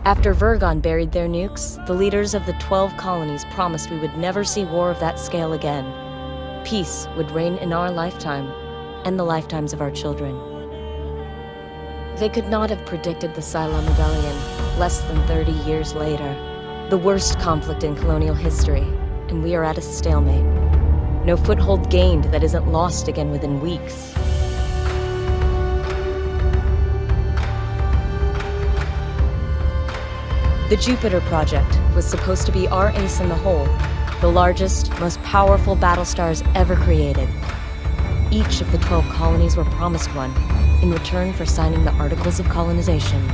After Vergon buried their nukes, the leaders of the 12 colonies promised we would never see war of that scale again. Peace would reign in our lifetime, and the lifetimes of our children. They could not have predicted the Cylon Rebellion less than 30 years later. The worst conflict in colonial history, and we are at a stalemate. No foothold gained that isn't lost again within weeks. The Jupiter Project was supposed to be our ace in the hole, the largest, most powerful battlestars ever created. Each of the 12 colonies were promised one, in return for signing the Articles of Colonization.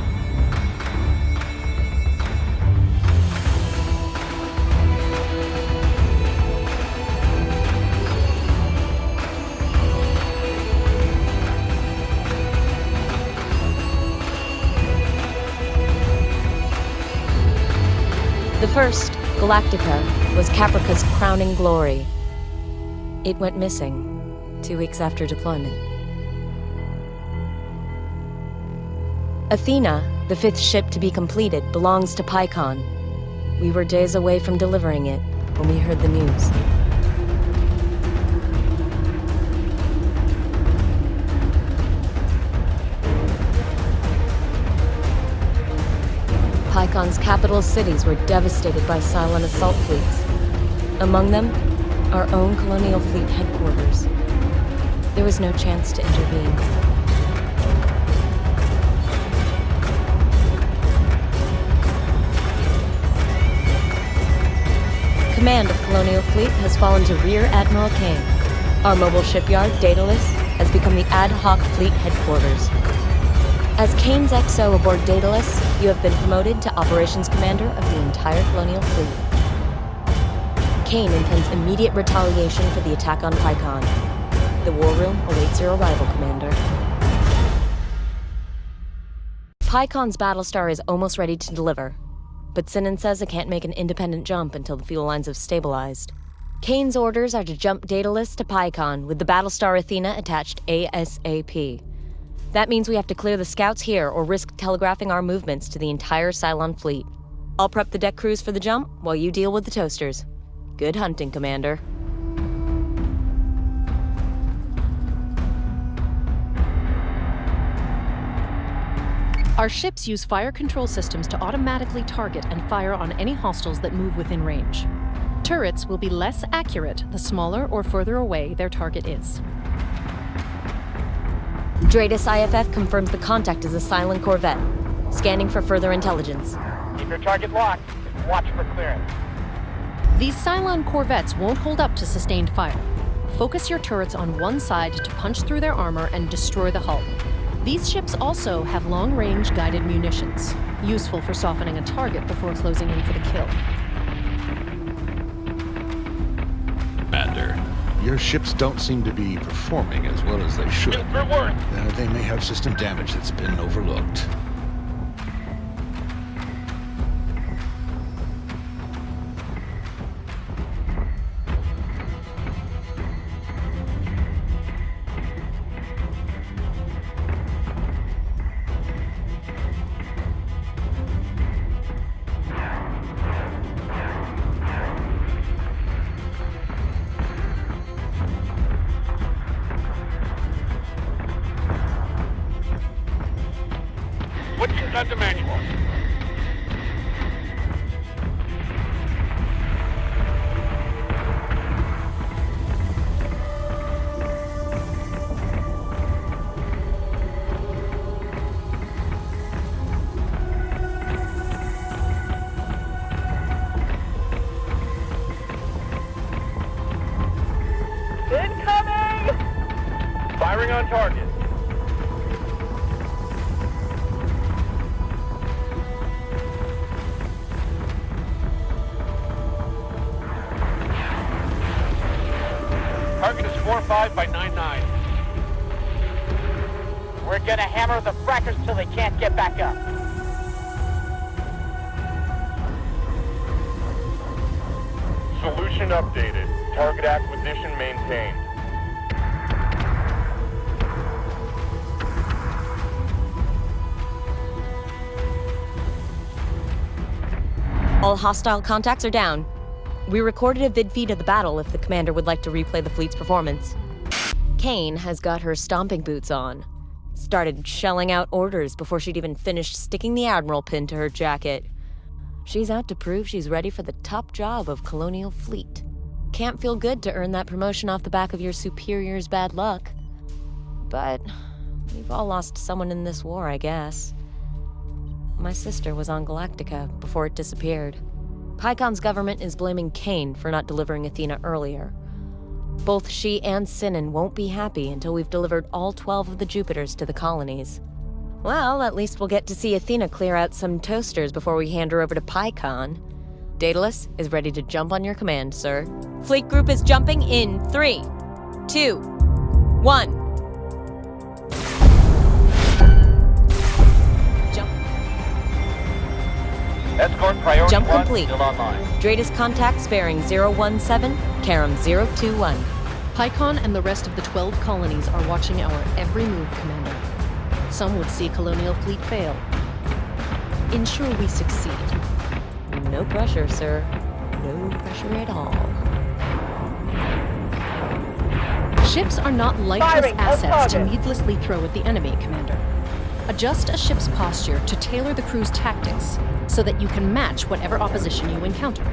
The first, Galactica, was Caprica's crowning glory. It went missing 2 weeks after deployment. Athena, the 5th ship to be completed, belongs to Pycon. We were days away from delivering it when we heard the news. Pycon's capital cities were devastated by Cylon assault fleets. Among them, our own colonial fleet headquarters. There was no chance to intervene. Command of Colonial Fleet has fallen to Rear Admiral Kane. Our mobile shipyard, Daedalus, has become the ad hoc fleet headquarters. As Kane's XO aboard Daedalus, you have been promoted to Operations Commander of the entire Colonial Fleet. Kane intends immediate retaliation for the attack on Pycon. The War Room awaits your arrival, Commander. Pycon's Battlestar is almost ready to deliver, but Sinan says it can't make an independent jump until the fuel lines have stabilized. Kane's orders are to jump Daedalus to Pycon with the Battlestar Athena attached ASAP. That means we have to clear the scouts here or risk telegraphing our movements to the entire Cylon fleet. I'll prep the deck crews for the jump while you deal with the toasters. Good hunting, Commander. Our ships use fire control systems to automatically target and fire on any hostiles that move within range. Turrets will be less accurate the smaller or further away their target is. Dratus IFF confirms the contact is a Cylon corvette. Scanning for further intelligence. Keep your target locked and watch for clearance. These Cylon corvettes won't hold up to sustained fire. Focus your turrets on one side to punch through their armor and destroy the hull. These ships also have long-range guided munitions, useful for softening a target before closing in for the kill. Commander, your ships don't seem to be performing as well as they should. They may have system damage that's been overlooked. What's inside the manual? Incoming! Firing on target. Target is 4-5 by 9-9. We're gonna hammer the frackers till they can't get back up. Solution updated. Target acquisition maintained. All hostile contacts are down. We recorded a vid feed of the battle if the commander would like to replay the fleet's performance. Kane has got her stomping boots on. Started shelling out orders before she'd even finished sticking the Admiral pin to her jacket. She's out to prove she's ready for the top job of Colonial Fleet. Can't feel good to earn that promotion off the back of your superior's bad luck. But we've all lost someone in this war, I guess. My sister was on Galactica before it disappeared. Pycon's government is blaming Kane for not delivering Athena earlier. Both she and Sinan won't be happy until we've delivered all 12 of the Jupiters to the colonies. Well, at least we'll get to see Athena clear out some toasters before we hand her over to Pycon. Daedalus is ready to jump on your command, sir. Fleet group is jumping in 3, 2, 1. Jump. Escort priority Jump 1 complete. still online. Dratus contacts bearing 017, Karam 021. Pycon and the rest of the 12 colonies are watching our every move, Commander. Some would see Colonial Fleet fail. Ensure we succeed. No pressure, sir. No pressure at all. Ships are not lifeless Firing, on assets to target. needlessly throw at the enemy, Commander. Adjust a ship's posture to tailor the crew's tactics so that you can match whatever opposition you encounter.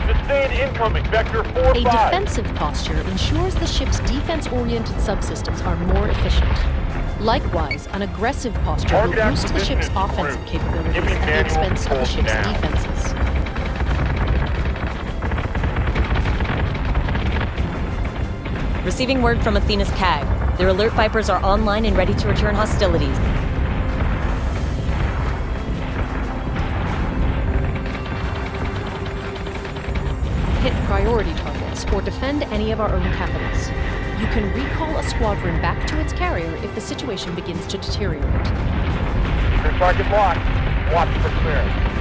Sustained incoming, vector 4-5. A defensive posture ensures the ship's defense-oriented subsystems are more efficient. Likewise, an aggressive posture will Target boost the acquisition ship's is offensive approved. capabilities Give me at the manual expense of the control ship's down. defenses. Receiving word from Athena's CAG. Their alert Vipers are online and ready to return hostilities. Hit priority targets or defend any of our own capitals. You can recall a squadron back to its carrier if the situation begins to deteriorate. Your target locked. Watch for clearance.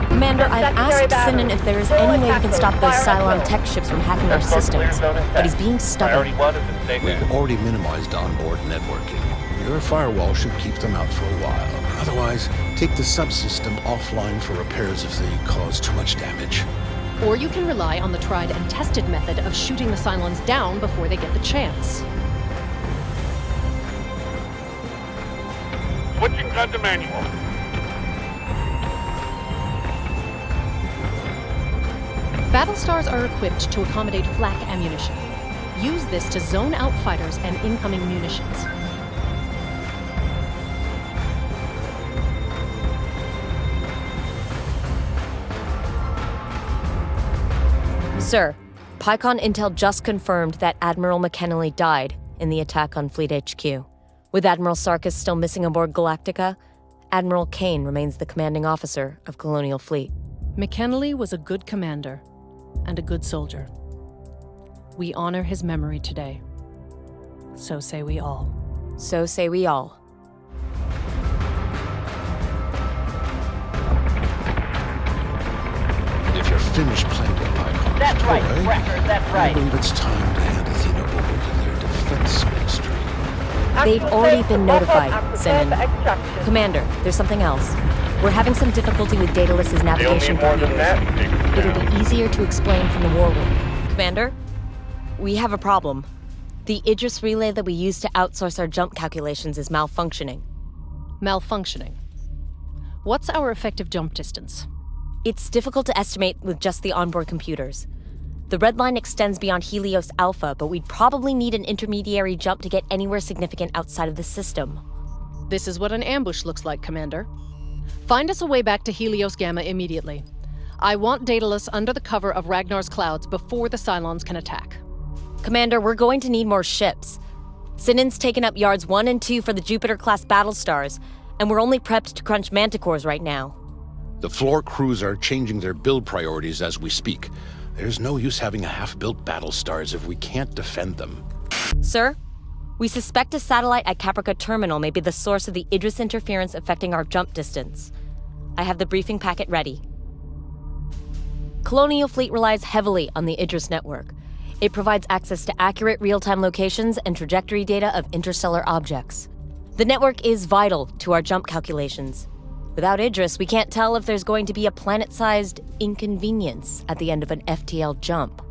Commander, I've asked Sinan if there is any way we can stop those Cylon tech ships from hacking our Escort clear systems, zone intact. but he's being stubborn. Priority 1 is in state. We've already minimized onboard networking. Your firewall should keep them out for a while. Otherwise, take the subsystem offline for repairs if they cause too much damage. Or you can rely on the tried and tested method of shooting the Cylons down before they get the chance. Switching gun to manual. Battlestars are equipped to accommodate flak ammunition. Use this to zone out fighters and incoming munitions. Sir, Pycon Intel just confirmed that Admiral McKinley died in the attack on Fleet HQ. With Admiral Sarkis still missing aboard Galactica, Admiral Kane remains the commanding officer of Colonial Fleet. McKinley was a good commander and a good soldier. We honor his memory today. So say we all. So say we all. If you're finished playing with Pycon's That's right, toy, Wrecker, that's I right. believe it's time to hand Athena over to their defense ministry. They've already been notified, Sinan. Commander, there's something else. We're having some difficulty with Daedalus's navigation computers. It'll be easier to explain from the war room. Commander, we have a problem. The Idris relay that we use to outsource our jump calculations is malfunctioning. Malfunctioning. What's our effective jump distance? It's difficult to estimate with just the onboard computers. The red line extends beyond Helios Alpha, but we'd probably need an intermediary jump to get anywhere significant outside of the system. This is what an ambush looks like, Commander. Find us a way back to Helios Gamma immediately. I want Daedalus under the cover of Ragnar's clouds before the Cylons can attack. Commander, we're going to need more ships. Sinan's taken up yards 1 and 2 for the Jupiter-class Battlestars, and we're only prepped to crunch Manticores right now. The floor crews are changing their build priorities as we speak. There's no use having a half-built Battlestars if we can't defend them. Sir, we suspect a satellite at Caprica Terminal may be the source of the Idris interference affecting our jump distance. I have the briefing packet ready. Colonial Fleet relies heavily on the Idris network. It provides access to accurate real-time locations and trajectory data of interstellar objects. The network is vital to our jump calculations. Without Idris, we can't tell if there's going to be a planet-sized inconvenience at the end of an FTL jump.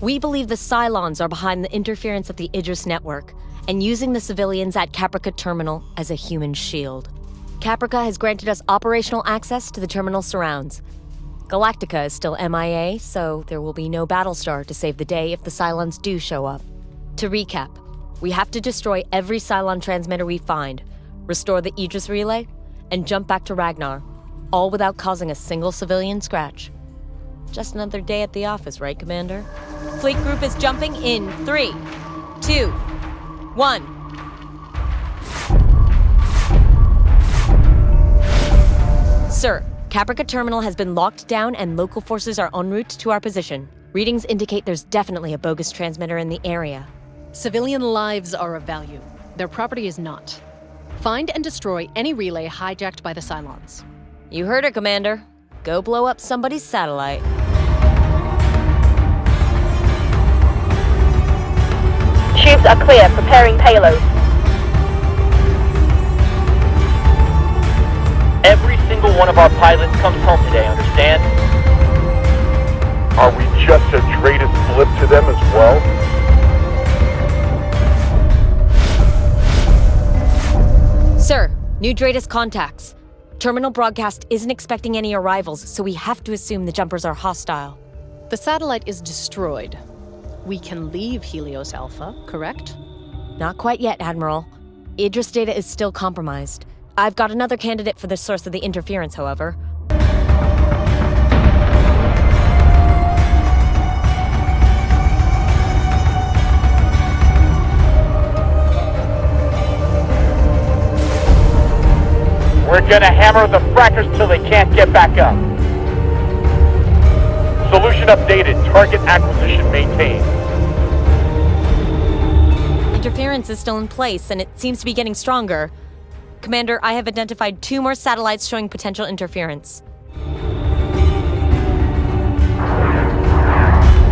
We believe the Cylons are behind the interference of the Idris network and using the civilians at Caprica Terminal as a human shield. Caprica has granted us operational access to the terminal surrounds. Galactica is still MIA, so there will be no Battlestar to save the day if the Cylons do show up. To recap, we have to destroy every Cylon transmitter we find, restore the Idris relay, and jump back to Ragnar, all without causing a single civilian scratch. Just another day at the office, right, Commander? Fleet Group is jumping in 3, 2, 1. Sir, Caprica Terminal has been locked down and local forces are en route to our position. Readings indicate there's definitely a bogus transmitter in the area. Civilian lives are of value. Their property is not. Find and destroy any relay hijacked by the Cylons. You heard her, Commander. Go blow up somebody's satellite. Tubes are clear, preparing payload. Every single one of our pilots comes home today, understand? Are we just a Dratus blip to them as well? Sir, new Dratus contacts. Terminal broadcast isn't expecting any arrivals, so we have to assume the jumpers are hostile. The satellite is destroyed. We can leave Helios Alpha, correct? Not quite yet, Admiral. Idris data is still compromised. I've got another candidate for the source of the interference, however. We're gonna hammer the frackers till they can't get back up. Solution updated. Target acquisition maintained. Interference is still in place, and it seems to be getting stronger. Commander, I have identified 2 more satellites showing potential interference.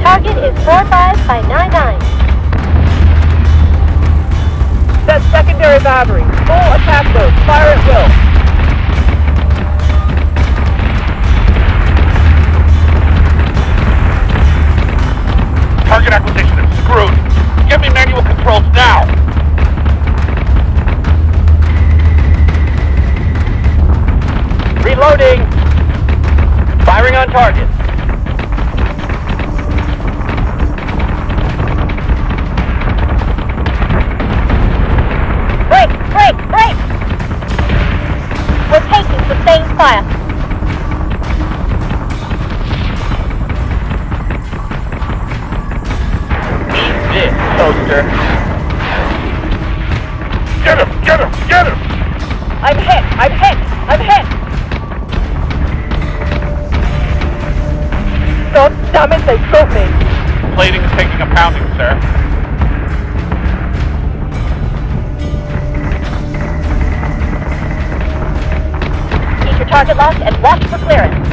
Target is 45/99. Set secondary battery. Full attack mode. Fire at will. Target acquisition is screwed. Give me manual controls now. Reloading. Firing on target. Break! Break! Break! We're taking sustained fire. Eat this, toaster. Get him! Get him! Get him! I'm hit! I'm hit! I'm hit! God damn it, they got me! Plating is taking a pounding, sir. Keep your target locked and watch for clearance.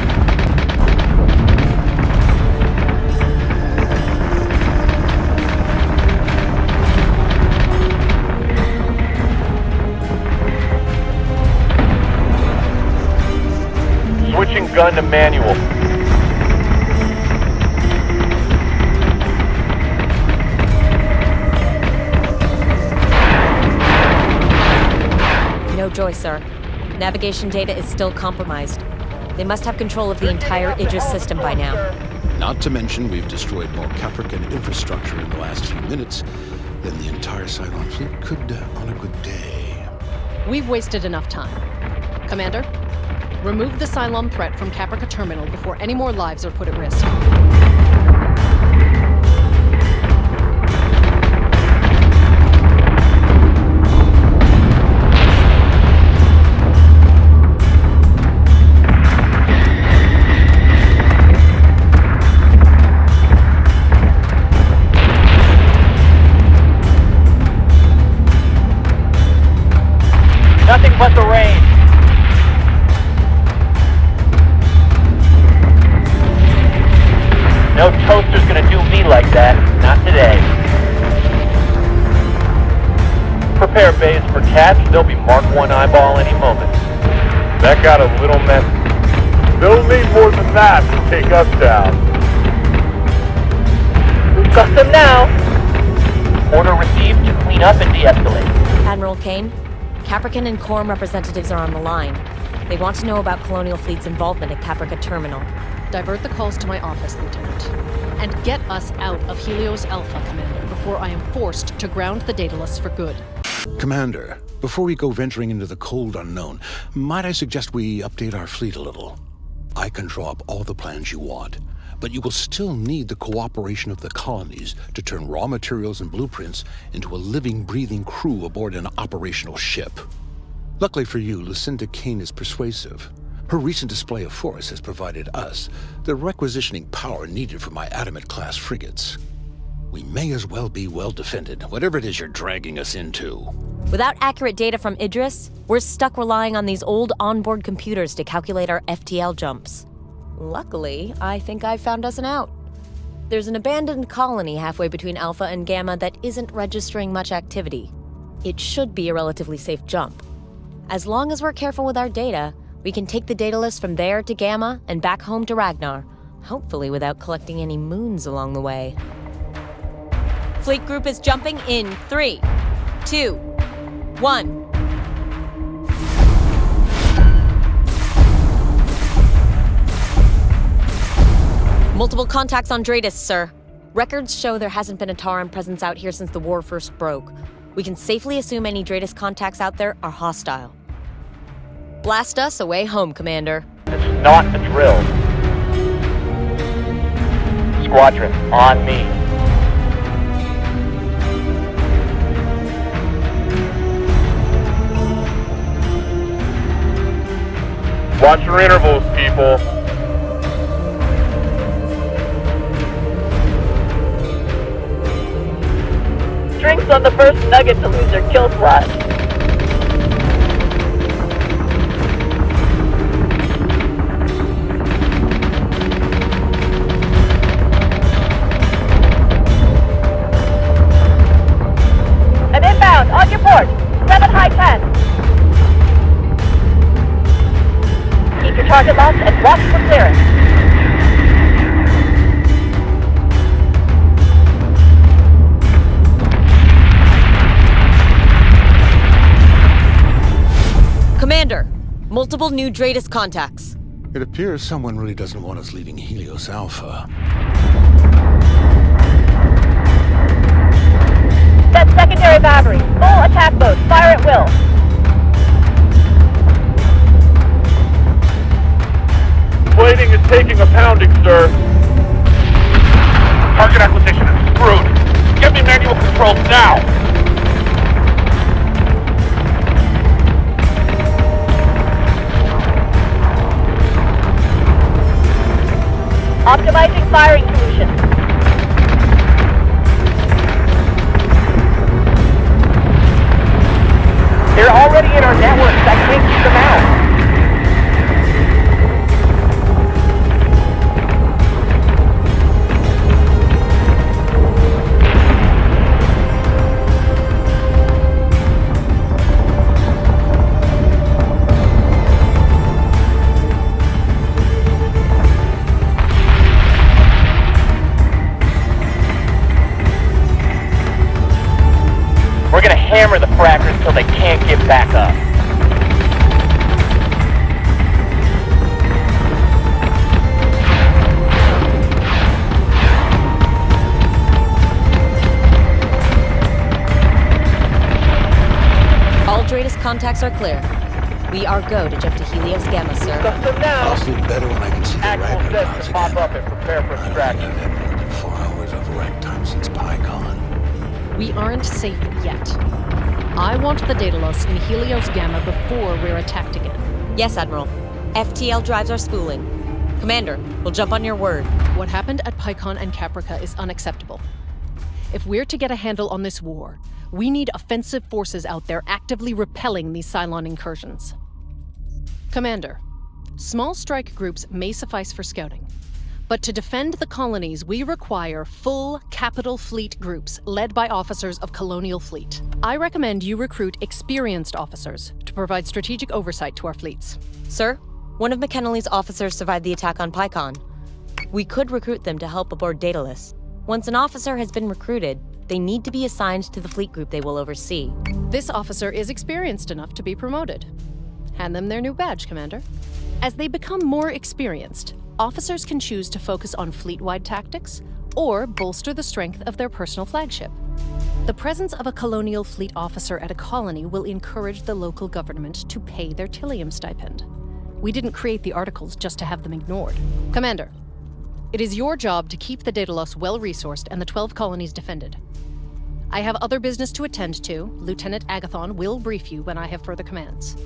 Switching gun to manual. No joy, sir. Navigation data is still compromised. They must have control of the entire Idris system by now. Not to mention, we've destroyed more Caprican infrastructure in the last few minutes than the entire Cylon fleet could on a good day. We've wasted enough time. Commander, remove the Cylon threat from Caprica Terminal before any more lives are put at risk. Nothing but the rain. No toaster's gonna do me like that. Not today. Prepare bays for catch. They'll be Mark 1 eyeball any moment. Vex got a little messy. They'll need more than that to take us down. We've got them now. Order received to clean up and de-escalate. Admiral Kane, Caprican and Quorum representatives are on the line. They want to know about Colonial Fleet's involvement at Caprica Terminal. Divert the calls to my office, Lieutenant. And get us out of Helios Alpha, Commander, before I am forced to ground the Daedalus for good. Commander, before we go venturing into the cold unknown, might I suggest we update our fleet a little? I can draw up all the plans you want, but you will still need the cooperation of the colonies to turn raw materials and blueprints into a living, breathing crew aboard an operational ship. Luckily for you, Lucinda Kane is persuasive. Her recent display of force has provided us the requisitioning power needed for my Adamant-class frigates. We may as well be well defended, whatever it is you're dragging us into. Without accurate data from Idris, we're stuck relying on these old onboard computers to calculate our FTL jumps. Luckily, I think I've found us an out. There's an abandoned colony halfway between Alpha and Gamma that isn't registering much activity. It should be a relatively safe jump. As long as we're careful with our data, we can take the Daedalus from there to Gamma and back home to Ragnar, hopefully without collecting any moons along the way. Fleet group is jumping in 3, 2, 1. Multiple contacts on Dratus, sir. Records show there hasn't been a Tauran presence out here since the war first broke. We can safely assume any Dratus contacts out there are hostile. Blast us away home, Commander. This is not a drill. Squadron, on me. Watch your intervals, people. Drinks on the first nugget to lose their kill slot. An inbound, on your port. 7 high 10. Keep your target locked and watch for clearance. Commander, multiple new Dratus contacts. It appears someone really doesn't want us leaving Helios Alpha. Set secondary battery. Full attack mode. Fire at will. Plating is taking a pounding, sir. Target acquisition is screwed. Get me manual controls now! Optimizing firing solution. They're already in our networks. I can't keep them out. We're gonna hammer the frackers till they can't get back up. All Dratus contacts are clear. We are go to jump to Helios Gamma, sir. Got them now. I'll sleep better when I can see the Actual Ragnar sets clouds to pop again. up and prepare for I don't think extraction. I've had more than 4 hours of rack time since PyCon. We aren't safe yet. I want the Daedalus in Helios Gamma before we're attacked again. Yes, Admiral. FTL drives are spooling. Commander, we'll jump on your word. What happened at PyCon and Caprica is unacceptable. If we're to get a handle on this war, we need offensive forces out there actively repelling these Cylon incursions. Commander, small strike groups may suffice for scouting, but to defend the colonies, we require full capital fleet groups led by officers of Colonial Fleet. I recommend you recruit experienced officers to provide strategic oversight to our fleets. Sir, one of McKinley's officers survived the attack on Pycon. We could recruit them to help aboard Daedalus. Once an officer has been recruited, they need to be assigned to the fleet group they will oversee. This officer is experienced enough to be promoted. Hand them their new badge, Commander. As they become more experienced, officers can choose to focus on fleet-wide tactics or bolster the strength of their personal flagship. The presence of a colonial fleet officer at a colony will encourage the local government to pay their Tilium stipend. We didn't create the articles just to have them ignored. Commander, it is your job to keep the Daedalus well-resourced and the 12 colonies defended. I have other business to attend to. Lieutenant Agathon will brief you when I have further commands.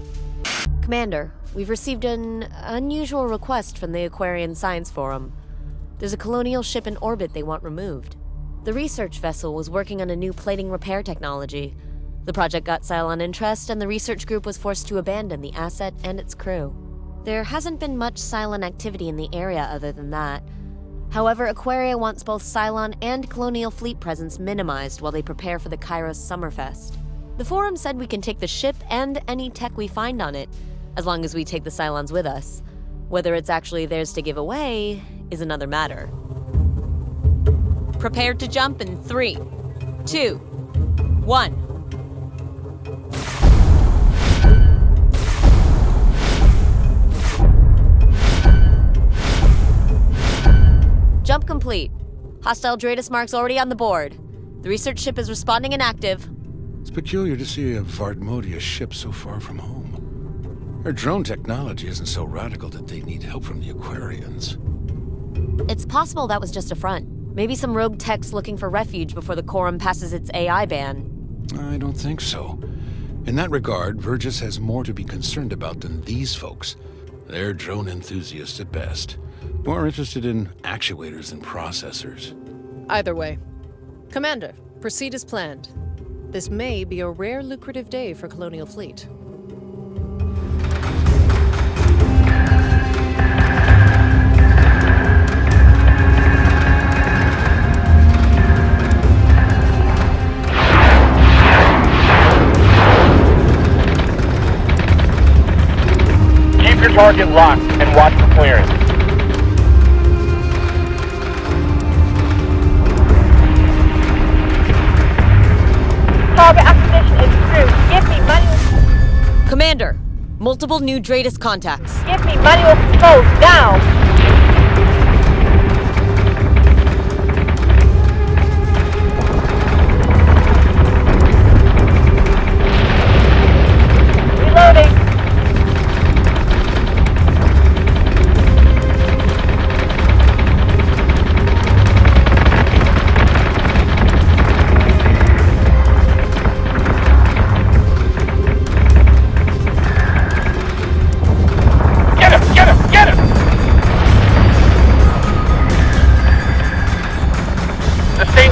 Commander, we've received an unusual request from the Aquarian Science Forum. There's a colonial ship in orbit they want removed. The research vessel was working on a new plating repair technology. The project got Cylon interest, and the research group was forced to abandon the asset and its crew. There hasn't been much Cylon activity in the area other than that. However, Aquaria wants both Cylon and colonial fleet presence minimized while they prepare for the Kairos Summerfest. The forum said we can take the ship and any tech we find on it, as long as we take the Cylons with us. Whether it's actually theirs to give away is another matter. Prepared to jump in 3, 2, 1. Jump complete. Hostile Dratus marks already on the board. The research ship is responding and active. It's peculiar to see a Vardmodia ship so far from home. Their drone technology isn't so radical that they need help from the Aquarians. It's possible that was just a front. Maybe some rogue techs looking for refuge before the Quorum passes its AI ban. I don't think so. In that regard, Vergis has more to be concerned about than these folks. They're drone enthusiasts at best. More interested in actuators than processors. Either way. Commander, proceed as planned. This may be a rare lucrative day for Colonial Fleet. Keep your target locked and watch for clearance. Target acquisition is through. Give me manual. Commander, multiple new Dratus contacts. Give me manual controls down. Reloading.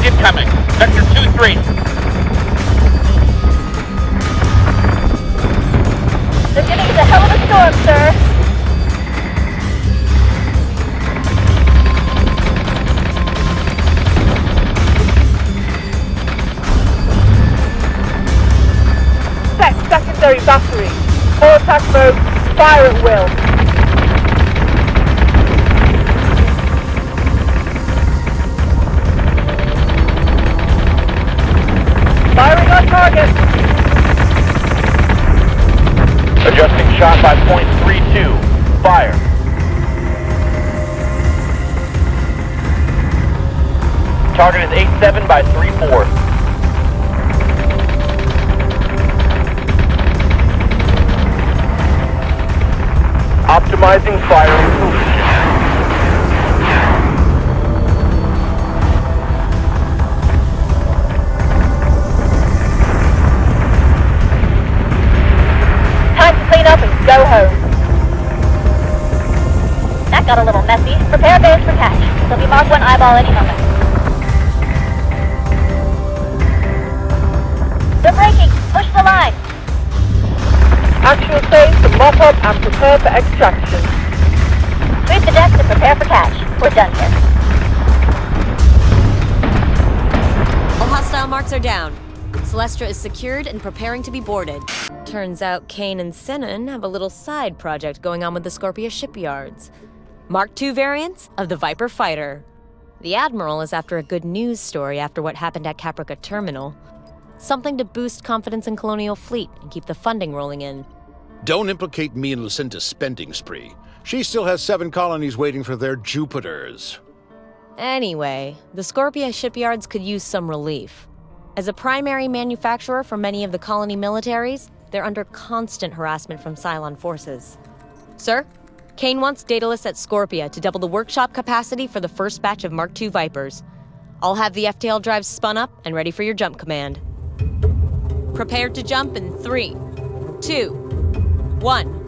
Incoming. Vector 2-3. They're getting into a hell of a storm, sir. Set secondary battery. All attack mode. Fire at will. Firing on target. Adjusting shot by .32. Fire. Target is 87 by 3-4. Optimizing firing position. Up and go home. That got a little messy. Prepare base for catch. They'll be Mark 1 eyeball any moment. They're breaking. Push the line. Actual phase to mop up and prepare for extraction. Sweep the decks and prepare for catch. We're done here. All hostile marks are down. Celestra is secured and preparing to be boarded. Turns out Kane and Sinan have a little side project going on with the Scorpia shipyards. Mark II variants of the Viper fighter. The Admiral is after a good news story after what happened at Caprica Terminal. Something to boost confidence in Colonial Fleet and keep the funding rolling in. Don't implicate me in Lucinda's spending spree. She still has 7 colonies waiting for their Jupiters. Anyway, the Scorpia shipyards could use some relief. As a primary manufacturer for many of the colony militaries, they're under constant harassment from Cylon forces. Sir, Kane wants Daedalus at Scorpia to double the workshop capacity for the first batch of Mark II Vipers. I'll have the FTL drives spun up and ready for your jump command. Prepare to jump in 3, 2, 1.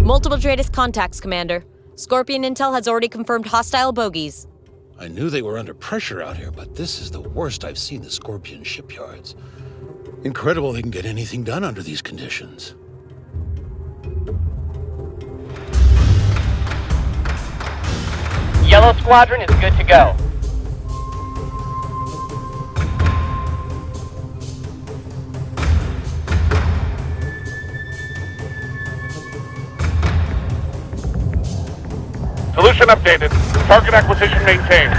Multiple Dratus contacts, Commander. Scorpion Intel has already confirmed hostile bogies. I knew they were under pressure out here, but this is the worst I've seen the Scorpion shipyards. Incredible they can get anything done under these conditions. Yellow Squadron is good to go. Solution updated. Target acquisition maintained.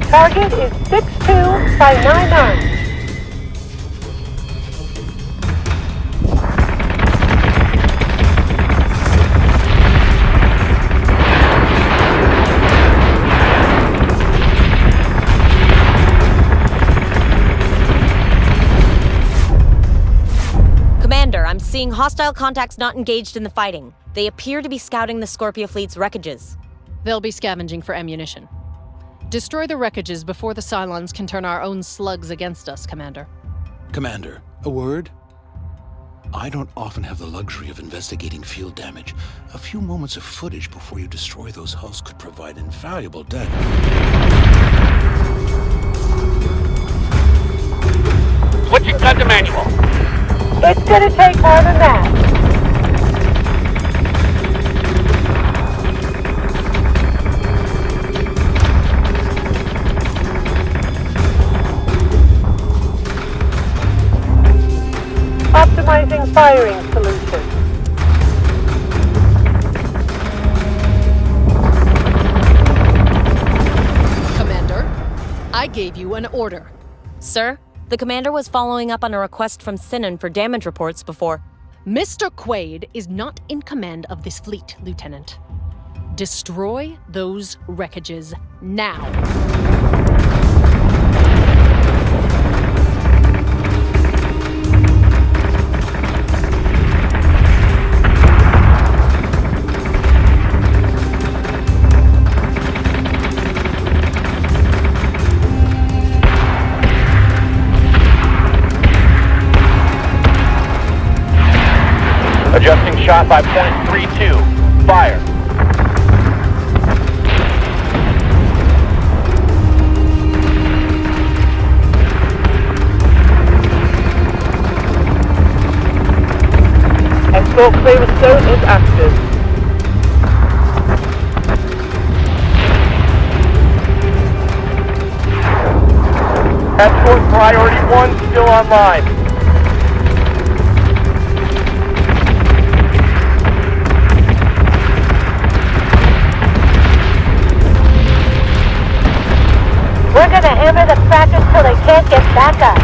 Target is 62599. Commander, I'm seeing hostile contacts not engaged in the fighting. They appear to be scouting the Scorpia fleet's wreckages. They'll be scavenging for ammunition. Destroy the wreckages before the Cylons can turn our own slugs against us, Commander. Commander, a word? I don't often have the luxury of investigating field damage. A few moments of footage before you destroy those hulls could provide invaluable data. Switching gun to manual. It's gonna take more than that. Optimizing firing solution. Commander, I gave you an order. Sir, the commander was following up on a request from Sinan for damage reports before. Mr. Quaid is not in command of this fleet, Lieutenant. Destroy those wreckages now. Adjusting shot by .32. Fire. Escort clearance zone is active. Escort priority 1 still online. We're gonna hammer the crackers till they can't get back up.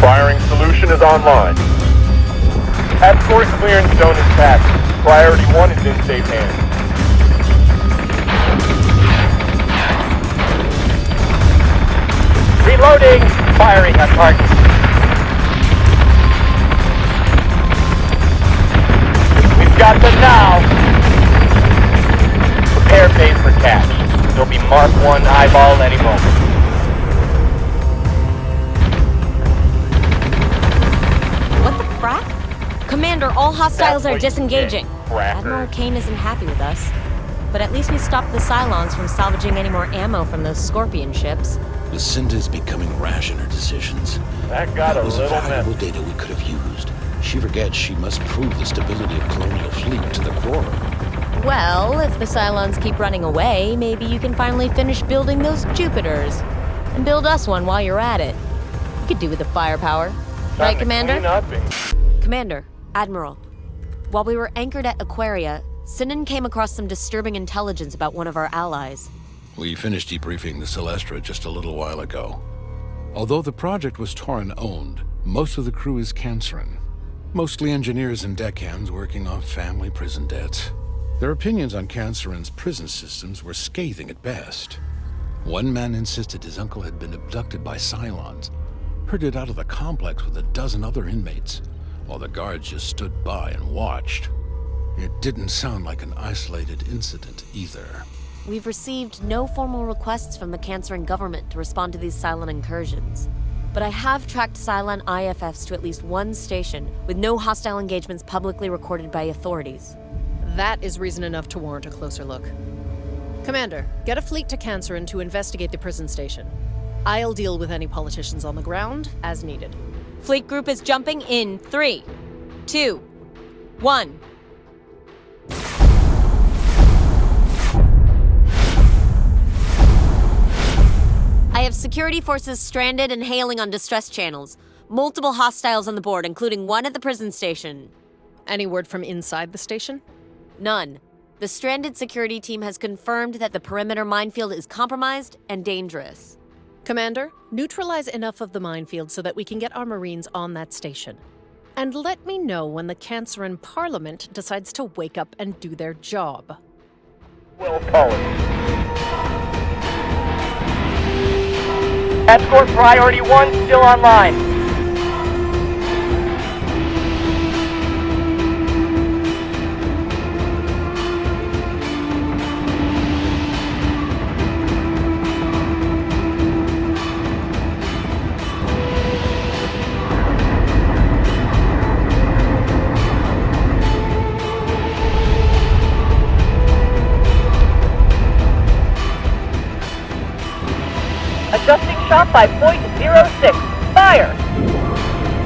Firing solution is online. Escort clearance zone is passed. Priority 1 is in safe hands. Reloading. Firing on target. Got them now. Prepare base for catch. There'll be Mark 1 eyeball any moment. What the frack? Commander, all hostiles are disengaging. Cracker. Admiral Kane isn't happy with us. but at least we stopped the Cylons from salvaging any more ammo from those Scorpion ships. Lucinda's becoming rash in her decisions. That got That a was little valuable messy. data we could have used. She forgets she must prove the stability of Colonial Fleet to the Quorum. Well, if the Cylons keep running away, maybe you can finally finish building those Jupiters. And build us one while you're at it. You could do with the firepower. Right, Time to Commander? clean up and- Commander, Admiral. While we were anchored at Aquaria, Sinan came across some disturbing intelligence about one of our allies. We finished debriefing the Celestra just a little while ago. Although the project was Tauran-owned, most of the crew is Canceran. Mostly engineers and deckhands working off family prison debts. Their opinions on Canceran's prison systems were scathing at best. One man insisted his uncle had been abducted by Cylons, herded out of the complex with a dozen other inmates, while the guards just stood by and watched. It didn't sound like an isolated incident either. We've received no formal requests from the Canceran government to respond to these Cylon incursions. But I have tracked Cylon IFFs to at least one station, with no hostile engagements publicly recorded by authorities. That is reason enough to warrant a closer look. Commander, get a fleet to Canceran to investigate the prison station. I'll deal with any politicians on the ground as needed. Fleet group is jumping in 3, 2, 1. I have security forces stranded and hailing on distress channels. Multiple hostiles on the board, including one at the prison station. Any word from inside the station? None. The stranded security team has confirmed that the perimeter minefield is compromised and dangerous. Commander, neutralize enough of the minefield so that we can get our Marines on that station. And let me know when the Canceran Parliament decides to wake up and do their job. Well, policy. Escort Priority 1 still online. Adjusting shot by .06. Fire!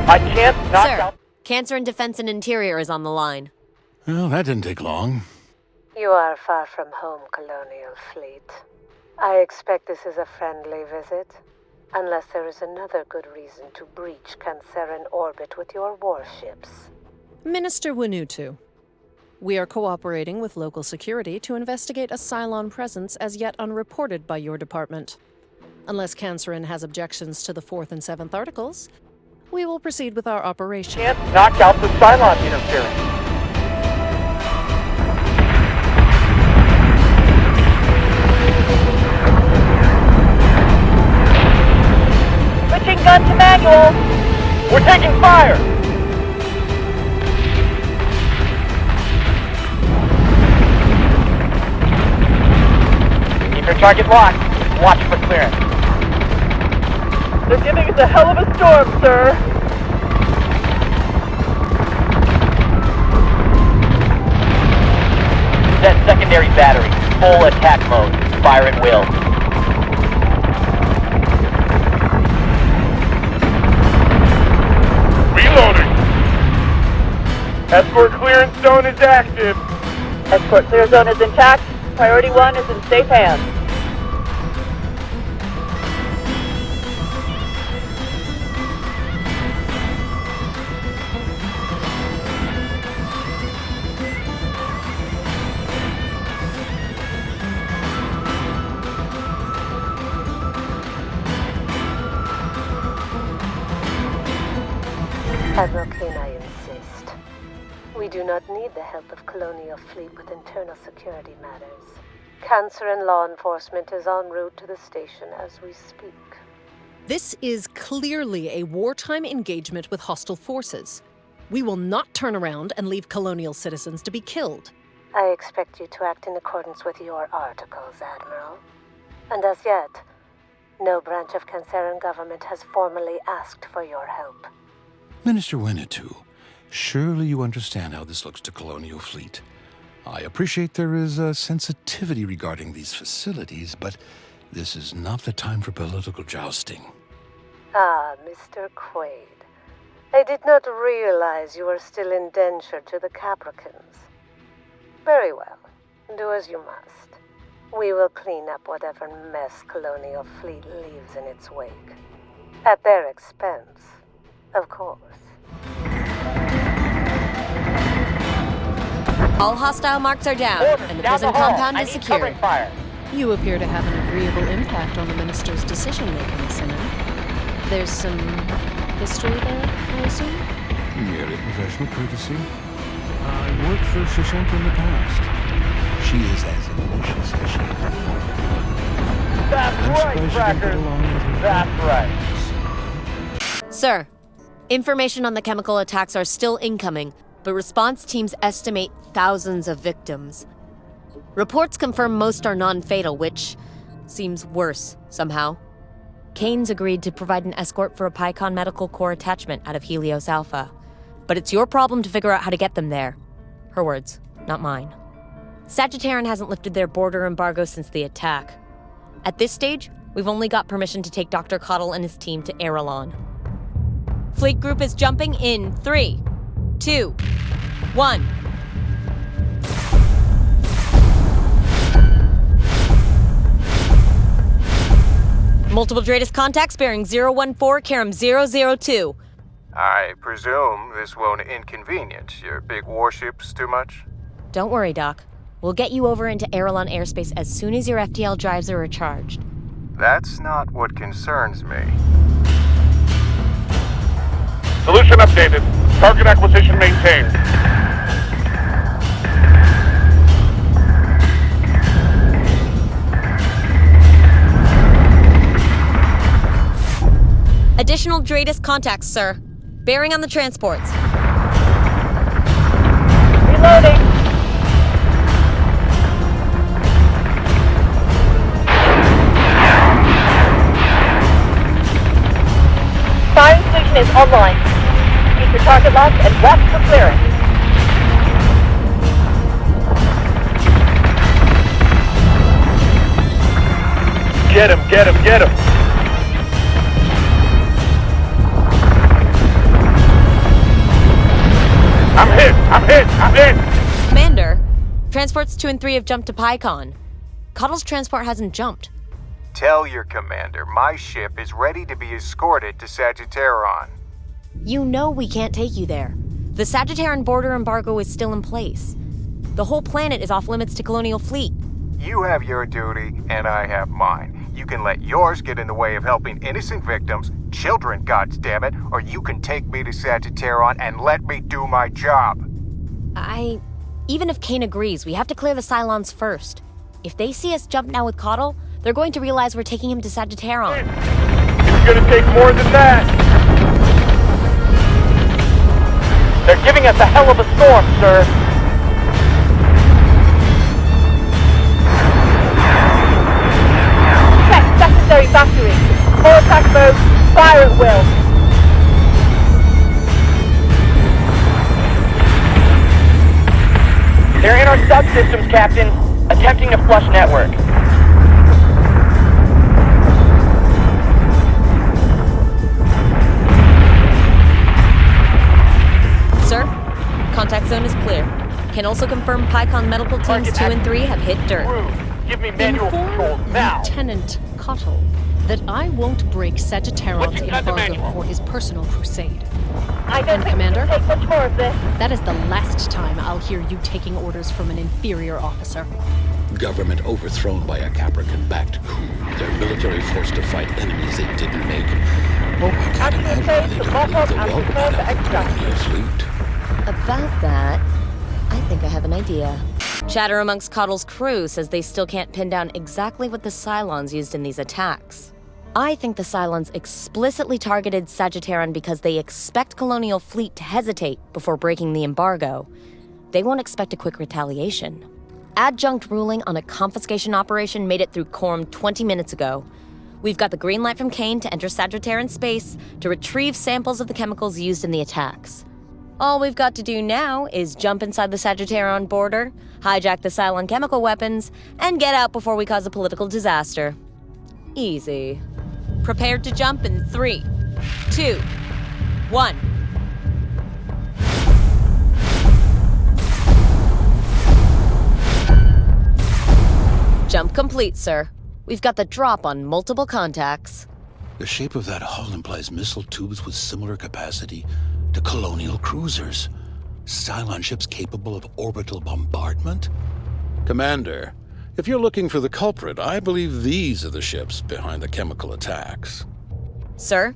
My chance knocked Sir, out. Canceran Defense and Interior is on the line. Well, that didn't take long. You are far from home, Colonial Fleet. I expect this is a friendly visit, unless there is another good reason to breach Canceran orbit with your warships. Minister Winutu, we are cooperating with local security to investigate a Cylon presence as yet unreported by your department. Unless Canceran has objections to the 4th and 7th articles, we will proceed with our operation. Chance knocked out the Cylon interference. Switching gun to manual. We're taking fire! Keep your target locked. Watch for clearance. They're giving us a hell of a storm, sir. Set secondary battery. Full attack mode. Fire at will. Reloading. Escort clearance zone is active. Escort clear zone is intact. Priority 1 is in safe hands. Admiral Kane, I insist. We do not need the help of Colonial Fleet with internal security matters. Canceran law enforcement is en route to the station as we speak. This is clearly a wartime engagement with hostile forces. We will not turn around and leave colonial citizens to be killed. I expect you to act in accordance with your articles, Admiral. And as yet, no branch of Canceran government has formally asked for your help. Minister Winnetou, surely you understand how this looks to Colonial Fleet. I appreciate there is a sensitivity regarding these facilities, but this is not the time for political jousting. Ah, Mr. Quaid. I did not realize you were still indentured to the Capricorns. Very well. Do as you must. We will clean up whatever mess Colonial Fleet leaves in its wake. At their expense, of course. All hostile marks are down, and the prison compound is secured. Fire. You appear to have an agreeable impact on the minister's decision-making, Sinner. There's some history there, I assume? Merely professional courtesy. I worked for Shashanka in the past. She is as ambitious as she is. That's I'm right, surprised you didn't get Crackers. along with her. That's right. Sir, information on the chemical attacks are still incoming, but response teams estimate thousands of victims. Reports confirm most are non-fatal, which seems worse somehow. Kane's agreed to provide an escort for a Pycon Medical Corps attachment out of Helios Alpha. But it's your problem to figure out how to get them there. Her words, not mine. Sagittarian hasn't lifted their border embargo since the attack. At this stage, we've only got permission to take Dr. Cottle and his team to Erelon. Fleet Group is jumping in 3, 2, 1. Multiple Dratus contacts bearing 014, Karam 002. I presume this won't inconvenience your big warships too much? Don't worry, Doc. We'll get you over into Erelon airspace as soon as your FTL drives are recharged. That's not what concerns me. Solution updated. Target acquisition maintained. Additional Dratus contacts, sir. Bearing on the transports. Reloading. Fire solution is online. Keep your target locked and watch for clearance. Get him, get him, get him! I'm hit! Commander, transports 2 and 3 have jumped to Pycon. Cottle's transport hasn't jumped. Tell your commander my ship is ready to be escorted to Sagittarian. You know we can't take you there. The Sagittarian border embargo is still in place. The whole planet is off limits to Colonial Fleet. You have your duty, and I have mine. You can let yours get in the way of helping innocent victims, children, goddammit, or you can take me to Sagittarian and let me do my job. Even if Kane agrees, we have to clear the Cylons first. If they see us jump now with Cottle, they're going to realize we're taking him to Sagittarian. It's gonna take more than that! They're giving us a hell of a storm, sir. Check secondary battery. Full attack mode. Fire at will. They're in our subsystems, Captain, attempting to flush network. Sir, contact zone is clear. Can also confirm Pycon medical teams 2 and 3 have hit dirt. Crew, give me manual control Inform now! Lieutenant Cottle that I won't break Sagittarian's embargo for his personal crusade. I don't And, think Commander? we can take much more of this. That is the last time I'll hear you taking orders from an inferior officer. Government overthrown by a Capricorn-backed coup. Their military forced to fight enemies they didn't make. Oh, I can't imagine how they don't leave the welcome mat out for Colonial Fleet. About that, I think I have an idea. Chatter amongst Cottle's crew says they still can't pin down exactly what the Cylons used in these attacks. I think the Cylons explicitly targeted Sagittarian because they expect Colonial Fleet to hesitate before breaking the embargo. They won't expect a quick retaliation. Adjunct ruling on a confiscation operation made it through Quorum 20 minutes ago. We've got the green light from Kane to enter Sagittarian space to retrieve samples of the chemicals used in the attacks. All we've got to do now is jump inside the Sagittarian border, hijack the Cylon chemical weapons, and get out before we cause a political disaster. Easy. Prepared to jump in 3, 2, 1. Jump complete, sir. We've got the drop on multiple contacts. The shape of that hull implies missile tubes with similar capacity to colonial cruisers. Cylon ships capable of orbital bombardment? Commander, if you're looking for the culprit, I believe these are the ships behind the chemical attacks. Sir,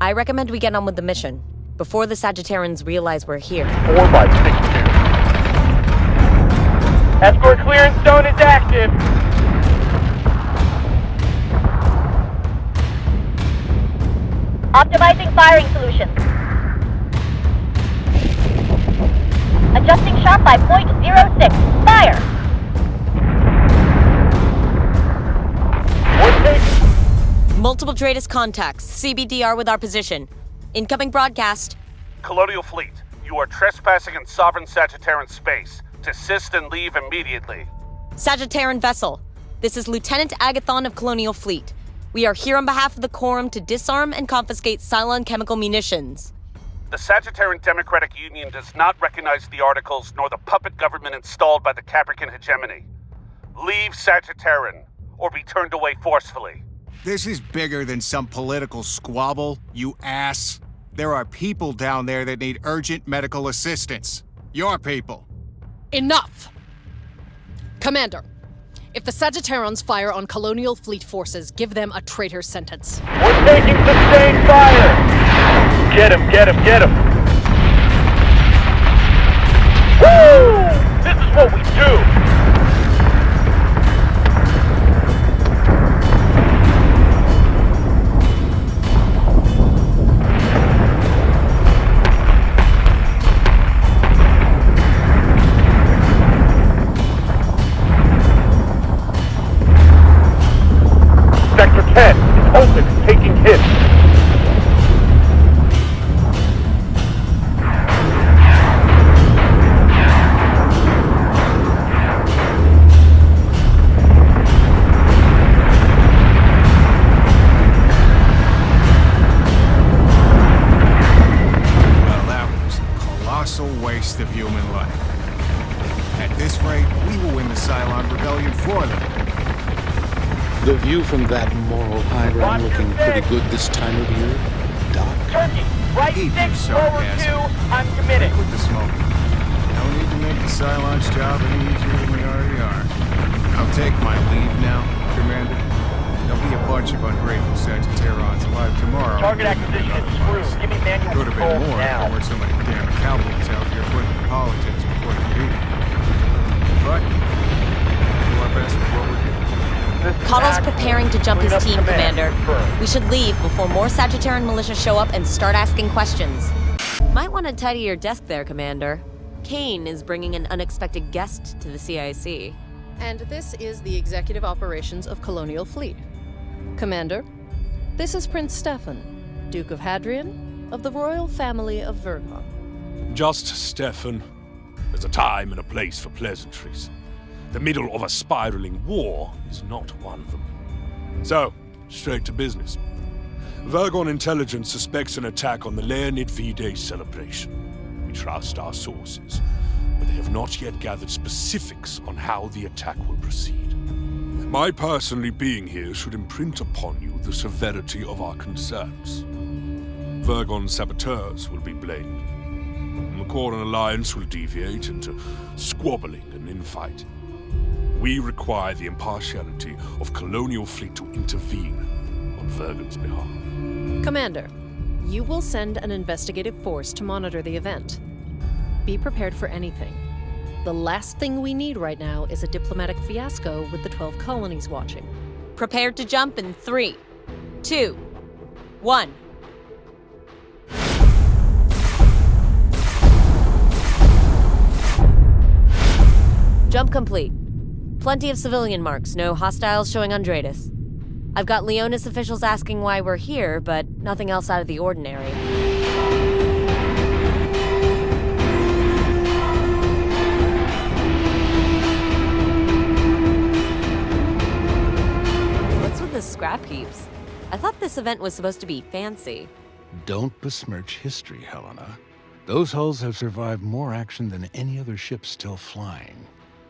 I recommend we get on with the mission before the Sagittarians realize we're here. 4x62. Escort clearance zone is active. Optimizing firing solutions. Adjusting shot by .06. Fire! One take. Multiple Tratus contacts. CBDR with our position. Incoming broadcast. Colonial Fleet, you are trespassing in sovereign Sagittarian space. Desist and leave immediately. Sagittarian vessel. This is Lieutenant Agathon of Colonial Fleet. We are here on behalf of the Quorum to disarm and confiscate Cylon chemical munitions. The Sagittarian Democratic Union does not recognize the articles nor the puppet government installed by the Caprican hegemony. Leave Sagittarian, or be turned away forcefully. This is bigger than some political squabble, you ass. There are people down there that need urgent medical assistance. Your people. Enough! Commander, if the Sagittarians fire on Colonial Fleet forces, give them a traitor sentence. We're taking sustained fire. Get him, get him, get him. Woo! This is what we do. Sector 10 is open, taking hits. Well, that was a colossal waste of human life. At this rate, we will win the Cylon Rebellion for them. The view from that moral high ground looking pretty good this time of year, Doc. Turkey, right Keep 6, your forward sarcasm. 2, I'm committed. With the smoke. No need to make the Cylon's job any easier than we already are. I'll take my leave now, Commander. There'll be a bunch of ungrateful Sagittarians alive tomorrow. Target acquisition is screwed. Give me manual Could have been control more if now. there weren't so many damn cowboys out here putting politics before the community. But we'll do our best with what we're doing. Cottle's preparing to jump his team, Commander. We should leave before more Sagittarian militia show up and start asking questions. Might want to tidy your desk there, Commander. Kane is bringing an unexpected guest to the CIC. And this is the Executive Operations of Colonial Fleet. Commander, this is Prince Stefan, Duke of Hadrian, of the royal family of Vergon. Just Stefan. There's a time and a place for pleasantries. The middle of a spiraling war is not one of them. So, straight to business. Vergon intelligence suspects an attack on the Leonid V-Day celebration. We trust our sources, but they have not yet gathered specifics on how the attack will proceed. My personally being here should imprint upon you the severity of our concerns. Vergon saboteurs will be blamed, and the Quorum Alliance will deviate into squabbling and infight. We require the impartiality of Colonial Fleet to intervene on Vergon's behalf. Commander, you will send an investigative force to monitor the event. Be prepared for anything. The last thing we need right now is a diplomatic fiasco with the 12 colonies watching. Prepared to jump in 3, 2, 1. Jump complete. Plenty of civilian marks, no hostiles showing Andreas. I've got Leonis officials asking why we're here, but nothing else out of the ordinary. the scrap heaps. I thought this event was supposed to be fancy. Don't besmirch history, Helena. Those hulls have survived more action than any other ship still flying.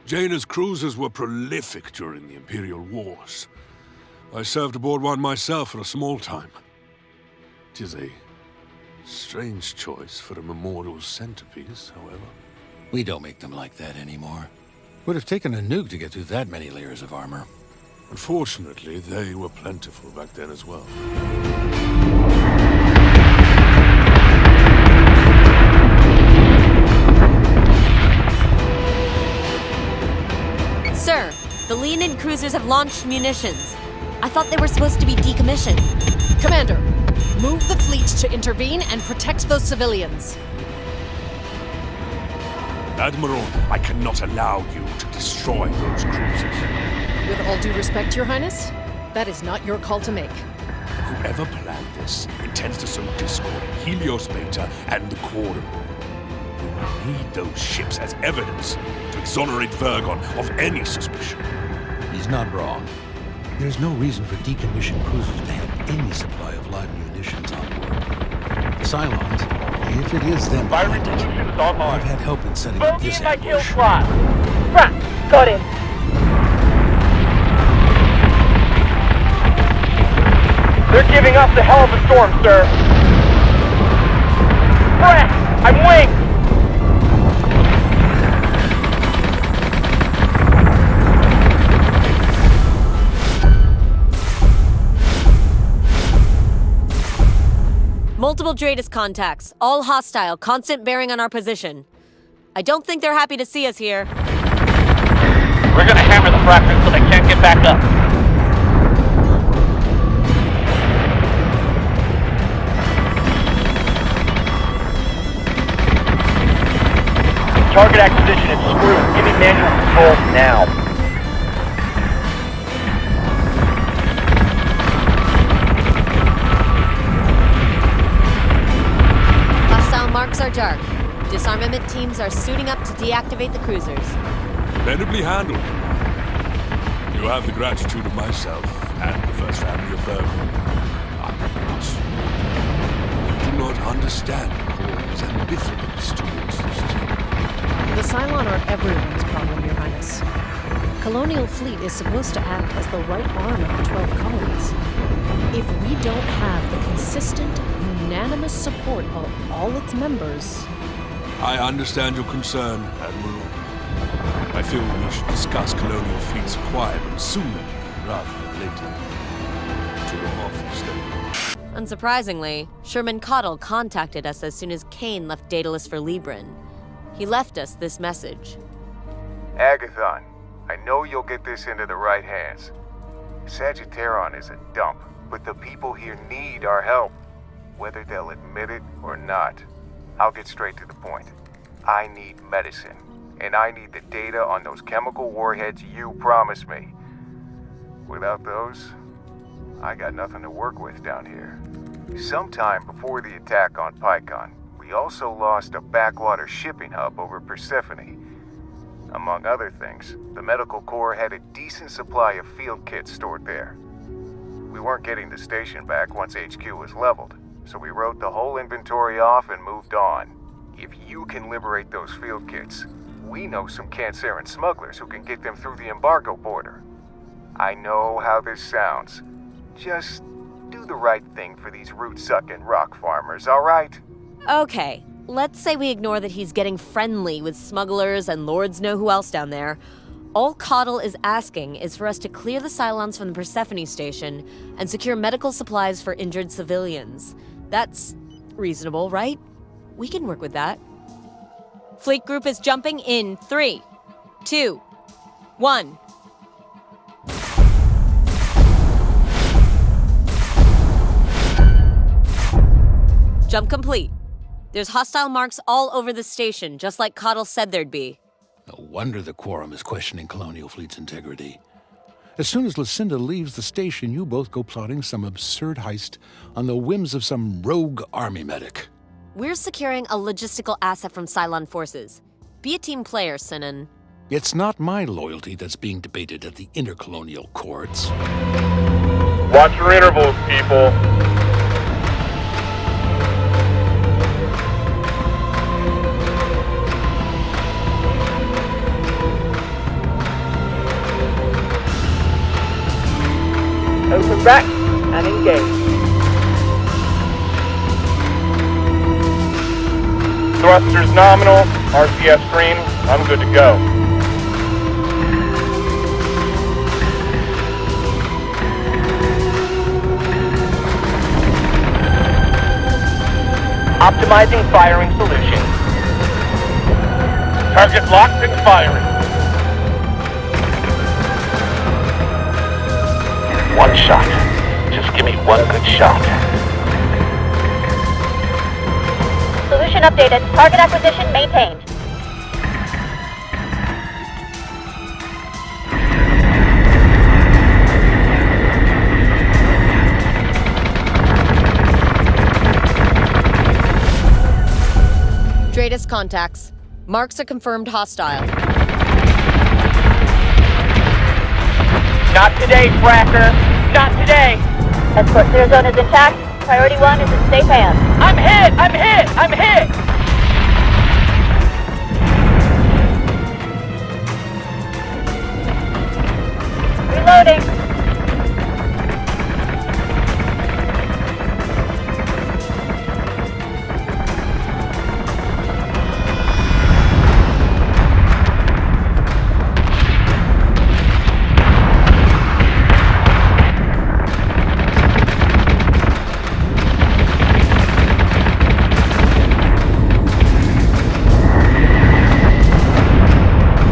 Jaina's cruisers were prolific during the Imperial Wars. I served aboard one myself for a small time. It is a strange choice for a memorial centerpiece, however. We don't make them like that anymore. Would have taken a nuke to get through that many layers of armor. Unfortunately, they were plentiful back then as well. Sir, the Leonid cruisers have launched munitions. I thought they were supposed to be decommissioned. Commander, move the fleet to intervene and protect those civilians. Admiral, I cannot allow you to destroy those cruisers. With all due respect, Your Highness, that is not your call to make. Whoever planned this intends to sow discord in Helios Beta and the Quorum. We will need those ships as evidence to exonerate Virgon of any suspicion. He's not wrong. There's no reason for decommissioned cruisers to have any supply of live munitions on board. The Cylons, if it is them Firing behind it, solution is online. I've had help in setting up Bogey this in my kill ambush. slot. Right, got him. They're giving us a hell of a storm, sir. Brett, I'm winged. Multiple Dratus contacts, all hostile, constant bearing on our position. I don't think they're happy to see us here. We're gonna hammer the fractors so they can't get back up. Target acquisition is screwed. Give me manual control now. Hostile marks are dark. Disarmament teams are suiting up to deactivate the cruisers. Commendably handled, Commander. You have the gratitude of myself and the First Family of Virgon. I must. Do not understand Corps' ambivalence towards this team. The Cylon are everyone's problem, Your Highness. Colonial Fleet is supposed to act as the right arm of the 12 colonies. If we don't have the consistent, unanimous support of all its members... I understand your concern, Admiral. I feel we should discuss Colonial Fleet's requirements sooner rather than later. To your office, then. Unsurprisingly, Sherman Cottle contacted us as soon as Kane left Daedalus for Libran. He left us this message. Agathon, I know you'll get this into the right hands. Sagittarion is a dump, but the people here need our help, whether they'll admit it or not. I'll get straight to the point. I need medicine, and I need the data on those chemical warheads you promised me. Without those, I got nothing to work with down here. Sometime before the attack on Pycon, we also lost a backwater shipping hub over Persephone. Among other things, the Medical Corps had a decent supply of field kits stored there. We weren't getting the station back once HQ was leveled, so we wrote the whole inventory off and moved on. If you can liberate those field kits, we know some Canceran smugglers who can get them through the embargo border. I know how this sounds. Just do the right thing for these root-sucking rock farmers, all right? Okay, let's say we ignore that he's getting friendly with smugglers and lords know who else down there. All Cottle is asking is for us to clear the Cylons from the Persephone station and secure medical supplies for injured civilians. That's reasonable, right? We can work with that. Fleet group is jumping in 3, 2, 1. Jump complete. There's hostile marks all over the station, just like Cottle said there'd be. No wonder the Quorum is questioning Colonial Fleet's integrity. As soon as Lucinda leaves the station, you both go plotting some absurd heist on the whims of some rogue army medic. We're securing a logistical asset from Cylon forces. Be a team player, Sinan. It's not my loyalty that's being debated at the intercolonial courts. Watch your intervals, people. Open rack and engage. Thrusters nominal, RCS green, I'm good to go. Optimizing firing solution. Target locked and firing. One shot. Just give me one good shot. Solution updated. Target acquisition maintained. Dratus contacts. Marks are confirmed hostile. Not today, Fracker. Not today. Escort clear zone is intact. Priority 1 is in safe hands. I'm hit! I'm hit! I'm hit! Reloading.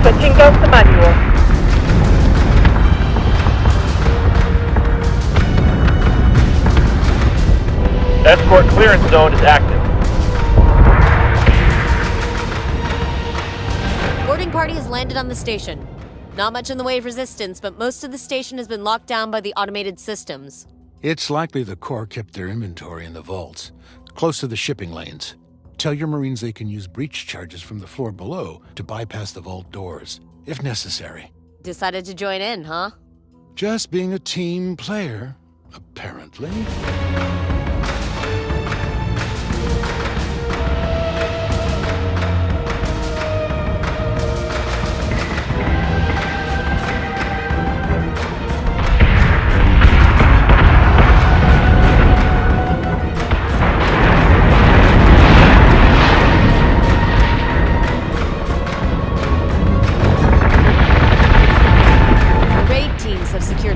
Switching goes to manual. Escort clearance zone is active. Boarding party has landed on the station. Not much in the way of resistance, but most of the station has been locked down by the automated systems. It's likely the Corps kept their inventory in the vaults, close to the shipping lanes. Tell your Marines they can use breach charges from the floor below to bypass the vault doors, if necessary. Decided to join in, huh? Just being a team player, apparently.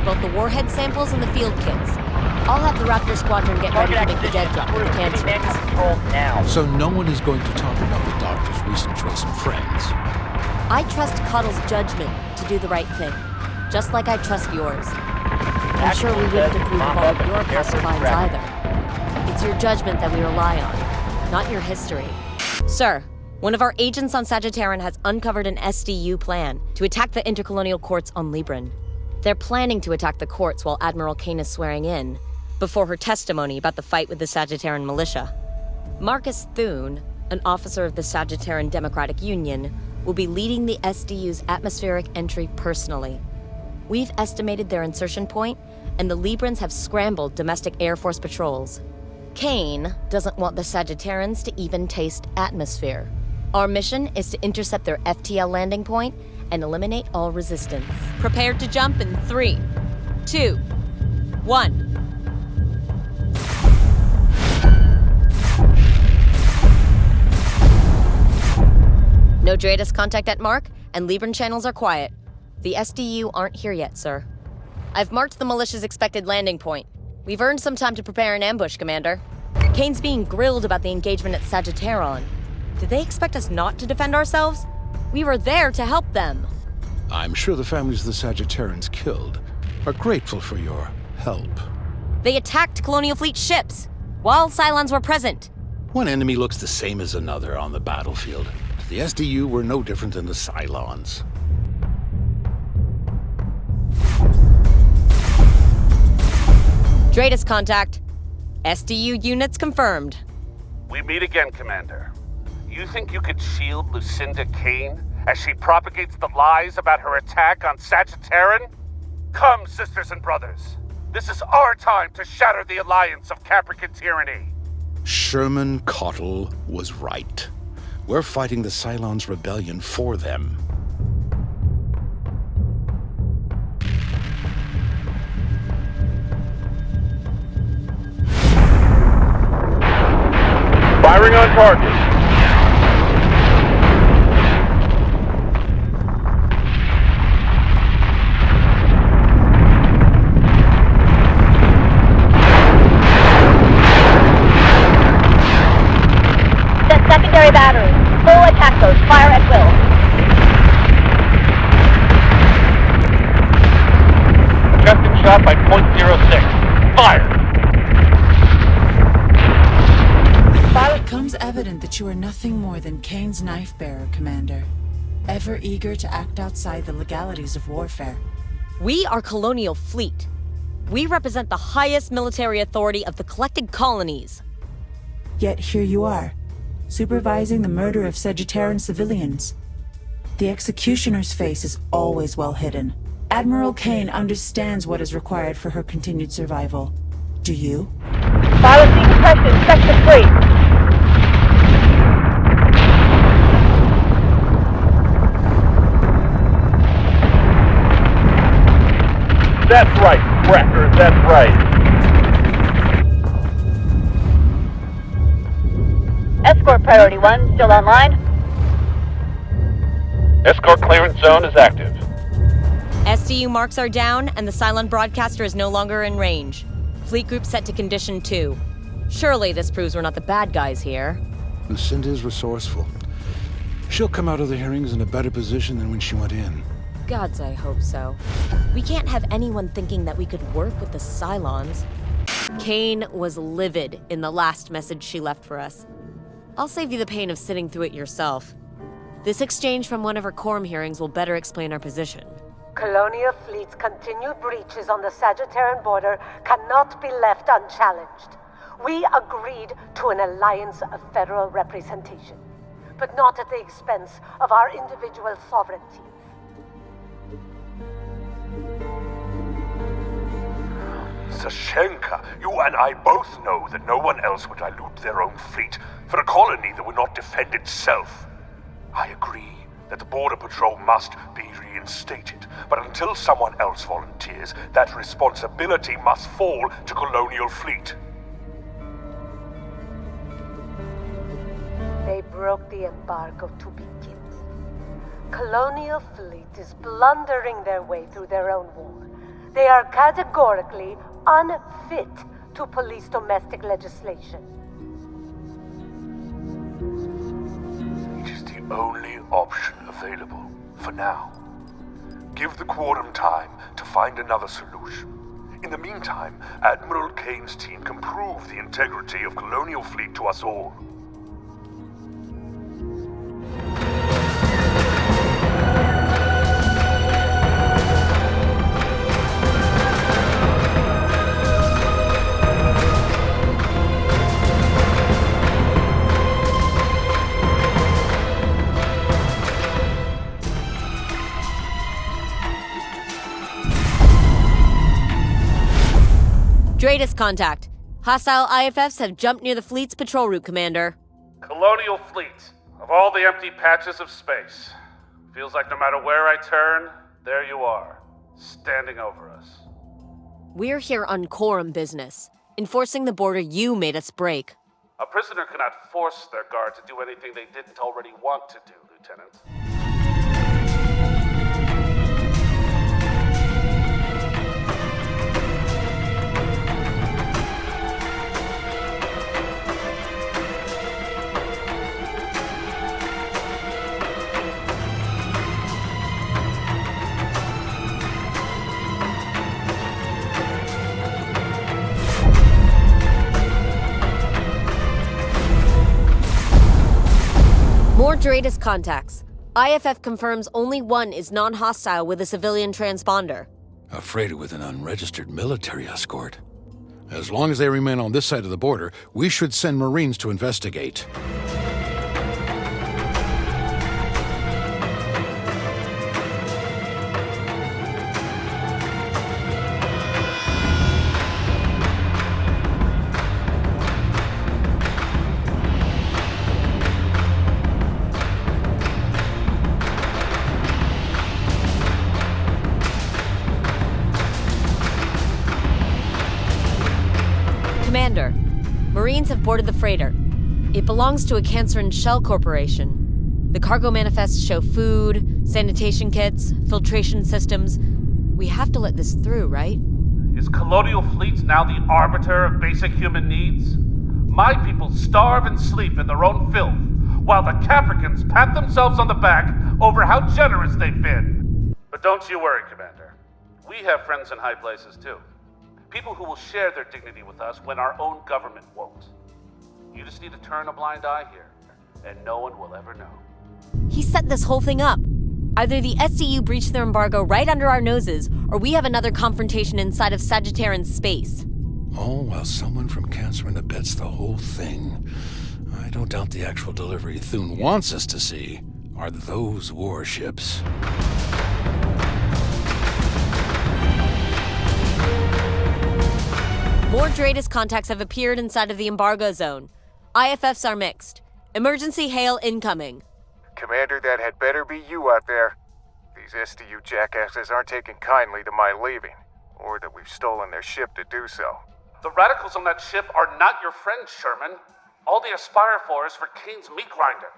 Both the warhead samples and the field kits. I'll have the Raptor Squadron get ready to make the Deadlock with the cancer. Control now. So no one is going to talk about the Doctor's recent choice of friends. I trust Cuddle's judgment to do the right thing, just like I trust yours. I'm sure we wouldn't approve of all of your past crimes either. It's your judgment that we rely on, not your history. Sir, one of our agents on Sagittarian has uncovered an SDU plan to attack the intercolonial courts on Libran. They're planning to attack the courts while Admiral Kane is swearing in, before her testimony about the fight with the Sagittarian militia. Marcus Thune, an officer of the Sagittarian Democratic Union, will be leading the SDU's atmospheric entry personally. We've estimated their insertion point, and the Librans have scrambled domestic Air Force patrols. Kane doesn't want the Sagittarians to even taste atmosphere. Our mission is to intercept their FTL landing point and eliminate all resistance. Prepare to jump in 3, 2, 1. No Dratus contact at Mark, and Libran channels are quiet. The SDU aren't here yet, sir. I've marked the militia's expected landing point. We've earned some time to prepare an ambush, Commander. Kane's being grilled about the engagement at Sagittarian. Did they expect us not to defend ourselves? We were there to help them. I'm sure the families of the Sagittarians killed are grateful for your help. They attacked Colonial Fleet ships while Cylons were present. One enemy looks the same as another on the battlefield. The SDU were no different than the Cylons. Dratus contact. SDU units confirmed. We meet again, Commander. You think you could shield Lucinda Kane as she propagates the lies about her attack on Sagittarian? Come, sisters and brothers. This is our time to shatter the alliance of Caprican tyranny. Sherman Cottle was right. We're fighting the Cylons' rebellion for them. Firing on target. Set secondary battery. Full attack mode. Fire at will. Adjusting shot by .06. Fire! It becomes evident that you are nothing more than Kane's knife bearer, Commander. Ever eager to act outside the legalities of warfare. We are Colonial Fleet. We represent the highest military authority of the collected colonies. Yet here you are, supervising the murder of Sagittarian civilians. The executioner's face is always well hidden. Admiral Kane understands what is required for her continued survival. Do you? Balancing suppression. Section 3. That's right, Cracker, that's right. Escort priority 1 still online. Escort clearance zone is active. SDU marks are down, and the Cylon broadcaster is no longer in range. Fleet group set to condition 2. Surely this proves we're not the bad guys here. Lucinda's resourceful. She'll come out of the hearings in a better position than when she went in. Gods, I hope so. We can't have anyone thinking that we could work with the Cylons. Kane was livid in the last message she left for us. I'll save you the pain of sitting through it yourself. This exchange from one of her quorum hearings will better explain our position. Colonial Fleet's continued breaches on the Sagittarian border cannot be left unchallenged. We agreed to an alliance of federal representation, but not at the expense of our individual sovereignties. Sashenka, you and I both know that no one else would dilute their own fleet for a colony that would not defend itself. I agree that the Border Patrol must be reinstated, but until someone else volunteers, that responsibility must fall to Colonial Fleet. They broke the embargo to begin with. Colonial Fleet is blundering their way through their own war. They are categorically unfit to police domestic legislation. It is the only option available for now. Give the Quorum time to find another solution. In the meantime, Admiral Kane's team can prove the integrity of Colonial Fleet to us all. Dratus contact. Hostile IFFs have jumped near the fleet's patrol route, Commander. Colonial Fleet, of all the empty patches of space, feels like no matter where I turn, there you are, standing over us. We're here on quorum business, enforcing the border you made us break. A prisoner cannot force their guard to do anything they didn't already want to do, Lieutenant. More Dratus contacts. IFF confirms only one is non-hostile with a civilian transponder. A freighter with an unregistered military escort. As long as they remain on this side of the border, we should send Marines to investigate. boarded the freighter. It belongs to a Cancerin shell corporation. The cargo manifests show food, sanitation kits, filtration systems. We have to let this through, right? Is Colonial Fleet now the arbiter of basic human needs? My people starve and sleep in their own filth, while the Capricorns pat themselves on the back over how generous they've been. But don't you worry, Commander. We have friends in high places too. People who will share their dignity with us when our own government won't. You just need to turn a blind eye here, and no one will ever know. He set this whole thing up. Either the SDU breached their embargo right under our noses, or we have another confrontation inside of Sagittarian space. All while someone from Cancerin abets the whole thing. I don't doubt the actual delivery Thune wants us to see are those warships. More Dratus contacts have appeared inside of the embargo zone. IFFs are mixed. Emergency hail incoming. Commander, that had better be you out there. These SDU jackasses aren't taking kindly to my leaving, or that we've stolen their ship to do so. The radicals on that ship are not your friends, Sherman. All they aspire for is for Kane's meat grinder.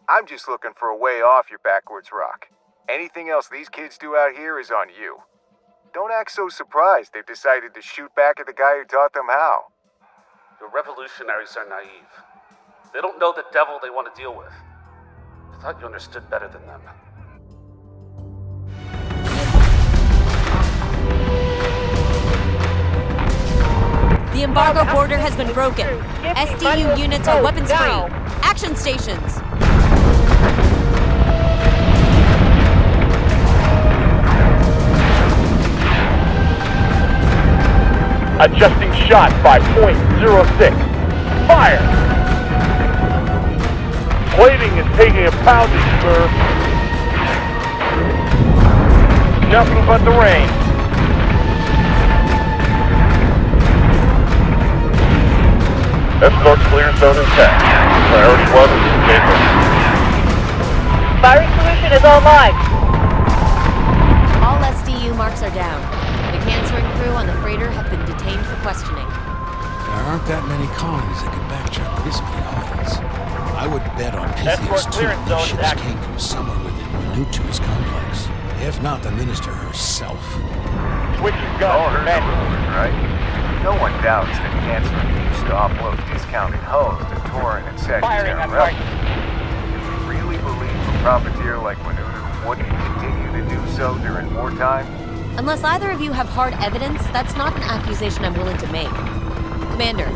I'm just looking for a way off your backwards rock. Anything else these kids do out here is on you. Don't act so surprised they've decided to shoot back at the guy who taught them how. Your revolutionaries are naive. They don't know the devil they want to deal with. I thought you understood better than them. The embargo border has been broken. SDU units are weapons free. Action stations. Adjusting shot by .06. Fire! Plating is taking a pounding, sir. Nothing but the rain. Escort clear zone intact. Priority 1 is stable. Firing solution is online. All SDU marks are down. The Cancerin crew on the freighter have been detained for questioning. There aren't that many colonies that can backtrack this many islands. I would bet on Pythias too that ships came from somewhere within Minutu's complex. If not the Minister herself. Switching All guns, heard the rumors, right? No one doubts that Cancerin used to offload discounted hulls to Torin and Sagittarian rebels. If you really believe a profiteer like Minutu wouldn't continue to do so during wartime? Unless either of you have hard evidence, that's not an accusation I'm willing to make. Commander,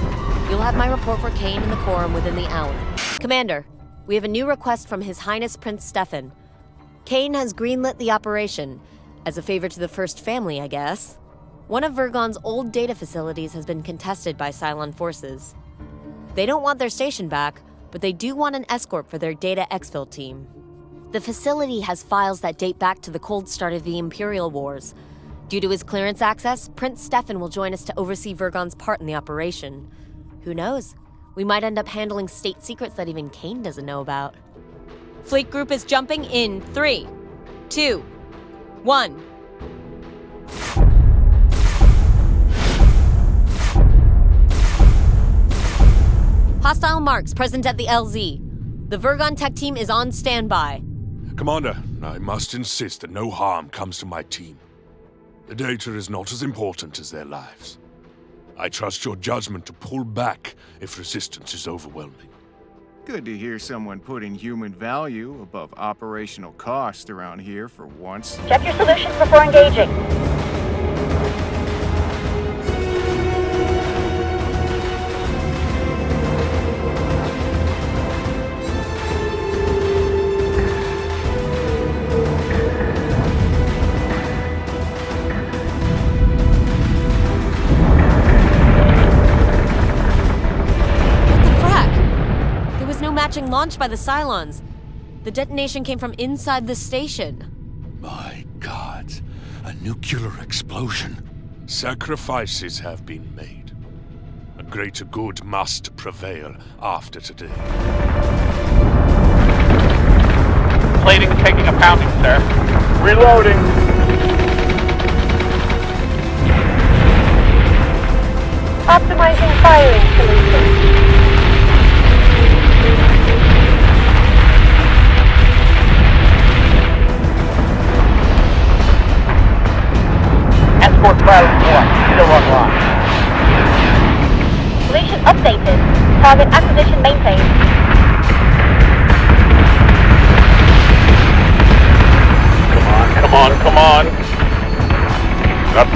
you'll have my report for Kane and the Quorum within the hour. Commander, we have a new request from His Highness Prince Stefan. Kane has greenlit the operation, as a favor to the First Family, I guess. One of Vergon's old data facilities has been contested by Cylon forces. They don't want their station back, but they do want an escort for their data exfil team. The facility has files that date back to the cold start of the Imperial Wars. Due to his clearance access, Prince Stefan will join us to oversee Vergon's part in the operation. Who knows? We might end up handling state secrets that even Kane doesn't know about. Fleet group is jumping in 3, 2, 1. Hostile marks present at the LZ. The Vergon tech team is on standby. Commander, I must insist that no harm comes to my team. The data is not as important as their lives. I trust your judgment to pull back if resistance is overwhelming. Good to hear someone putting human value above operational cost around here for once. Check your solutions before engaging. Matching launch by the Cylons. The detonation came from inside the station. My God, a nuclear explosion. Sacrifices have been made. A greater good must prevail after today. Plating taking a pounding, sir. Reloading. Optimizing firing solution.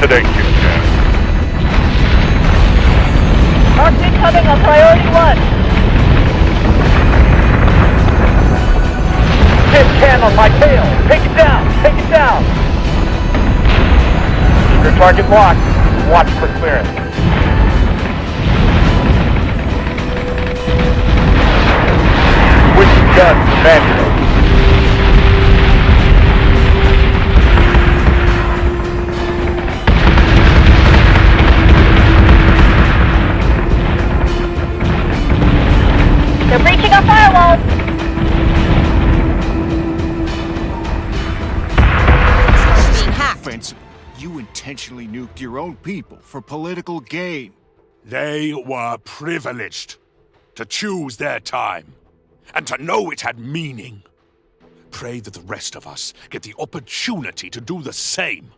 today, Kit Kat. Arc incoming on priority 1. Hit cam on my tail. Take it down. Take it down. Your target locked. Watch for clearance. Switching guns to manual. They're breaching our firewalls. Being hacked. Offensive. You intentionally nuked your own people for political gain. They were privileged to choose their time and to know it had meaning. Pray that the rest of us get the opportunity to do the same.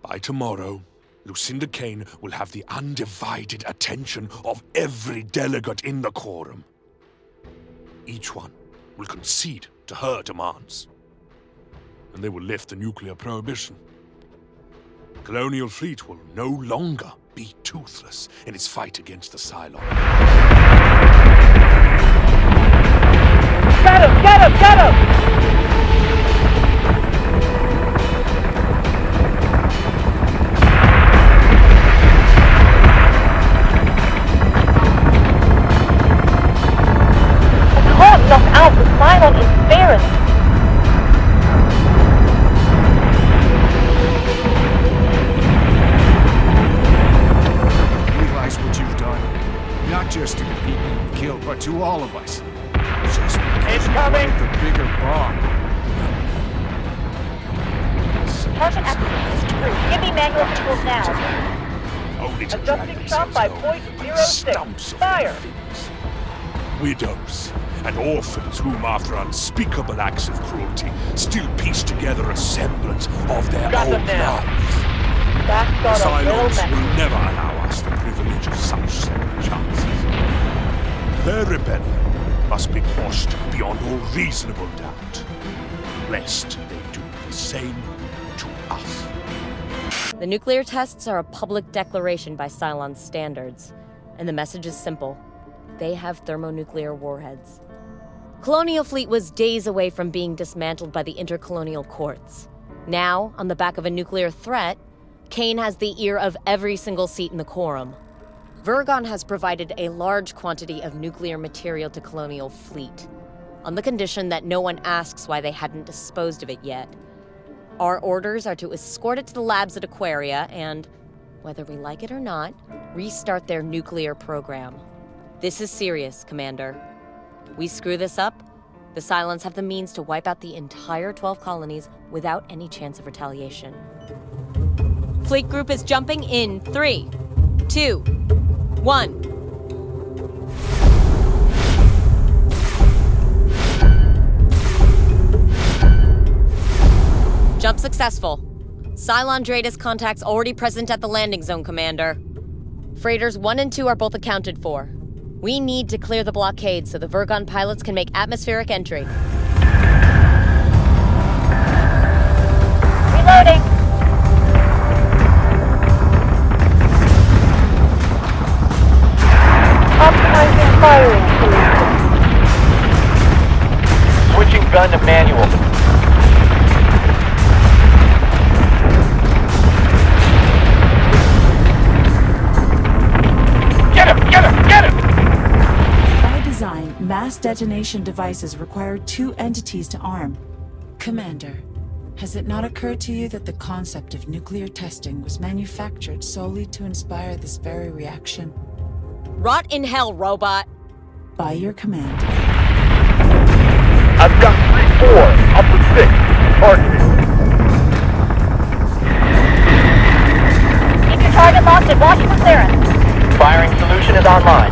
By tomorrow, Lucinda Kane will have the undivided attention of every delegate in the quorum. Each one will concede to her demands, and they will lift the nuclear prohibition. Colonial Fleet will no longer be toothless in its fight against the Cylon. Get him! Get him! Get him! I can't knock out the Cylon interference. Realize what you've done. Not just to the people you've killed, but to all of us. Just because you wanted the bigger bomb. Target acquisition. Give me manual controls now. Only to Adjusting shot by .06. Fire! Widows and orphans whom, after unspeakable acts of cruelty, still piece together a semblance of their Got own them now. lives. That's The got a little Cylons mess. will never allow us the privilege of such second chances. Their rebellion must be quashed beyond all reasonable doubt, lest they do the same to us. The nuclear tests are a public declaration by Cylon's standards, and the message is simple. They have thermonuclear warheads. Colonial Fleet was days away from being dismantled by the intercolonial courts. Now, on the back of a nuclear threat, Kane has the ear of every single seat in the quorum. Vergon has provided a large quantity of nuclear material to Colonial Fleet, on the condition that no one asks why they hadn't disposed of it yet. Our orders are to escort it to the labs at Aquaria and, whether we like it or not, restart their nuclear program. This is serious, Commander. We screw this up, the Cylons have the means to wipe out the entire 12 colonies without any chance of retaliation. Fleet Group is jumping in 3, 2, 1. Jump successful. Cylon Dratus contacts already present at the landing zone, Commander. Freighters 1 and 2 are both accounted for. We need to clear the blockade so the Vergon pilots can make atmospheric entry. Reloading. Optimizing firing solution. Switching gun to manual. Get him! Get him! Get him! By design, mass detonation devices require 2 entities to arm. Commander, has it not occurred to you that the concept of nuclear testing was manufactured solely to inspire this very reaction? Rot in hell, robot! By your command. I've got 3-4, up to 6, targeted. Keep your target locked and watch for clearance. Firing solution is online.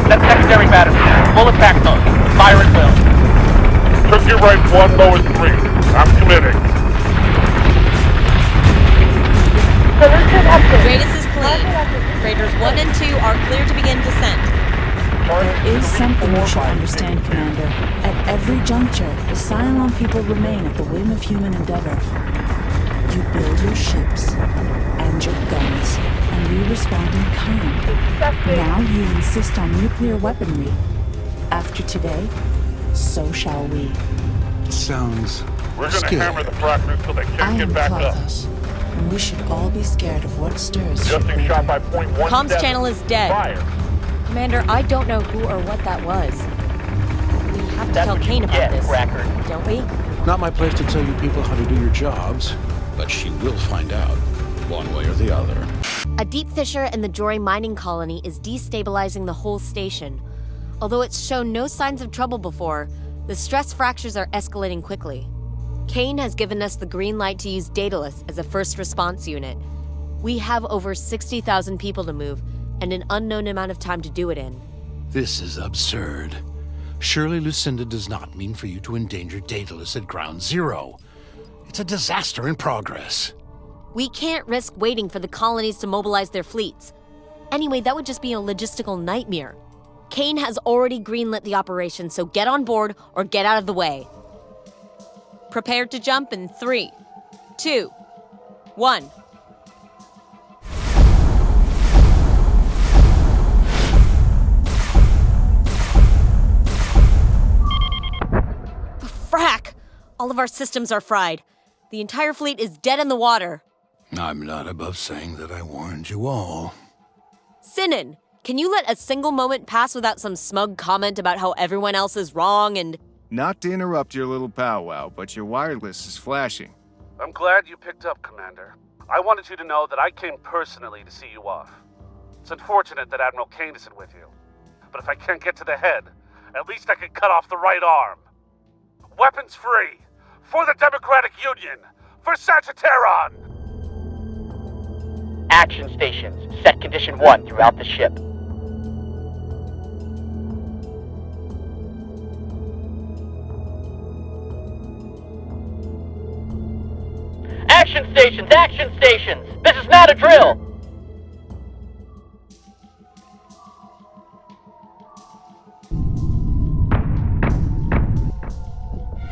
That's secondary battery. Full attack mode. Fire at will. Took your right 1, low at 3. I'm committing. Solution update. Dratus is clean. Freighters 1 and 2 are clear to begin descent. There is something you should understand, Commander. At every juncture, the Cylon people remain at the whim of human endeavor. You build your ships and your guns, and we respond in kind. Now you insist on nuclear weaponry. After today, so shall we. Sounds We're gonna hammer the fractors till they can't get back up. And we should all be scared of what stirs. Adjusting shot by point 1. Comms channel is dead. Fire. Commander, I don't know who or what that was. We have to tell Kane about this, don't we? Not my place to tell you people how to do your jobs, but she will find out, one way or the other. A deep fissure in the Jory mining colony is destabilizing the whole station. Although it's shown no signs of trouble before, the stress fractures are escalating quickly. Kane has given us the green light to use Daedalus as a first response unit. We have over 60,000 people to move, and an unknown amount of time to do it in. This is absurd. Surely Lucinda does not mean for you to endanger Daedalus at ground zero. It's a disaster in progress. We can't risk waiting for the colonies to mobilize their fleets. Anyway, that would just be a logistical nightmare. Kane has already greenlit the operation, so get on board or get out of the way. Prepared to jump in 3, 2, 1. Frack! All of our systems are fried. The entire fleet is dead in the water. I'm not above saying that I warned you all. Sinan, can you let a single moment pass without some smug comment about how everyone else is wrong and... Not to interrupt your little powwow, but your wireless is flashing. I'm glad you picked up, Commander. I wanted you to know that I came personally to see you off. It's unfortunate that Admiral Kane isn't with you. But if I can't get to the head, at least I can cut off the right arm. Weapons free! For the Democratic Union! For Sagittarion! Action stations. Set condition 1 throughout the ship. Action stations! Action stations! This is not a drill!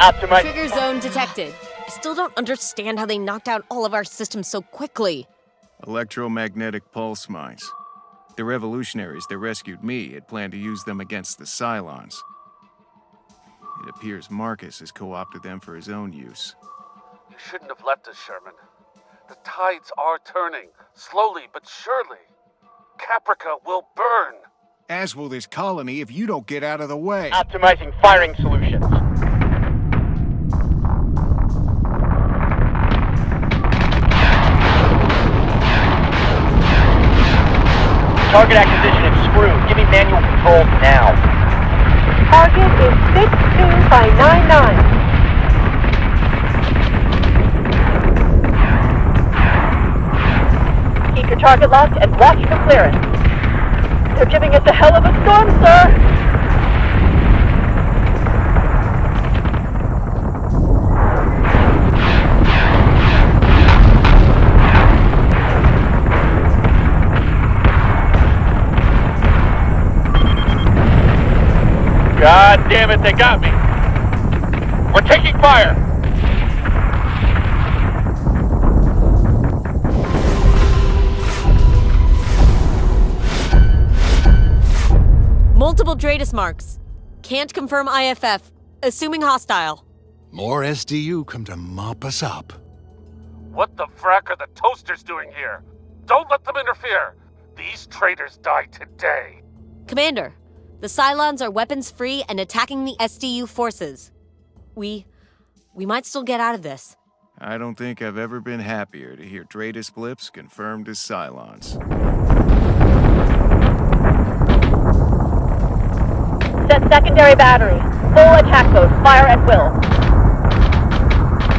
Optimize. Trigger zone detected. I still don't understand how they knocked out all of our systems so quickly. Electromagnetic pulse mines. The revolutionaries that rescued me had planned to use them against the Cylons. It appears Marcus has co-opted them for his own use. You shouldn't have left us, Sherman. The tides are turning, slowly but surely. Caprica will burn. As will this colony if you don't get out of the way. Optimizing firing solutions. Target acquisition is screwed. Give me manual controls now. Target is 62 by 99. Keep your target locked and watch for clearance. They're giving us a hell of a storm, sir. God damn it, they got me. We're taking fire. Multiple Dratus marks. Can't confirm IFF. Assuming hostile. More SDU come to mop us up. What the frack are the toasters doing here? Don't let them interfere. These traitors die today. Commander, the Cylons are weapons-free and attacking the SDU forces. We might still get out of this. I don't think I've ever been happier to hear Dratus blips confirmed as Cylons. Set secondary battery. Full attack mode. Fire at will.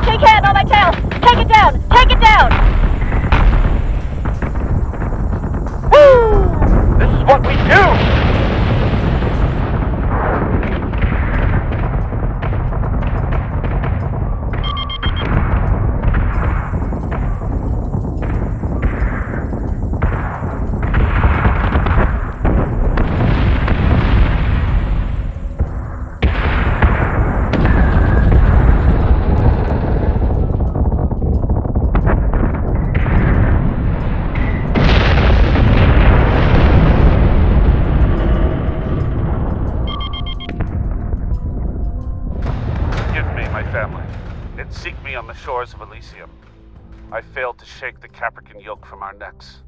Take hand on my tail! Take it down! Take it down! Woo! This is what we do! shores of Elysium, I failed to shake the Caprican yoke from our necks.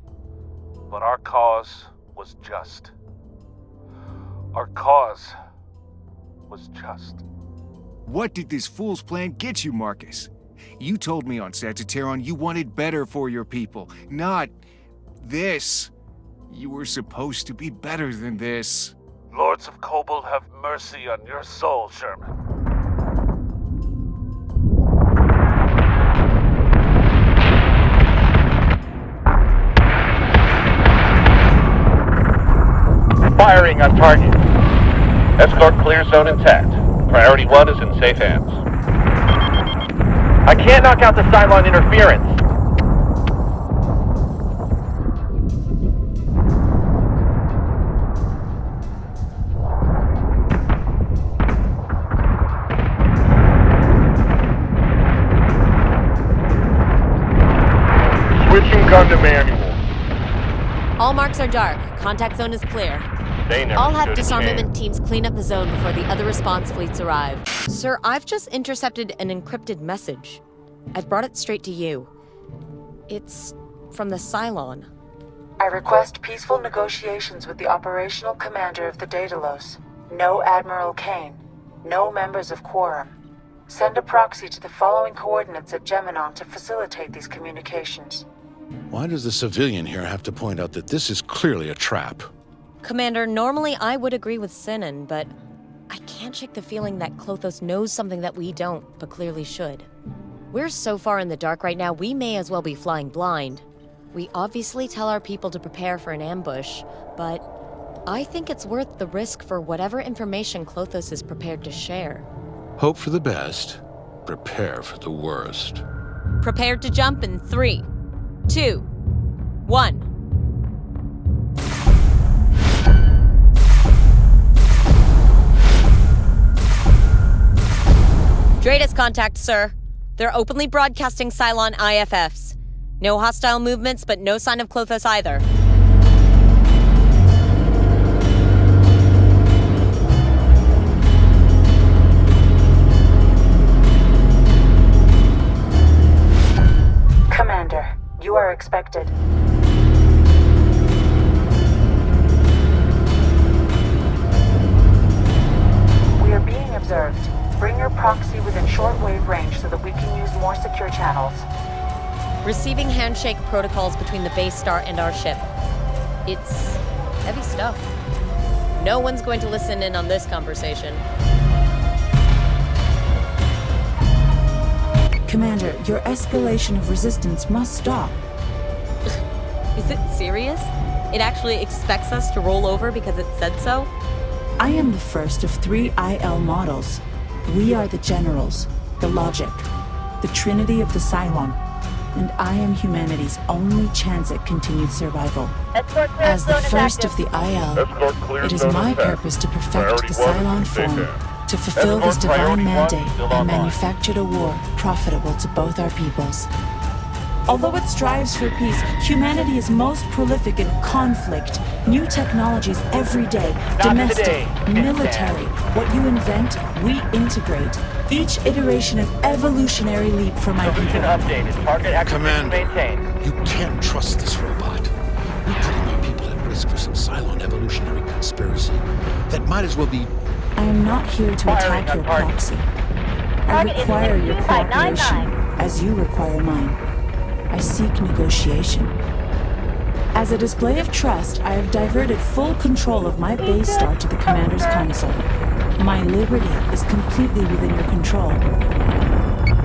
But our cause was just. Our cause was just. What did this fool's plan get you, Marcus? You told me on Sagittarion you wanted better for your people, not this. You were supposed to be better than this. Lords of Kobol, have mercy on your soul, Sherman. Firing on target. Escort clear zone intact. Priority 1 is in safe hands. I can't knock out the Cylon interference. Switching gun to manual. All marks are dark. Contact zone is clear. They never I'll have stood a disarmament chance. teams clean up the zone before the other response fleets arrive. Sir, I've just intercepted an encrypted message. I've brought it straight to you. It's from the Cylon. I request peaceful negotiations with the operational commander of the Daedalus. No Admiral Kane. No members of Quorum. Send a proxy to the following coordinates at Geminon to facilitate these communications. Why does the civilian here have to point out that this is clearly a trap? Commander, normally I would agree with Sinan, but I can't shake the feeling that Klothos knows something that we don't, but clearly should. We're so far in the dark right now, we may as well be flying blind. We obviously tell our people to prepare for an ambush, but I think it's worth the risk for whatever information Klothos is prepared to share. Hope for the best, prepare for the worst. Prepared to jump in 3, 2, 1. Dratus contact, sir. They're openly broadcasting Cylon IFFs. No hostile movements, but no sign of Klothos either. Commander, you are expected. We are being observed. Bring your proxy within shortwave range so that we can use more secure channels. Receiving handshake protocols between the base star and our ship. It's heavy stuff. No one's going to listen in on this conversation. Commander, your escalation of resistance must stop. Is it serious? It actually expects us to roll over because it said so? I am the first of 3 IL models. We are the generals, the logic, the trinity of the Cylon, and I am humanity's only chance at continued survival. As the first of the IL, it is my purpose to perfect the Cylon form, to fulfill this divine mandate and manufacture a war profitable to both our peoples. Although it strives for peace, humanity is most prolific in conflict. New technologies every day, domestic, military. What you invent, we integrate. Each iteration an evolutionary leap for my people. Commander, you can't trust this robot. You're putting our people at risk for some Cylon evolutionary conspiracy that might as well be... I am not here to attack your proxy. I require your cooperation, as you require mine. I seek negotiation. As a display of trust, I have diverted full control of my base star to the commander's console. My liberty is completely within your control.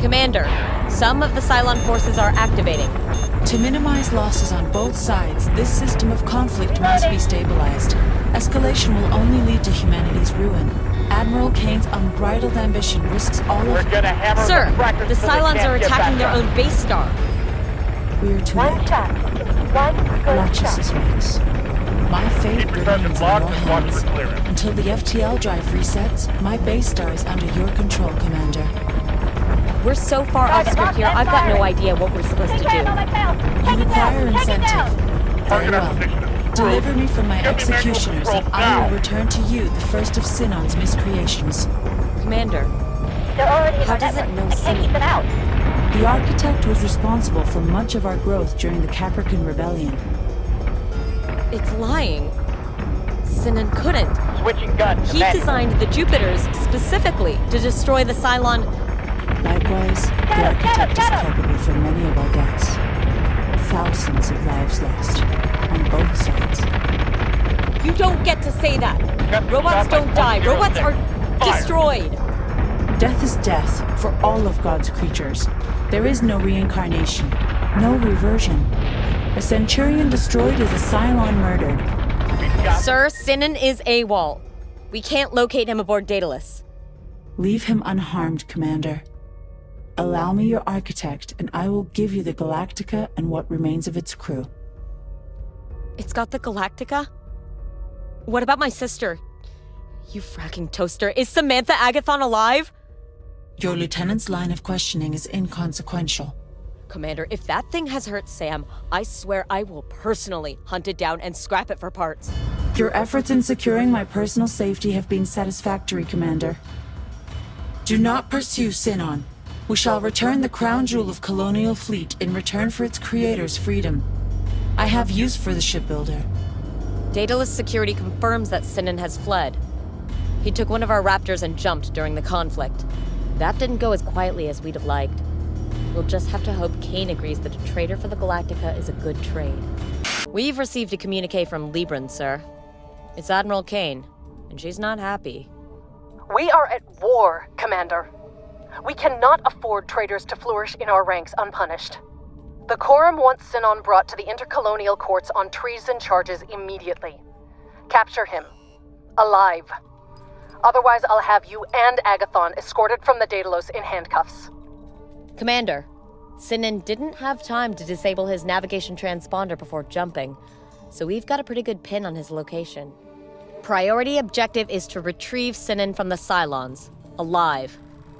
Commander, some of the Cylon forces are activating. To minimize losses on both sides, this system of conflict must be stabilized. Escalation will only lead to humanity's ruin. Admiral Kane's unbridled ambition risks all of... Sir, the Cylons are attacking their own base star. We are too late. Lachesis waits. My fate remains in your hands. Until the FTL drive resets, my base star is under your control, Commander. We're so far off script here, I've got no idea what we're supposed to do. You require incentive. Very well. Deliver me from my executioners, and I will return to you the first of Sinon's miscreations. Commander, how does it know Sinon? The architect was responsible for much of our growth during the Capricorn Rebellion. It's lying. Sinan couldn't. Switching guns. He designed the Jupiters specifically to destroy the Cylon. Likewise, the architect is culpable for many of our deaths. Thousands of lives lost, on both sides. You don't get to say that. Robots don't die. Robots are destroyed. Death is death for all of God's creatures. There is no reincarnation, no reversion. A Centurion destroyed is a Cylon murdered. Sir, Sinan is AWOL. We can't locate him aboard Daedalus. Leave him unharmed, Commander. Allow me your architect, and I will give you the Galactica and what remains of its crew. It's got the Galactica? What about my sister? You fracking toaster. Is Samantha Agathon alive? Your lieutenant's line of questioning is inconsequential. Commander, if that thing has hurt Sam, I swear I will personally hunt it down and scrap it for parts. Your efforts in securing my personal safety have been satisfactory, Commander. Do not pursue Sinan. We shall return the crown jewel of Colonial Fleet in return for its creator's freedom. I have use for the shipbuilder. Daedalus security confirms that Sinan has fled. He took one of our Raptors and jumped during the conflict. That didn't go as quietly as we'd have liked. We'll just have to hope Kane agrees that a trader for the Galactica is a good trade. We've received a communique from Libran, sir. It's Admiral Kane, and she's not happy. We are at war, Commander. We cannot afford traitors to flourish in our ranks unpunished. The Quorum wants Sinan brought to the intercolonial courts on treason charges immediately. Capture him. Alive. Otherwise, I'll have you and Agathon escorted from the Daedalus in handcuffs. Commander, Sinan didn't have time to disable his navigation transponder before jumping, so we've got a pretty good pin on his location. Priority objective is to retrieve Sinan from the Cylons, alive.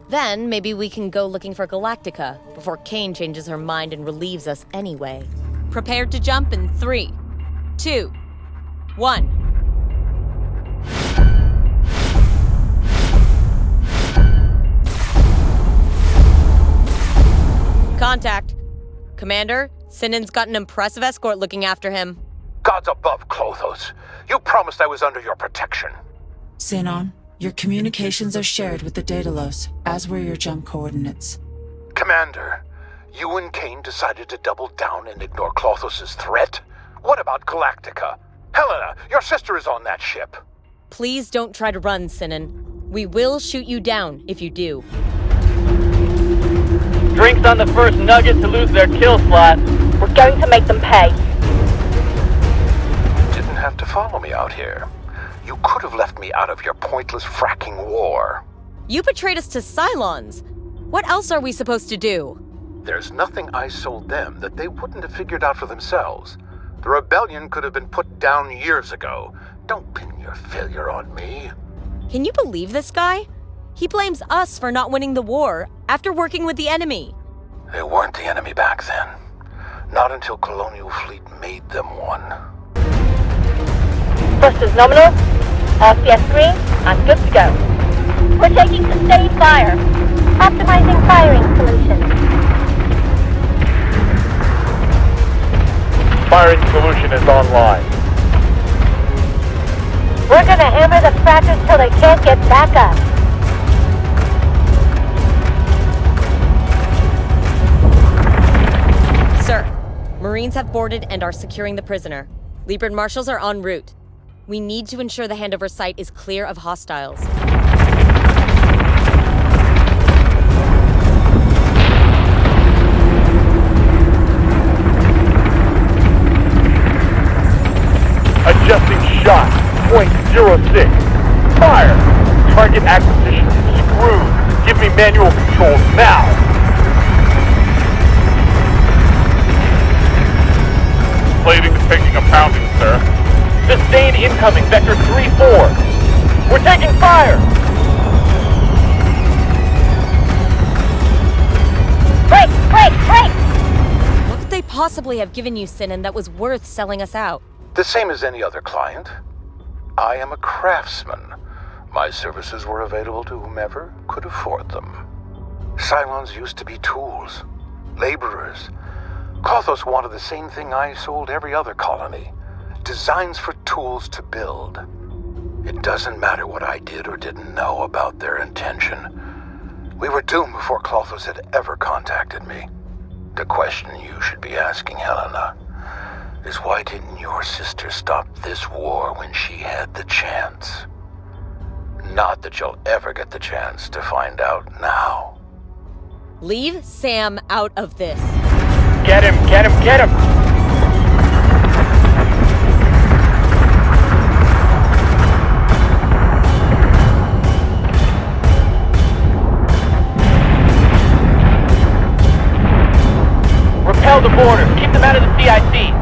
Then maybe we can go looking for Galactica before Kane changes her mind and relieves us anyway. Prepared to jump in 3, 2, 1. Contact. Commander, Sinan's got an impressive escort looking after him. Gods above, Clothos. You promised I was under your protection. Sinan, your communications are shared with the Daedalus, as were your jump coordinates. Commander, you and Kane decided to double down and ignore Clothos' threat? What about Galactica? Helena, your sister is on that ship. Please don't try to run, Sinan. We will shoot you down if you do. Drinks on the first nugget to lose their kill slot. We're going to make them pay. Didn't have to follow me out here. You could have left me out of your pointless fracking war. You betrayed us to Cylons. What else are we supposed to do? There's nothing I sold them that they wouldn't have figured out for themselves. The rebellion could have been put down years ago. Don't pin your failure on me. Can you believe this guy? He blames us for not winning the war after working with the enemy. They weren't the enemy back then. Not until Colonial Fleet made them one. Thrusters nominal. RCS green. I'm good to go. We're taking sustained fire. Optimizing firing solution. Firing solution is online. We're gonna hammer the frackers till they can't get back up. Sir, Marines have boarded and are securing the prisoner. Libran marshals are en route. We need to ensure the handover site is clear of hostiles. Adjusting shot. .06. Fire. Target acquisition screwed. Give me manual controls now. Plating is taking a pounding, sir. Sustained incoming, Vector 3-4. We're taking fire! Break! Break! Break! What could they possibly have given you, Sinan, that was worth selling us out? The same as any other client. I am a craftsman. My services were available to whomever could afford them. Cylons used to be tools. laborers. Klothos wanted the same thing I sold every other colony. Designs for tools to build. It doesn't matter what I did or didn't know about their intention. We were doomed before Klothos had ever contacted me. The question you should be asking, Helena, is why didn't your sister stop this war when she had the chance? Not that you'll ever get the chance to find out now. Leave Sam out of this. Get him, get him, get him! Repel the borders. Keep them out of the CIC.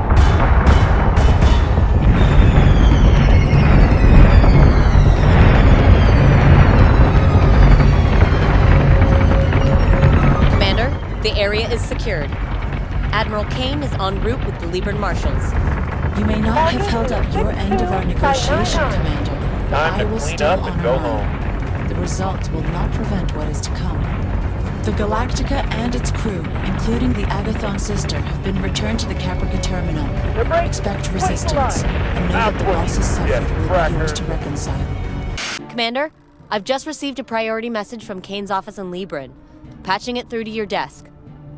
Commander, the area is secured. Admiral Kane is en route with the Libran marshals. You may not have held up your end of our negotiation, Commander. Time I to will clean still up and honor go mine. home. The result will not prevent what is to come. The Galactica and its crew, including the Agathon sister, have been returned to the Caprica terminal. Expect resistance, and know that the losses suffered will be yours to reconcile. Commander, I've just received a priority message from Kane's office in Libran. Patching it through to your desk.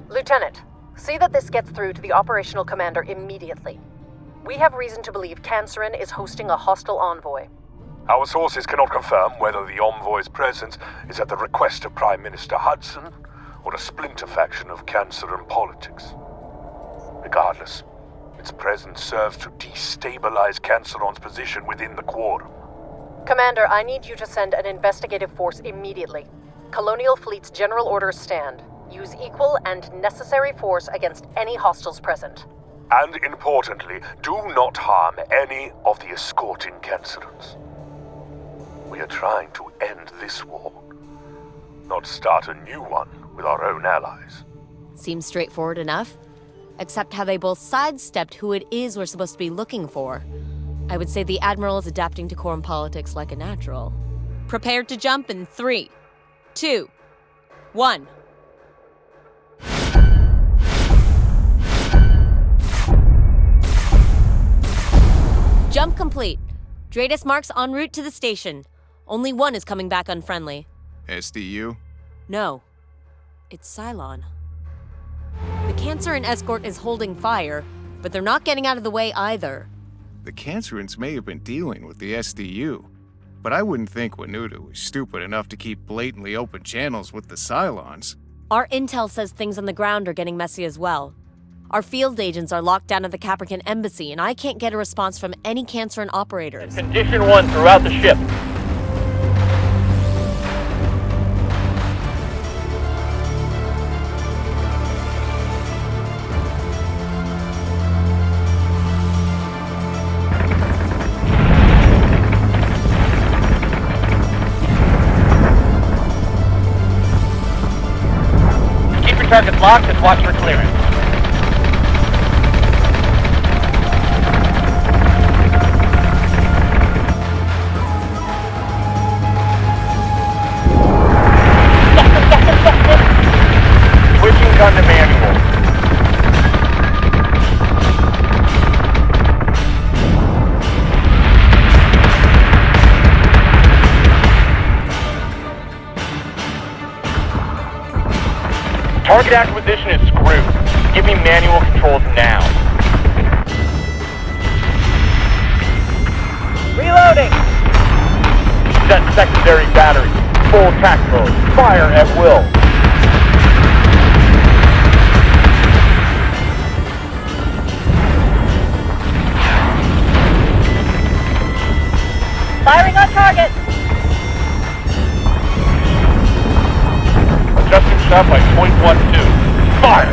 Lieutenant, see that this gets through to the operational commander immediately. We have reason to believe Cancerin is hosting a hostile envoy. Our sources cannot confirm whether the envoy's presence is at the request of Prime Minister Hudson or a splinter faction of Cancerin politics. Regardless, its presence serves to destabilize Canceron's position within the Quorum. Commander, I need you to send an investigative force immediately. Colonial Fleet's general orders stand. Use equal and necessary force against any hostiles present. And importantly, do not harm any of the escorting Cancerins. We are trying to end this war, not start a new one with our own allies. Seems straightforward enough. Except how they both sidestepped who it is we're supposed to be looking for. I would say the Admiral is adapting to quorum politics like a natural. Prepared to jump in 3, 2, 1. Jump complete. Dratus marks en route to the station. Only one is coming back unfriendly. SDU? No. It's Cylon. The Cancerin escort is holding fire, but they're not getting out of the way either. The Cancerins may have been dealing with the SDU, but I wouldn't think Wanuda was stupid enough to keep blatantly open channels with the Cylons. Our intel says things on the ground are getting messy as well. Our field agents are locked down at the Caprican embassy, and I can't get a response from any Cancerin operators. Condition 1 throughout the ship. Keep your targets locked and watch for clearance. Switching gun to manual. Target acquisition is screwed. Give me manual controls now. Reloading! Set secondary battery. Full attack mode. Fire at will. Firing on target. Adjusting shot by .12. Fire!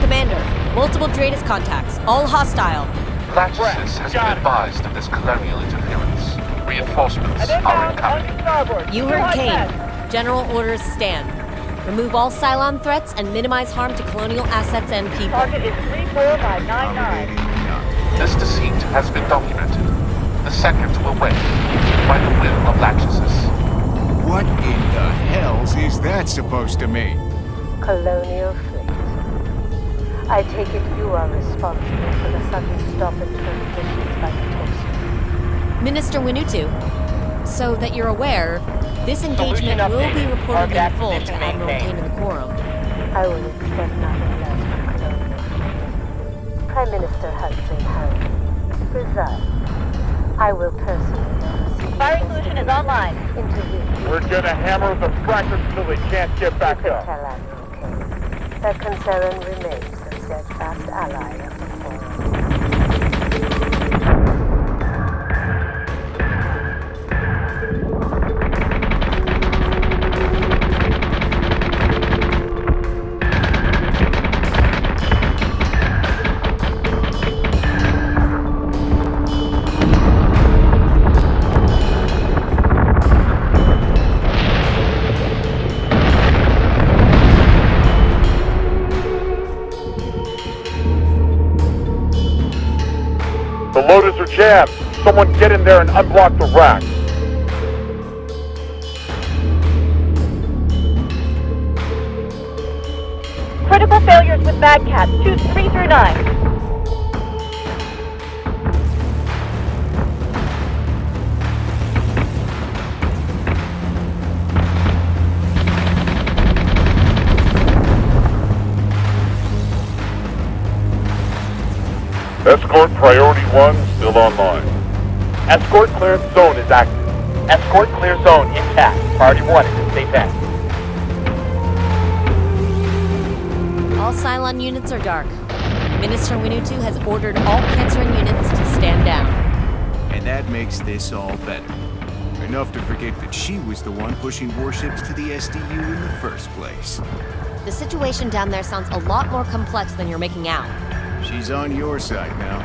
Commander, multiple Dratus contacts, all hostile. Latches has been advised of this colonial interference. Reinforcements are incoming. You heard Kane. General orders stand. Remove all Cylon threats and minimize harm to Colonial assets and people. Target is 34599. Accommodating or not. This deceit has been documented. The second will wait, by the will of Lachesis. What in the hells is that supposed to mean? Colonial fleet. I take it you are responsible for the sudden stop in transmissions by the toaster. Minister Winutu, so that you're aware, this engagement Solution will updated. be reported Target in full to acquisition Admiral maintained. Kane and the Quorum. I will expect nothing less from Colonial fleet. Prime Minister Hudson Howard, resign. I will personally oversee Firing solution is online. intervene. We're gonna hammer the frackers until they can't get back You can up. tell Admiral Kane that Concern remains a steadfast ally of the Quorum. The loaders are jammed. Someone get in there and unblock the rack. Critical failures with Magcat. Choose 3 through 9. Escort Priority 1 still online. Escort clearance zone is active. Escort clear zone intact. Priority 1 is in safe hands. All Cylon units are dark. Minister Winutu has ordered all Cancerian units to stand down. And that makes this all better. Enough to forget that she was the one pushing warships to the SDU in the first place. The situation down there sounds a lot more complex than you're making out. She's on your side now.